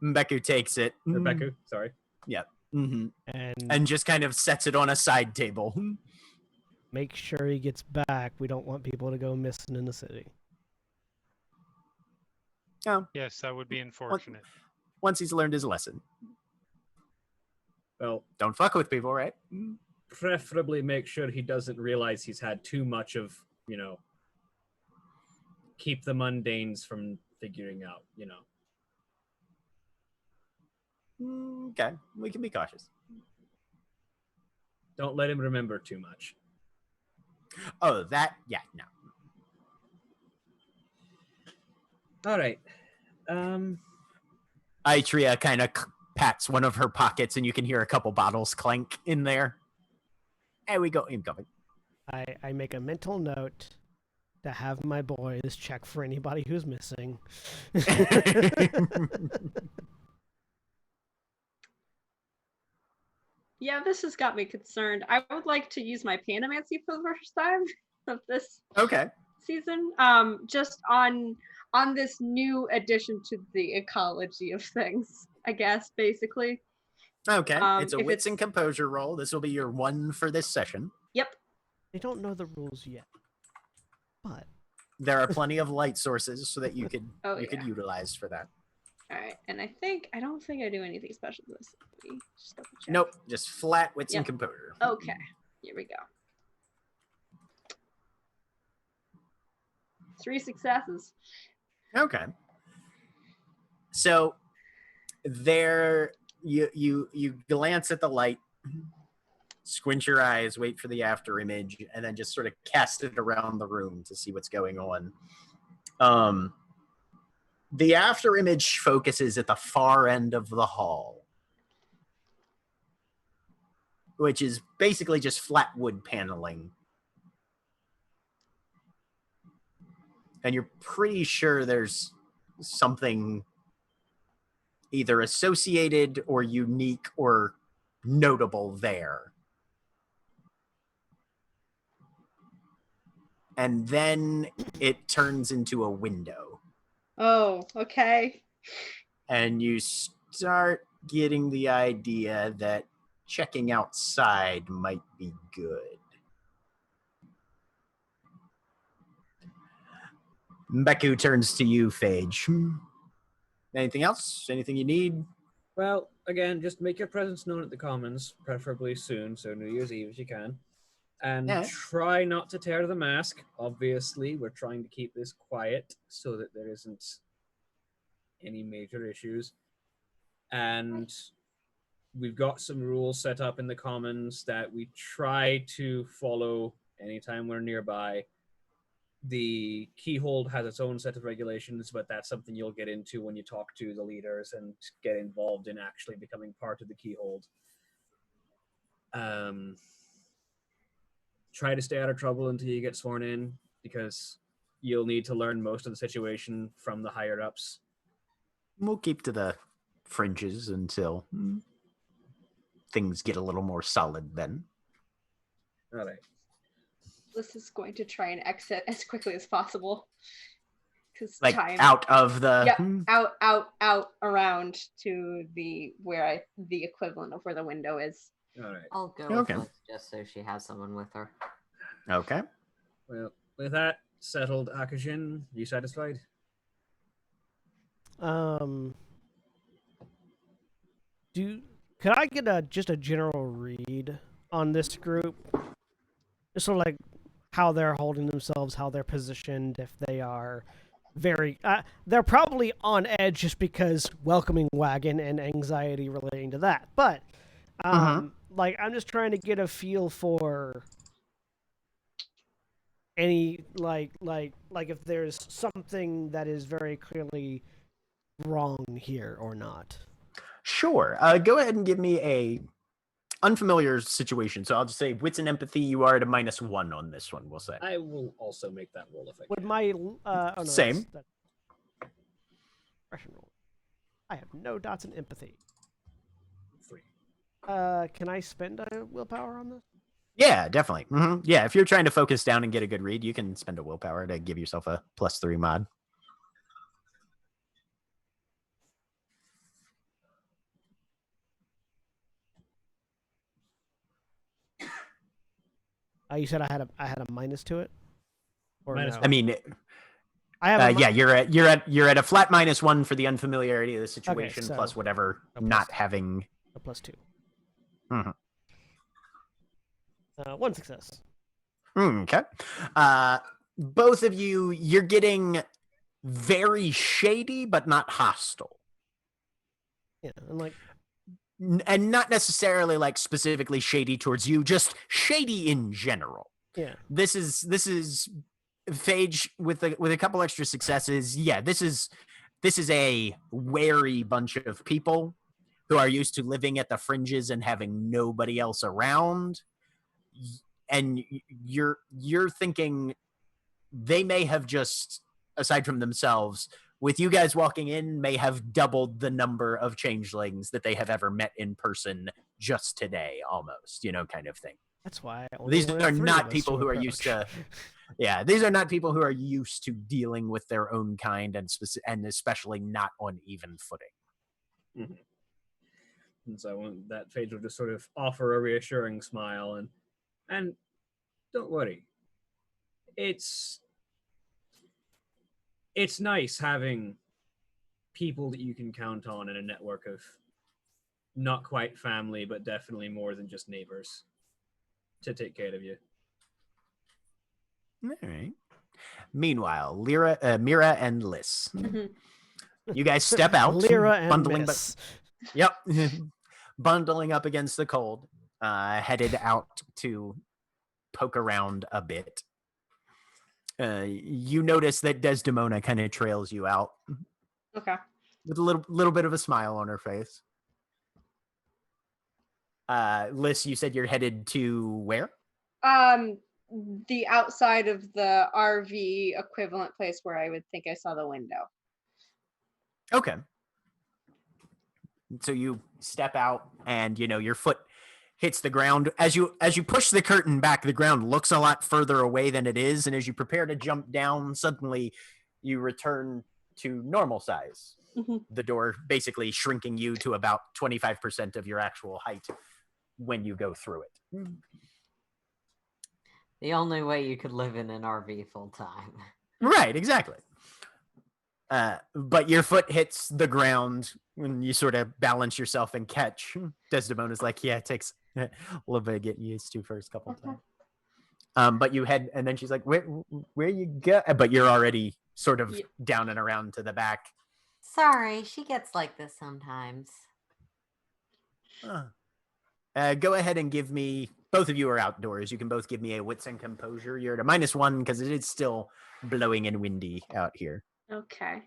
Mbeku takes it. Or Beku, sorry. Yep. Mm-hmm. And And just kind of sets it on a side table. make sure he gets back. We don't want people to go missing in the city. Oh, Yes, that would be unfortunate. once he's learned his lesson. Well, Don't fuck with people, right? preferably make sure he doesn't realize he's had too much of, keep the mundanes from figuring out, Okay, we can be cautious. Don't let him remember too much. Oh, that? Yeah, no. All right. Itria kind of pats one of her pockets, and you can hear a couple bottles clank in there. There we go. Incoming. I make a mental note to have my boys check for anybody who's missing. Yeah, this has got me concerned. I would like to use my Panamancy for the first time of this Okay. season. Just on this new addition to the ecology of things, I guess, basically. Okay. It's a if wits it's- and composure roll. This will be your one for this session. Yep. They don't know the rules yet, but There are plenty of light sources so that you could Oh, could yeah. utilize for that. All right, and I don't think I do anything special to this. Let me just double check. Nope, just flat wits and Yep. composure. Okay, here we go. 3 successes. Okay. So there you glance at the light, squint your eyes, wait for the after image, and then just sort of cast it around the room to see what's going on. The after image focuses at the far end of the hall, which is basically just flat wood paneling. And you're pretty sure there's something either associated or unique or notable there. And then it turns into a window. Oh, okay. And you start getting the idea that checking outside might be good. Mbeku turns to you, Phage. Anything else? Anything you need? Well, again, just make your presence known at the Commons, preferably soon, so New Year's Eve if you can. And Yeah. try not to tear the mask. Obviously, we're trying to keep this quiet so that there isn't any major issues. And we've got some rules set up in the Commons that we try to follow anytime we're nearby. The Keyhold has its own set of regulations, but that's something you'll get into when you talk to the leaders and get involved in actually becoming part of the Keyhold. Try to stay out of trouble until you get sworn in, because you'll need to learn most of the situation from the higher ups. We'll keep to the fringes until things get a little more solid then. All right. This is going to try and exit as quickly as possible. Because Like time. out of the... Yep. Out, around to the equivalent of where the window is. All right. I'll go Okay. with Liz just so she has someone with her. Okay. Well, with that settled, Akashin, you satisfied? Could I get just a general read on this group? Just sort of like how they're holding themselves, how they're positioned, if they are very... they're probably on edge just because welcoming wagon and anxiety relating to that. But, like, I'm just trying to get a feel for any, like if there's something that is very clearly wrong here or not. Sure. Go ahead and give me a unfamiliar situation. So I'll just say wits and empathy, you are at a -1 on this one, we'll say. I will also make that roll if I Would can. my oh no, Same. that's expression roll. I have no dots in empathy. 3. Can I spend a willpower on this? Yeah, definitely. Yeah, if you're trying to focus down and get a good read, you can spend a willpower to give yourself a +3 mod. You said I had a minus to it, or Minus no? I mean, I have yeah, you're at a flat -1 for the unfamiliarity of the situation, so plus whatever a plus- not having. a +2. Mhm. 1 success. Okay. Both of you, you're getting very shady, but not hostile. Yeah, and like And not necessarily like specifically shady towards you, just shady in general. yeah, This is Phage with a couple extra successes. Yeah, this is a wary bunch of people who are used to living at the fringes and having nobody else around, and you're thinking they may have just, aside from themselves, with you guys walking in, may have doubled the number of changelings that they have ever met in person just today, almost, kind of thing. That's why I only These wanted are 3 not of us people to who are used approach. to, yeah, these are not people who are used to dealing with their own kind, and especially not on even footing. Mhm. And so that Phage will just sort of offer a reassuring smile and don't worry. It's nice having people that you can count on in a network of not quite family, but definitely more than just neighbors to take care of you. All right. Meanwhile, Mira and Liz, you guys step out, Lyra and bundling, Miss. yep, bundling up against the cold, headed out to poke around a bit. You notice that Desdemona kind of trails you out. Okay. With a little bit of a smile on her face. Liz, you said you're headed to where? The outside of the RV equivalent place where I would think I saw the window. Okay. So you step out, and your foot hits the ground. As you push the curtain back, the ground looks a lot further away than it is, and as you prepare to jump down, suddenly you return to normal size. The door basically shrinking you to about 25% of your actual height when you go through it. The only way you could live in an RV full time. Right, exactly. But your foot hits the ground when you sort of balance yourself and catch. Desdemona's like, yeah, it takes a little bit of getting used to first couple times. But you head, and then she's like, where you go? But you're already sort of down and around to the back. Sorry, she gets like this sometimes. Go ahead and give me, both of you are outdoors. You can both give me a wits and composure. You're at a -1 because it is still blowing and windy out here. Okay.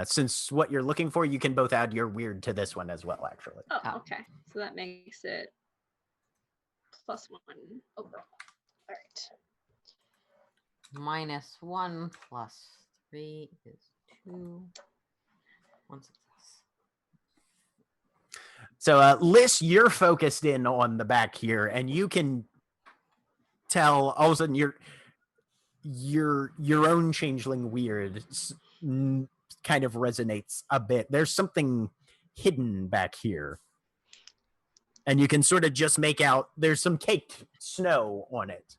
Since what you're looking for, you can both add your weird to this one as well, actually. Oh, okay. So that makes it +1 overall. All right. -1 plus 3 is 2. 1 success. So, Liz, you're focused in on the back here, and you can tell all of a sudden your own changeling weird kind of resonates a bit. There's something hidden back here, and you can sort of just make out there's some caked snow on it.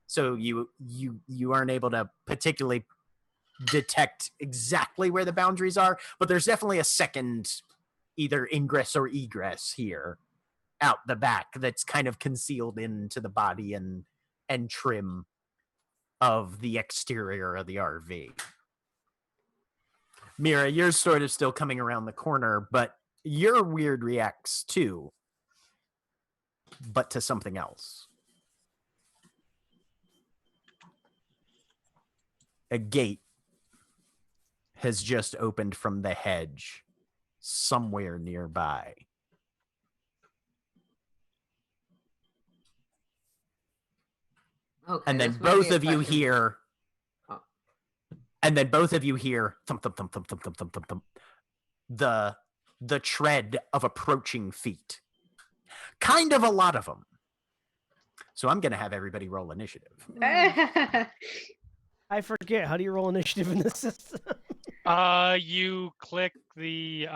So you aren't able to particularly detect exactly where the boundaries are, but there's definitely a second either ingress or egress here out the back that's kind of concealed into the body and trim of the exterior of the RV. Mira, you're sort of still coming around the corner, but your weird reacts too, but to something else. A gate has just opened from the hedge somewhere nearby. Okay, And then this might be both a of you question- hear, Oh. and then both of you hear thump, thump, thump, thump, thump, thump, thump, thump, thump, the tread of approaching feet. Kind of a lot of them. So I'm going to have everybody roll initiative. I forget. How do you roll initiative in this system? You click the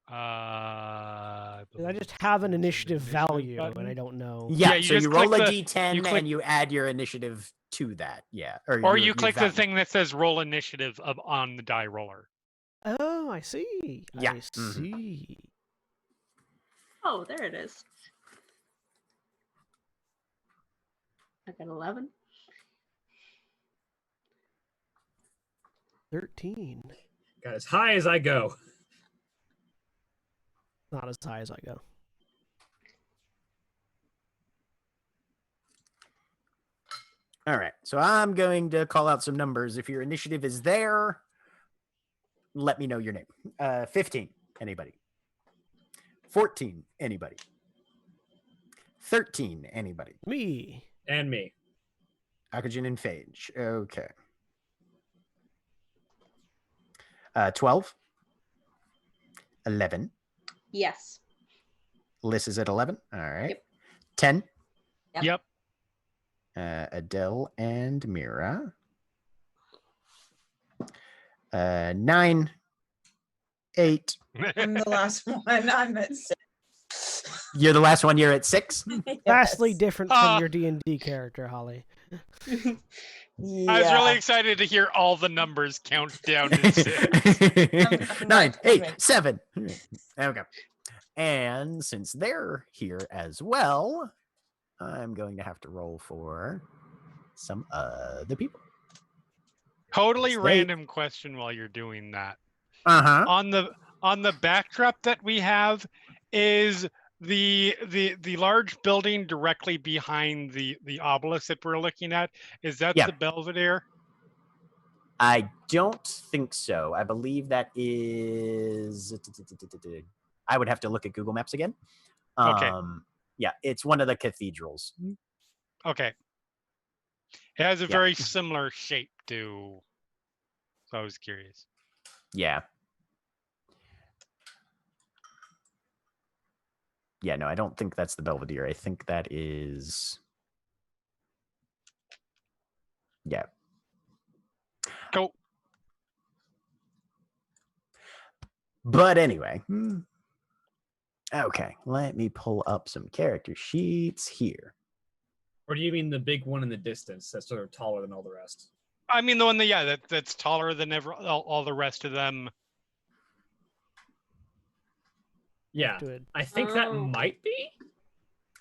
I just have an initiative value, and I don't know. Yeah, Yeah, you so just you roll a click d10 click- and you add your initiative to that. Yeah. Or you click the value. thing that says roll initiative on the die roller. Oh, I see. Yeah. I see. Oh, there it is. I got 11. 13. Got as high as I go. Not as high as I go. All right. So I'm going to call out some numbers. If your initiative is there, let me know your name. 15. Anybody? 14. Anybody? 13. Anybody? Me. And me. Akajin and Phage. Okay. 12. 11. Yes. Liz is at 11. All right. Yep. 10. Yep. Adele and Mira. 9. 8. I'm the last one. I'm at 6. You're the last one. You're at 6. Vastly Yes. different from your D&D character, Holly. I was really excited to hear all the numbers count down to 6. 9, 8, 7. Okay. And since they're here as well, I'm going to have to roll for some other people. Totally Yes, random question while you're doing that. Uh-huh. On the backdrop that we have is the large building directly behind the obelisk that we're looking at. Is that Yeah. the Belvedere? I don't think so. I believe that is... I would have to look at Google Maps again. Okay. Yeah, it's one of the cathedrals. Okay. It has a Yeah. very similar shape to. So I was curious. Yeah. Yeah, no, I don't think that's the Belvedere. I think that is... Yeah. Go. But anyway. Okay, let me pull up some character sheets here. Or do you mean the big one in the distance that's sort of taller than all the rest? I mean the one that's taller than all the rest of them. Yeah, Good. I think that Oh. might be.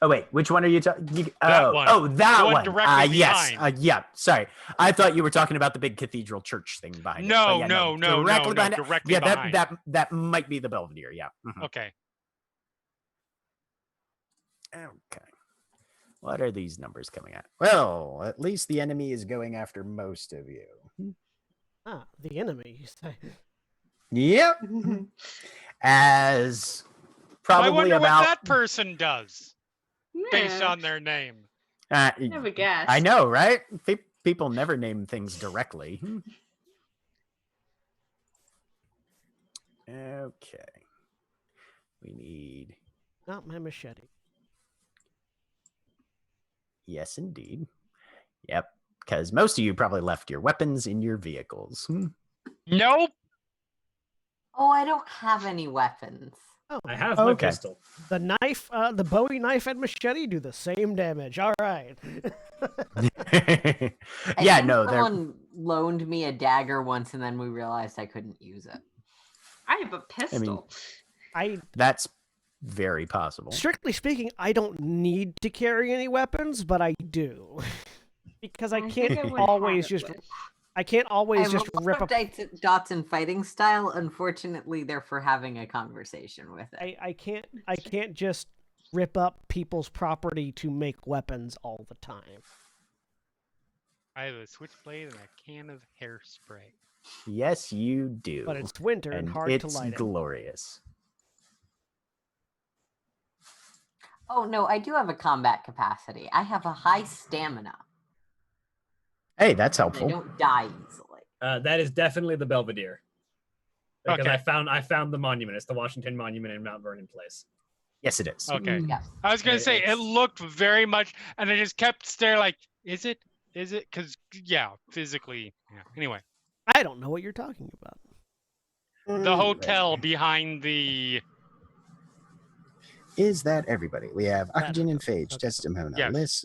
Oh, wait, which one are you talking? That one. Oh, that The one one. directly Yes. behind. Yeah, sorry. I thought you were talking about the big cathedral church thing behind it. But No, yeah, no, directly behind it. directly Yeah, behind. that might be the Belvedere, yeah. Mhm. Okay. Okay. What are these numbers coming at? Well, at least the enemy is going after most of you. Ah, the enemy, you say. Yep. As probably I wonder about... what that person does based Yeah, on their name. I have a guess. I know, right? People never name things directly. Okay. We need... Not my machete. Yes, indeed. Yep. Because most of you probably left your weapons in your vehicles. Nope. Oh, I don't have any weapons. Oh, I have my Okay. pistol. the knife, the Bowie knife and machete do the same damage. All right. I Yeah, think no, they're... someone loaned me a dagger once, and then we realized I couldn't use it. I have a pistol. That's very possible. Strictly speaking, I don't need to carry any weapons, but I do. Because I think can't I would always have just it with- I can't I always have just a lot rip of up dots in fighting style. Unfortunately, they're for having a conversation with it. I can't just rip up people's property to make weapons all the time. I have a switchblade and a can of hairspray. Yes, you do. But it's winter and hard to it's light it. glorious. Oh no, I do have a combat capacity. I have a high stamina. Hey, that's I helpful. don't die easily. That is definitely the Belvedere. Because Okay. I found the monument. It's the Washington Monument in Mount Vernon Place. Yes, it is. Okay. Yeah. I was gonna say it It's- looked very much, and I just kept staring like, is it? Is it? Because yeah, physically. Yeah. Anyway, I don't know what you're talking about. the hotel behind the. Is that everybody? We have That Akajin and hotel. Phage, Okay. Desdemona, Yes. Liz.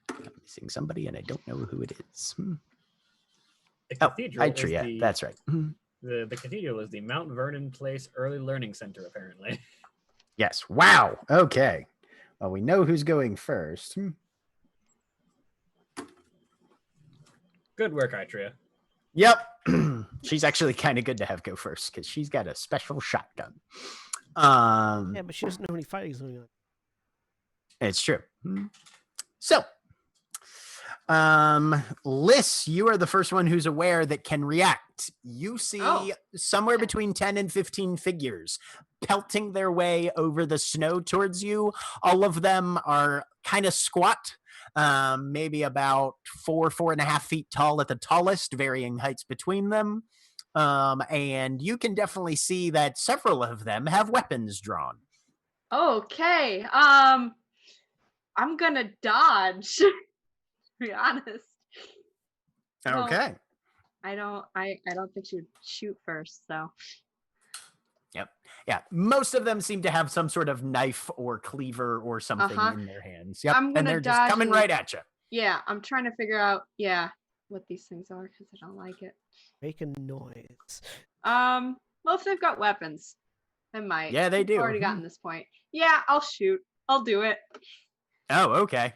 I'm missing somebody, and I don't know who it is. The Oh, cathedral is Itria. the, That's right. the cathedral is the Mount Vernon Place Early Learning Center, apparently. Yes. Wow. Okay. Well, we know who's going first. Good work, Itria. Yep. She's actually kind of good to have go first because she's got a special shotgun. Yeah, but she doesn't know any fighting's going on. It's true. So, Liz, you are the first one who's aware that can react. You see somewhere between 10 and 15 figures pelting their way over the snow towards you. All of them are kind of squat, maybe about 4.5 feet tall at the tallest, varying heights between them. And you can definitely see that several of them have weapons drawn. Okay. I'm gonna dodge. To be honest. Well, Okay. I don't think she would shoot first, so. Yep. Yeah. Most of them seem to have some sort of knife or cleaver or something in their hands. Yep. I'm gonna And they're just dodge coming and- right at you. Yeah, I'm trying to figure out what these things are because I don't like it. Make a noise. Well, if they've got weapons, I might. Yeah, they We've do. already gotten this point. Yeah, I'll shoot. I'll do it. Oh, okay.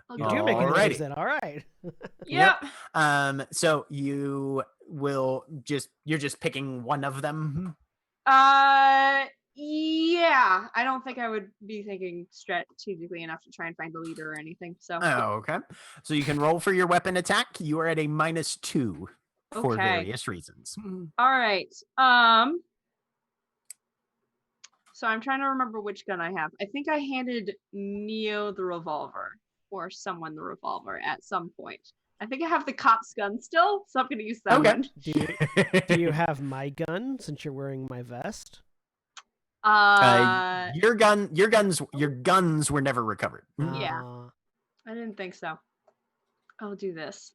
I'll You do do it. make a noise Alrighty. then. All right. Yep. So you will you're just picking one of them. Yeah. I don't think I would be thinking strategically enough to try and find a leader or anything. So. Oh, okay. So you can roll for your weapon attack. You are at a -2 for Okay. various reasons. All right. So I'm trying to remember which gun I have. I think I handed Neo the revolver or someone the revolver at some point. I think I have the cop's gun still, so I'm going to use that Okay. one. Do you have my gun since you're wearing my vest? Your guns were never recovered. Yeah. Ah. I didn't think so. I'll do this.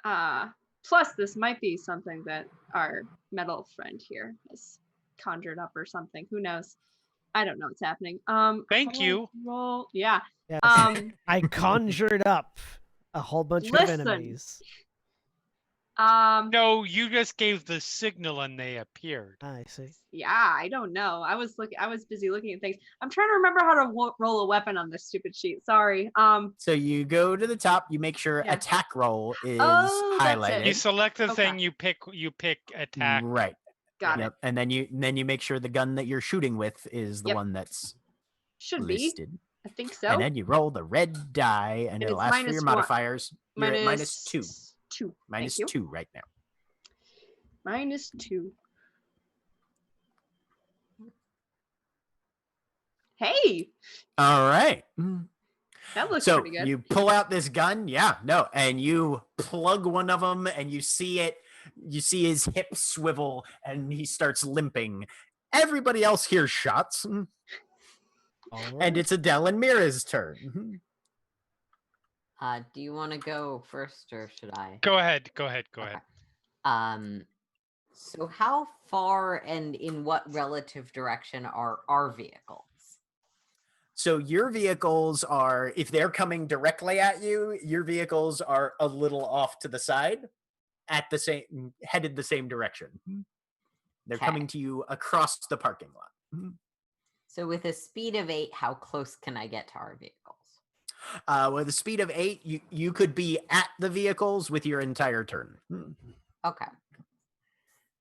Plus, this might be something that our metal friend here has conjured up or something. Who knows? I don't know what's happening. Thank you. Roll. Yeah. Yes. I conjured up a whole bunch of Listen. enemies. No, you just gave the signal and they appeared. I see. Yeah, I don't know. I was busy looking at things. I'm trying to remember how to roll a weapon on this stupid sheet. Sorry. So you go to the top. You make sure Yeah. attack roll is Oh, that's it. highlighted. You select the Okay. thing, you pick attack. Right. Got Yep. And then you make sure the gun that you're shooting with is the Yep. one that's Should be. listed. I think so. And then you roll the red die, and it'll it's ask for your -1. modifiers. You're at -2. 2. Minus Thank you. 2 right now. -2. Hey, All right. that looks So pretty good. you pull out this gun, and you plug one of them, and you see it. You see his hip swivel, and he starts limping. Everybody else hears shots, All and right. it's Adele and Mira's turn. Do you want to go first or should I? Go ahead. Okay. So how far and in what relative direction are our vehicles? So your vehicles are, if they're coming directly at you, your vehicles are a little off to the side, headed the same direction. They're Okay. coming to you across the parking lot. So with a speed of 8, how close can I get to our vehicles? With a speed of 8, you could be at the vehicles with your entire turn. Okay.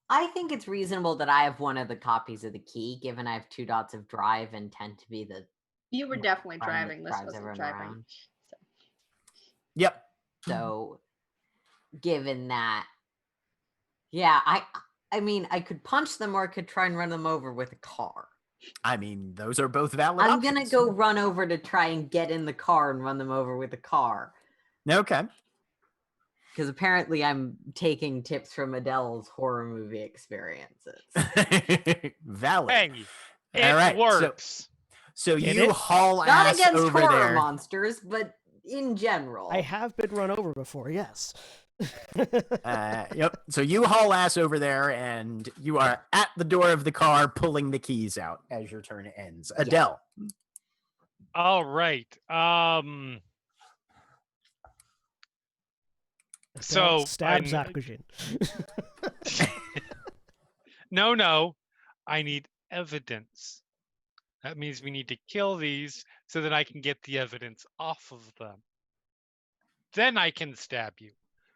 I think it's reasonable that I have one of the copies of the key, given I have 2 dots of drive and tend to be the You were definitely friend that driving. This drives wasn't everyone driving. around. Yep. So, given that, yeah, I mean, I could punch them or I could try and run them over with a car. I mean, those are both valid I'm options. gonna go run over to try and get in the car and run them over with a car. Okay. Because apparently I'm taking tips from Adele's horror movie experiences. Valid. Hey, it All right, works. So Get you it? haul Not ass against over horror there. monsters, but in general. I have been run over before, yes. Yep. So you haul ass over there, and you are at the door of the car, pulling the keys out as your turn ends. Adele. All right. So stabs I'm- Akujin. No. I need evidence. That means we need to kill these so that I can get the evidence off of them. Then I can stab you.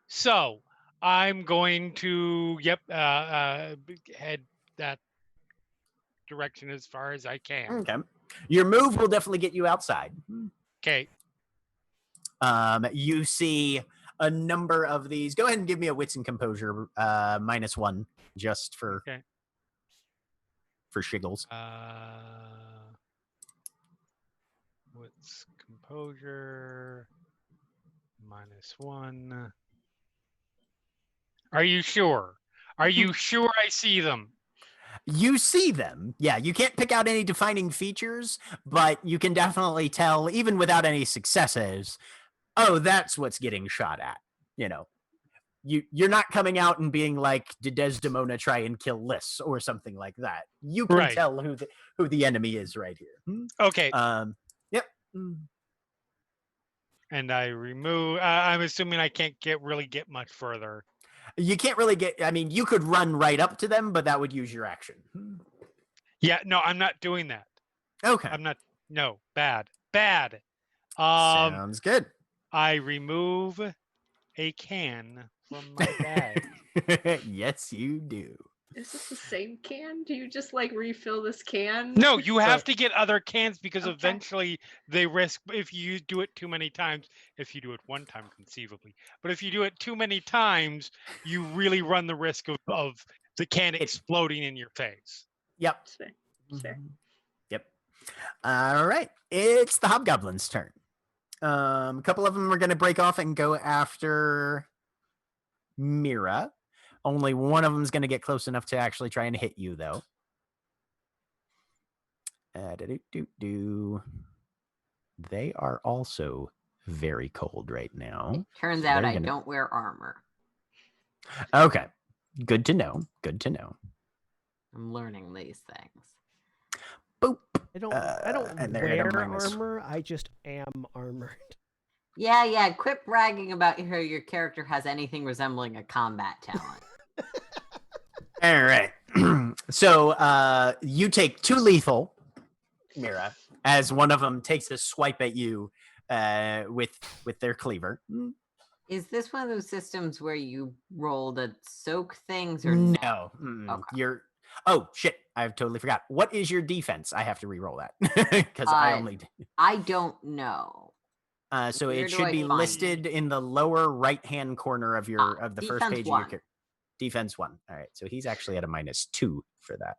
So I'm going to, head that direction as far as I can. Okay. Your move will definitely get you outside. Okay. You see a number of these. Go ahead and give me a wits and composure -1 just for Okay. for shiggles. What's composure? -1. Are you sure? Are you sure I see them? You see them. Yeah, you can't pick out any defining features, but you can definitely tell, even without any successes, oh, that's what's getting shot at. You know, you're not coming out and being like, did Desdemona try and kill Lys or something like that. You can Right. tell who the enemy is right here. Okay. Yep. And I remove. I'm assuming I can't really get much further. You can't really get. I mean, you could run right up to them, but that would use your action. Yeah. No, I'm not doing that. Okay. I'm not. No. Bad. Sounds good. I remove a can from my bag. Yes, you do. Is this the same can? Do you just like refill this can? No, you have to get other cans because Okay. eventually they risk, if you do it too many times, if you do it one time conceivably, but if you do it too many times, you really run the risk of the can exploding in your face. Yep. That's fair. That's fair. Yep. All right. It's the hobgoblin's turn. A couple of them are going to break off and go after Mira. Only one of them is going to get close enough to actually try and hit you, though. They are also very cold right now. Turns out I don't wear armor. Okay. Good to know. Good to know. I'm learning these things. Boop. I don't and they're at a wear minus. armor. I just am armored. Yeah. Quit bragging about how your character has anything resembling a combat talent. All right. So you take 2 lethal, Mira, as one of them takes a swipe at you with their cleaver. Is this one of those systems where you roll to soak things or No? Okay. You're. Oh shit! I've totally forgot. What is your defense? I have to re-roll that because I only. I don't know. So Where it do should I be find listed in the lower right-hand corner of the first defense page of 1. your character. Defense 1. All right. So he's actually at a -2 for that.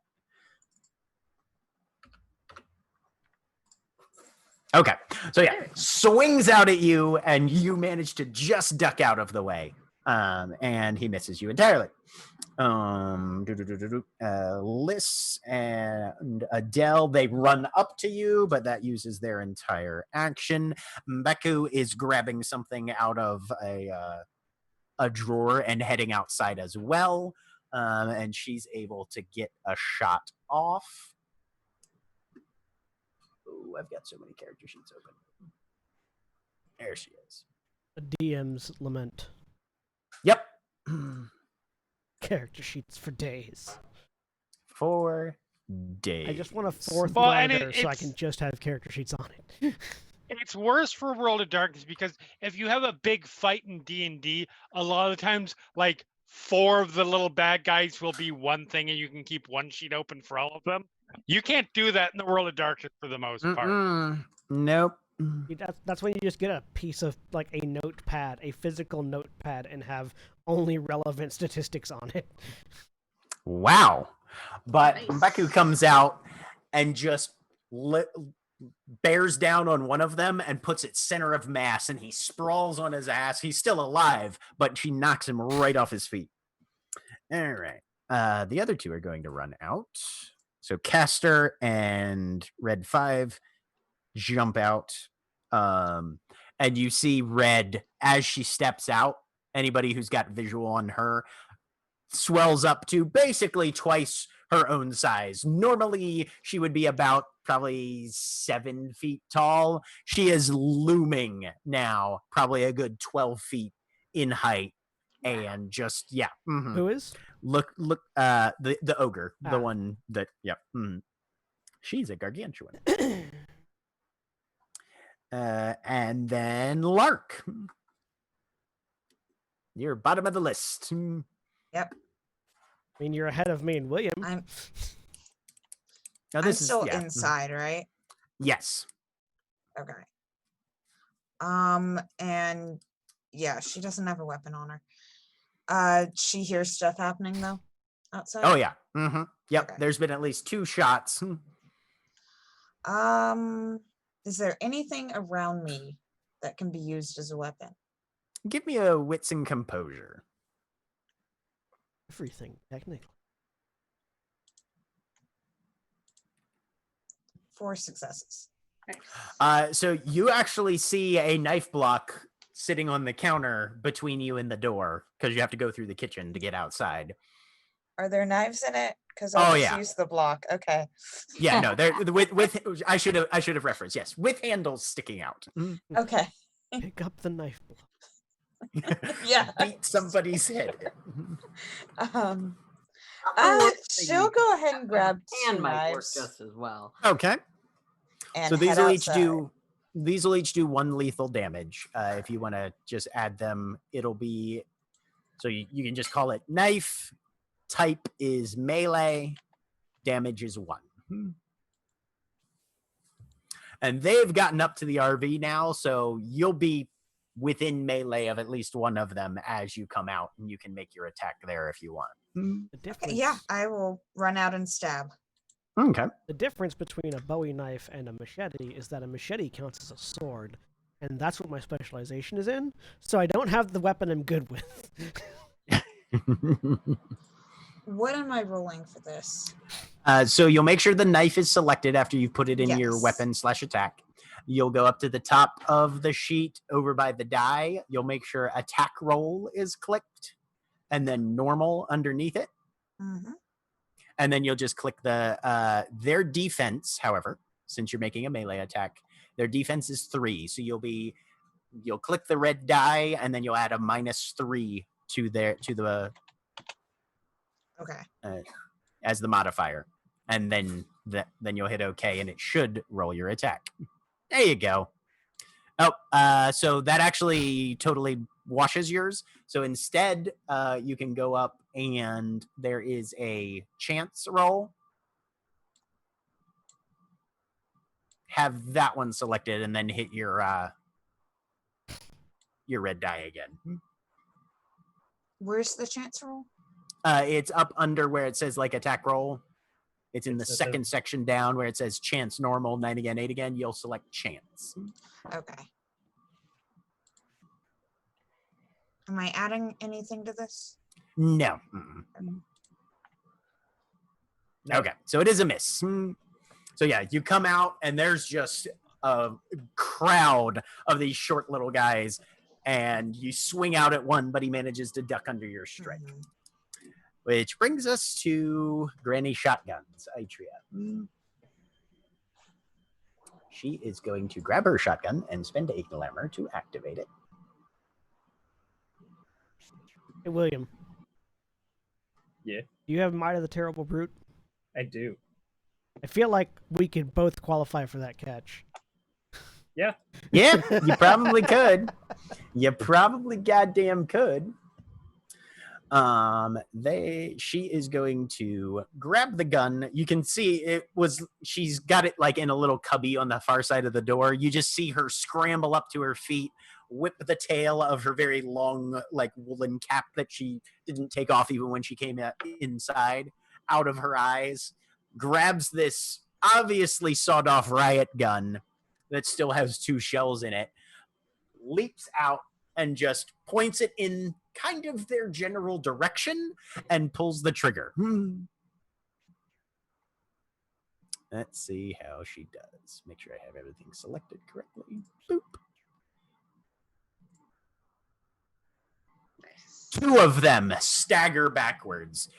Okay. So yeah, swings out at you, and you manage to just duck out of the way, and he misses you entirely. Lys and Adele, they run up to you, but that uses their entire action. Mbeku is grabbing something out of a drawer and heading outside as well, and she's able to get a shot off. Oh, I've got so many character sheets open. There she is. The DM's lament. Yep. Character sheets for days. 4 days. I just want a 4th Well, and monitor so I can just have character sheets on it. It's worse for World of Darkness because if you have a big fight in D&D, a lot of the times, like 4 of the little bad guys will be one thing, and you can keep one sheet open for all of them. You can't do that in the World of Darkness for the most part. Nope. That's when you just get a piece of like a notepad, a physical notepad, and have only relevant statistics on it. Wow. But Nice. Mbeku comes out and just bears down on one of them and puts it center of mass, and he sprawls on his ass. He's still alive, but she knocks him right off his feet. All right. The other 2 are going to run out. So Castor and Red 5 jump out. And you see Red as she steps out. Anybody who's got visual on her swells up to basically twice her own size. Normally, she would be about probably 7 feet tall. She is looming now, probably a good 12 feet in height. And just, yeah. Mm-hmm. Who is? Look, the ogre, the Ah. one that, yeah. Mm. She's a gargantuan. And then Lark. You're bottom of the list. Yep. I mean, you're ahead of me and William. I'm Now, I'm this is still yeah. inside, right? Yes. Okay. And yeah, she doesn't have a weapon on her. She hears stuff happening though outside. Oh yeah. Mm-hmm. Yep. Okay. There's been at least 2 shots. Is there anything around me that can be used as a weapon? Give me a wits and composure. Everything, technically. 4 successes. So you actually see a knife block sitting on the counter between you and the door because you have to go through the kitchen to get outside. Are there knives in it? Because Oh, I'll just yeah. use the block. Okay. Yeah, no, they're with I should have referenced, yes, with handles sticking out. Okay. Pick up the knife block. Yeah. Beat somebody's head. She'll go ahead and grab And 2 might work knives just as well. Okay. and So these head will each outside. do 1 lethal damage. If you want to just add them, it'll be so you can just call it knife. Type is melee. Damage is 1. And they've gotten up to the RV now, so you'll be within melee of at least one of them as you come out, and you can make your attack there if you want. The Okay, difference, yeah, I will run out and stab. Okay. the difference between a Bowie knife and a machete is that a machete counts as a sword, and that's what my specialization is in. So I don't have the weapon I'm good with. What am I rolling for this? So you'll make sure the knife is selected after you've put it in your Yes. weapon/attack. You'll go up to the top of the sheet over by the die. You'll make sure attack roll is clicked and then normal underneath it. Mm-hmm. And then you'll just click the their defense, however, since you're making a melee attack, their defense is 3. So you'll click the red die and then you'll add a -3 to the Okay. as the modifier. And then you'll hit OK and it should roll your attack. There you go. Oh, so that actually totally washes yours. So instead, you can go up and there is a chance roll. Have that one selected and then hit your red die again. Where's the chance roll? It's up under where it says like attack roll. It's in the It's at the- second section down where it says chance normal, 9 again, 8 again. You'll select chance. Okay. Am I adding anything to this? No. Okay, so it is a miss. So yeah, you come out and there's just a crowd of these short little guys, and you swing out at one, but he manages to duck under your strike. Mhm. Which brings us to Granny Shotguns, Atria. She is going to grab her shotgun and spend a glamour to activate it. Hey, William. Yeah. Do you have Might of the Terrible Brute? I do. I feel like we could both qualify for that catch. Yeah. Yeah, you probably could. You probably goddamn could. She is going to grab the gun. You can see she's got it like in a little cubby on the far side of the door. You just see her scramble up to her feet, whip the tail of her very long like woolen cap that she didn't take off even when she came inside out of her eyes, grabs this obviously sawed off riot gun that still has 2 shells in it, leaps out and just points it in kind of their general direction and pulls the trigger. Let's see how she does. Make sure I have everything selected correctly. Boop. 2 of them stagger backwards.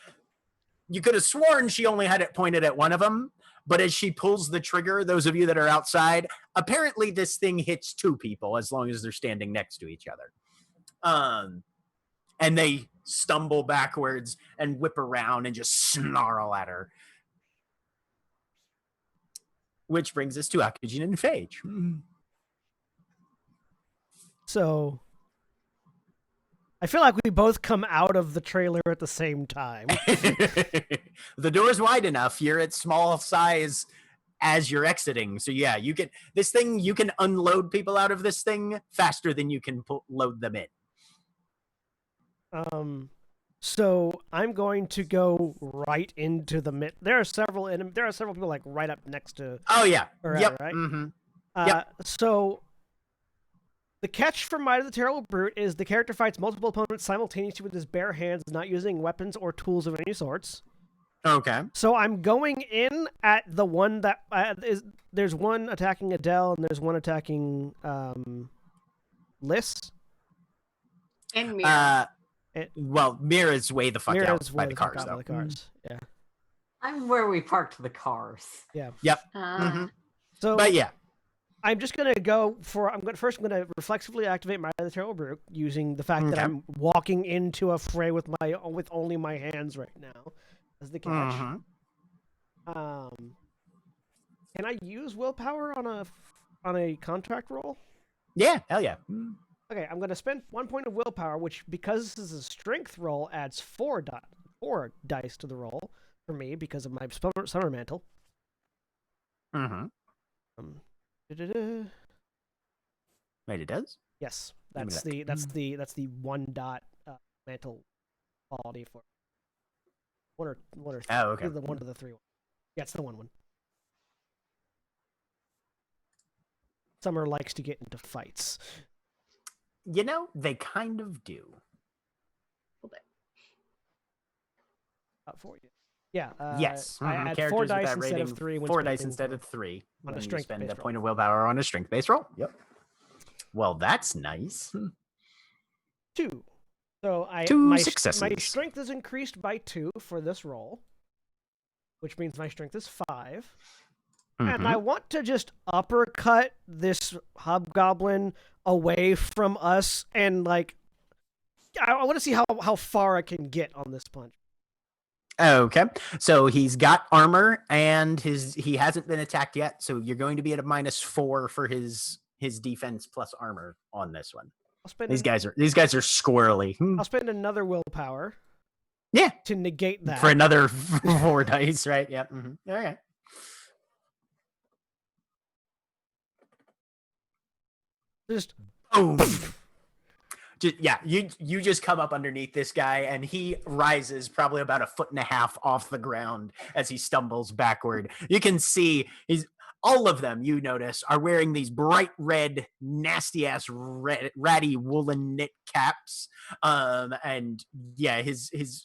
You could have sworn she only had it pointed at one of them, but as she pulls the trigger, those of you that are outside, apparently this thing hits 2 people as long as they're standing next to each other. And they stumble backwards and whip around and just snarl at her. Which brings us to Akujin and Phage. So I feel like we both come out of the trailer at the same time. The door's wide enough. You're at small size as you're exiting. So yeah, you can unload people out of this thing faster than you can load them in. So I'm going to go right into the mid. There are several people like right up next to. Oh yeah. Yep. Right. So the catch for Might of the Terrible Brute is the character fights multiple opponents simultaneously with his bare hands, not using weapons or tools of any sorts. Okay. So I'm going in at the one that there's one attacking Adele and there's one attacking Liss. And Mira. Well, Mira's way the fuck Mira's out by the cars, though. By the cars. Yeah. I'm where we parked the cars. Yeah. Yep. So, but yeah, I'm just gonna go for. I'm gonna reflexively activate Might of the Terrible Brute using the fact that I'm walking into a fray with only my hands right now as the catch. Can I use willpower on a contract roll? Yeah, hell yeah. Okay, I'm going to spend 1 point of willpower, which, because this is a strength roll, adds 4 dice to the roll for me because of my summer mantle. Wait, it does? Yes, that's the 1 dot mantle quality for one or three. Oh, okay. The 1 to the 3 one. Yeah, it's the 1. Summer likes to get into fights. You know, they kind of do. For you. Yeah. Yes. I had Characters 4 dice with that instead rating, of 3. 4 dice instead of 3. On a you strength spend based a roll. point of willpower on a strength-based roll. Yep. Well, that's nice. 2. So Two successes. My strength is increased by 2 for this roll, which means my strength is 5. And I want to just uppercut this hobgoblin away from us, and like, I want to see how far I can get on this punch. Okay, so he's got armor, and he hasn't been attacked yet, so you're going to be at a -4 for his defense plus armor on this one. These guys are squirrely. I'll spend another willpower. Yeah. To negate that. For another 4 dice, right? Yep. All right. Just boom. You just come up underneath this guy, and he rises probably about 1.5 feet off the ground as he stumbles backward. You can see all of them, you notice, are wearing these bright red, nasty ass ratty woolen knit caps. And yeah, his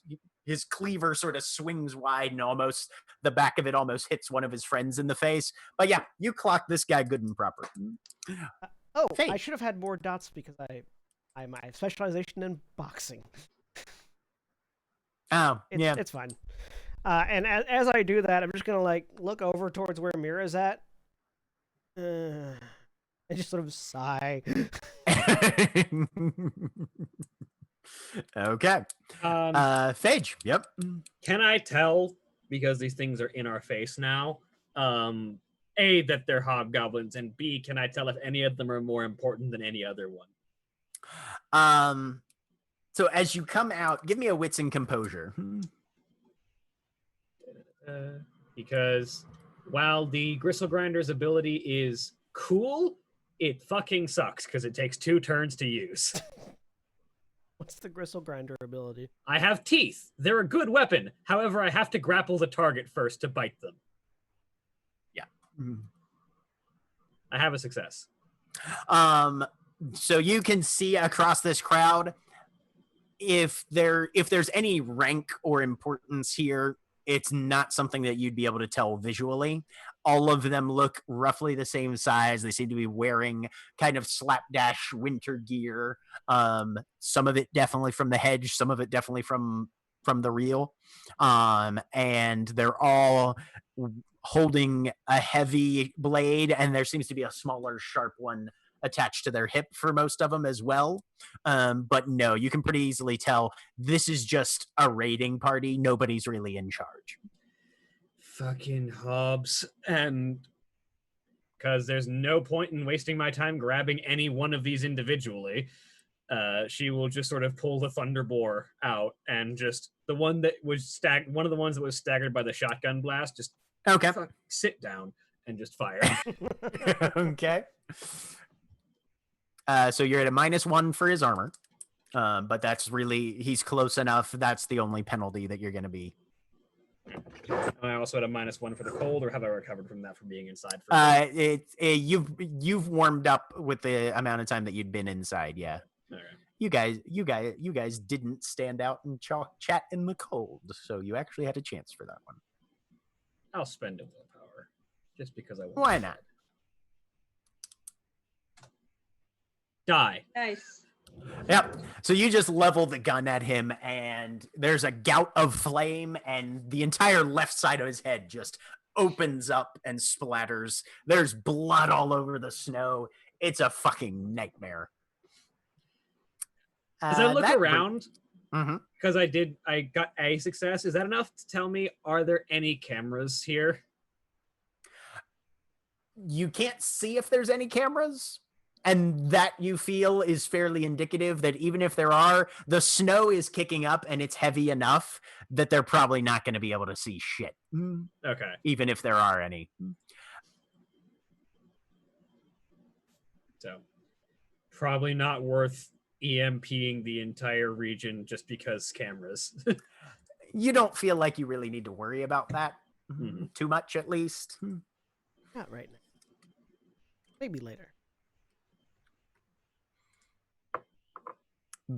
cleaver sort of swings wide, and almost the back of it almost hits one of his friends in the face. But yeah, you clock this guy good and proper. Fate. I should have had more dots because I have specialization in boxing. It's fine. And as I do that, I'm just gonna like look over towards where Mira's at, and just sort of sigh. Okay. Phage. Yep. Can I tell, because these things are in our face now, A, that they're hobgoblins, and B, can I tell if any of them are more important than any other one? So as you come out, give me a wits and composure. Because while the Gristle Grinder's ability is cool, it fucking sucks because it takes 2 turns to use. What's the Gristle Grinder ability? I have teeth. They're a good weapon. However, I have to grapple the target first to bite them. Yeah. I have a success. So you can see across this crowd, if there's any rank or importance here, it's not something that you'd be able to tell visually. All of them look roughly the same size. They seem to be wearing kind of slapdash winter gear. Some of it definitely from the hedge, some of it definitely from the reel. And they're all holding a heavy blade, and there seems to be a smaller, sharp one attached to their hip for most of them as well. But no, you can pretty easily tell this is just a raiding party. Nobody's really in charge. Fucking Hobbs. And because there's no point in wasting my time grabbing any one of these individually, she will just sort of pull the Thunderboar out, and just the one that was one of the ones that was staggered by the shotgun blast, just okay, sit down. and just fire. Okay. So you're at a -1 for his armor. But that's really, he's close enough. That's the only penalty that you're going to be. I also had a -1 for the cold, or have I recovered from that from being inside? For You've warmed up with the amount of time that you'd been inside. Yeah. Okay. You guys didn't stand out and chat in the cold, so you actually had a chance for that one. I'll spend a willpower just because I want. Why not? Die. Nice. Yep. So you just level the gun at him, and there's a gout of flame, and the entire left side of his head just opens up and splatters. There's blood all over the snow. It's a fucking nightmare. As I look around, Mm-hmm. because I got a success. Is that enough to tell me, are there any cameras here? You can't see if there's any cameras. And that you feel is fairly indicative that even if there are, the snow is kicking up and it's heavy enough that they're probably not going to be able to see shit. Okay. Even if there are any. So probably not worth EMPing the entire region just because cameras. You don't feel like you really need to worry about that too much, at least. Not right now. Maybe later.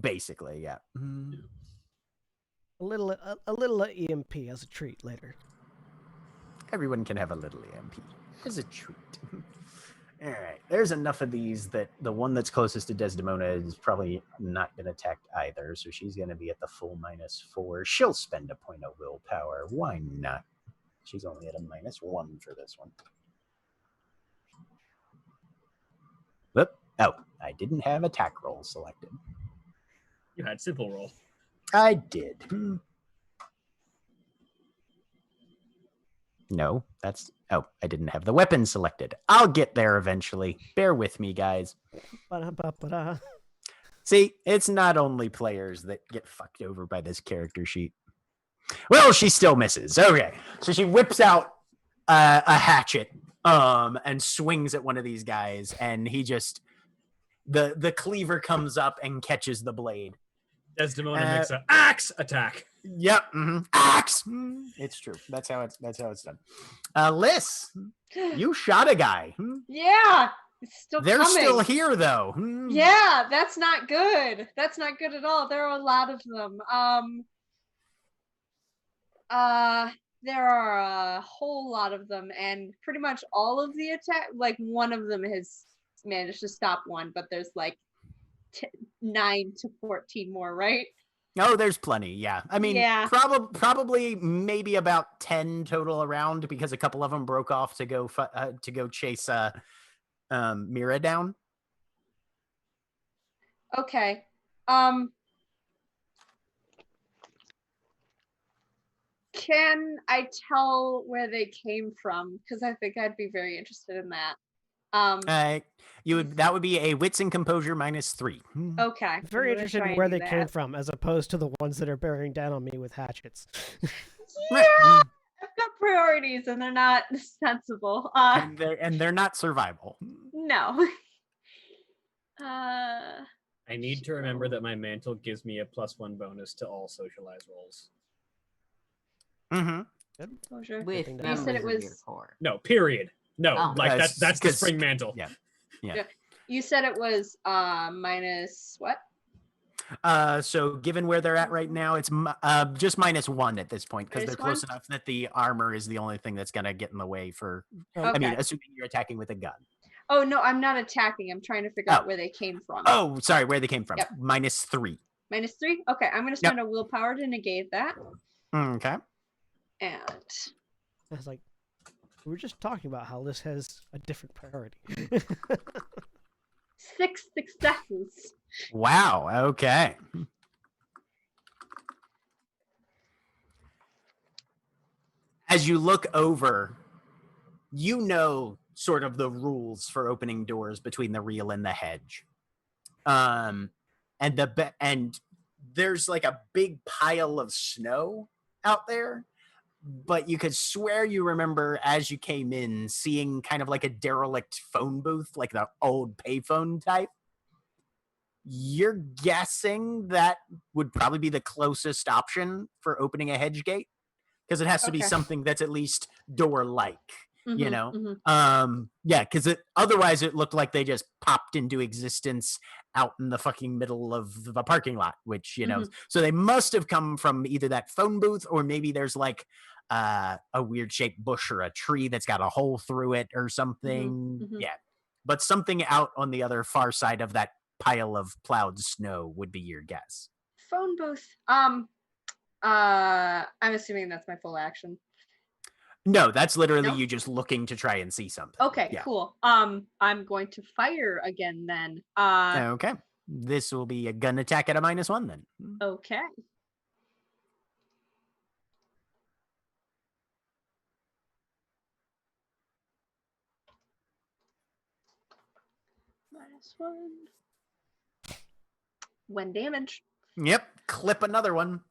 Basically, yeah. A little EMP as a treat later. Everyone can have a little EMP as a treat. All right, there's enough of these that the one that's closest to Desdemona is probably not been attacked either, so she's going to be at the full -4. She'll spend a point of willpower. Why not? She's only at a -1 for this one. Whoop. Oh, I didn't have attack roll selected. You had simple roll. I did. No, that's... Oh, I didn't have the weapon selected. I'll get there eventually. Bear with me, guys. Ba-da-ba-ba-da. See, it's not only players that get fucked over by this character sheet. Well, she still misses. Okay, so she whips out a hatchet and swings at one of these guys, and he just... The cleaver comes up and catches the blade. Desdemona makes an axe attack. Yep. Axe. It's true. That's how it's done. Liz, you shot a guy. Yeah, it's still They're coming. still here though. Yeah, that's not good. That's not good at all. There are a lot of them. There are a whole lot of them, and pretty much all of the attack. Like one of them has managed to stop one, but there's like 9 to 14 more, right? Oh, there's plenty. Yeah. I mean, Yeah. probably maybe about 10 total around because a couple of them broke off to go chase Mira down. Okay. Can I tell where they came from? Because I think I'd be very interested in that. That would be a wits and composure -3. Okay. Very I'm gonna interested try in and where do they came that. from, as opposed to the ones that are bearing down on me with hatchets. Yeah, I've got priorities, and they're not sensible. And they're not survival. No. I need to remember that my mantle gives me a +1 bonus to all socialize rolls. Composure. With You members said it of your was- court. No, period. No, Oh. like that's the 'cause- spring mantle. Yeah. You said it was minus what? So given where they're at right now, it's just -1 at this point because they're close -1? enough that the armor is the only thing that's gonna get in the way for. Okay. I mean, assuming you're attacking with a gun. Oh no, I'm not attacking. I'm trying to figure out where they came from. Oh, sorry, where they came from. Yep. -3. -3? Okay, I'm gonna spend a willpower to negate that. Okay. And I was like, we were just talking about how this has a different priority. 6 successes. Wow. Okay. As you look over, you know sort of the rules for opening doors between the reel and the hedge. And there's like a big pile of snow out there, but you could swear you remember as you came in seeing kind of like a derelict phone booth, like the old payphone type. You're guessing that would probably be the closest option for opening a hedge gate, because it has to be Okay. something that's at least door-like, you Mhm, know? mhm. Yeah, because otherwise it looked like they just popped into existence out in the fucking middle of the parking lot, which, so they must have come from either that phone booth, or maybe there's like a weird shaped bush or a tree that's got a hole through it or something. mhm. Yeah. But something out on the other far side of that pile of plowed snow would be your guess. Phone booth. I'm assuming that's my full action. No, that's literally No? you just looking to try and see something. Okay, Yeah. cool. I'm going to fire again then. Okay. This will be a gun attack at a -1 then. Okay. -1. 1 damage. Yep. Clip another one.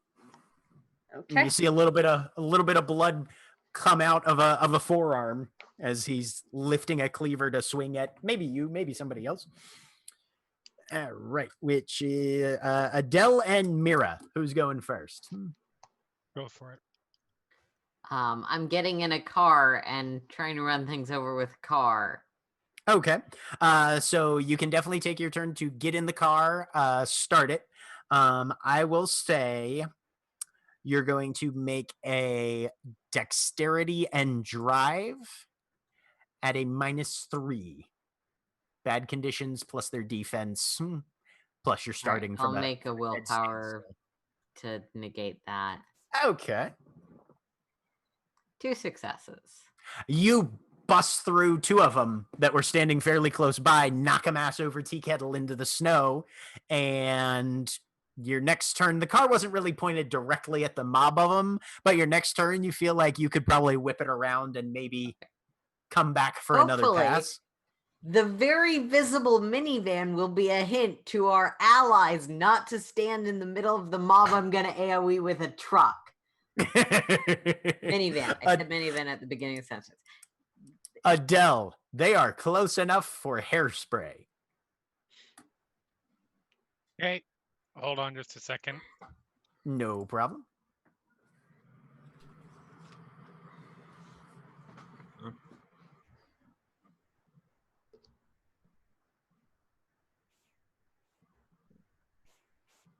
Okay. You see a little bit of blood come out of a forearm as he's lifting a cleaver to swing at maybe you, maybe somebody else. All right, which is Adele and Mira. Who's going first? Go for it. I'm getting in a car and trying to run things over with a car. Okay. So you can definitely take your turn to get in the car, start it. I will say you're going to make a dexterity and drive at a -3. Bad conditions plus their defense, plus you're starting Right, from I'll a make a dead willpower standstill. to negate that. Okay. 2 successes. You bust through 2 of them that were standing fairly close by, knock them ass over tea kettle into the snow, and your next turn, the car wasn't really pointed directly at the mob of them, but your next turn, you feel like you could probably whip it around and maybe come back for another Hopefully. pass. The very visible minivan will be a hint to our allies not to stand in the middle of the mob I'm going to AoE with a truck. Minivan. I said minivan at the beginning of the sentence. Adele, they are close enough for hairspray. Okay. Hold on just a second. No problem.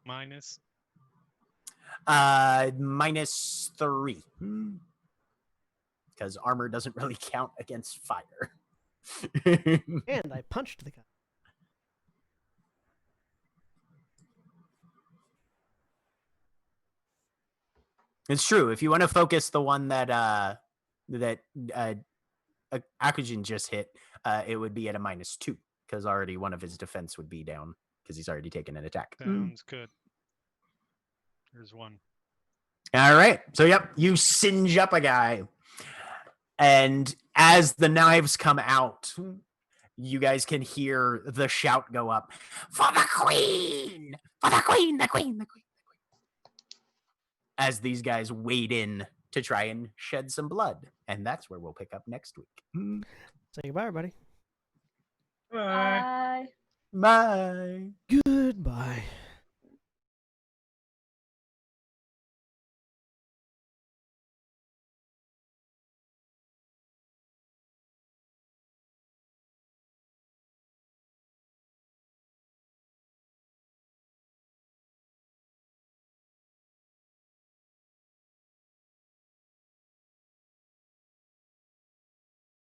Minus. -3. Because armor doesn't really count against fire. And I punched the guy. It's true. If you want to focus the one that Akujin just hit, it would be at a -2, because already one of his defense would be down because he's already taken an attack. Sounds good. There's one. All right. So, yep, you singe up a guy. And as the knives come out, you guys can hear the shout go up, "For the queen! For the queen, the queen, the queen, the queen!" As these guys wade in to try and shed some blood. And that's where we'll pick up next week. Say goodbye, everybody. Bye. Bye. Bye. Goodbye.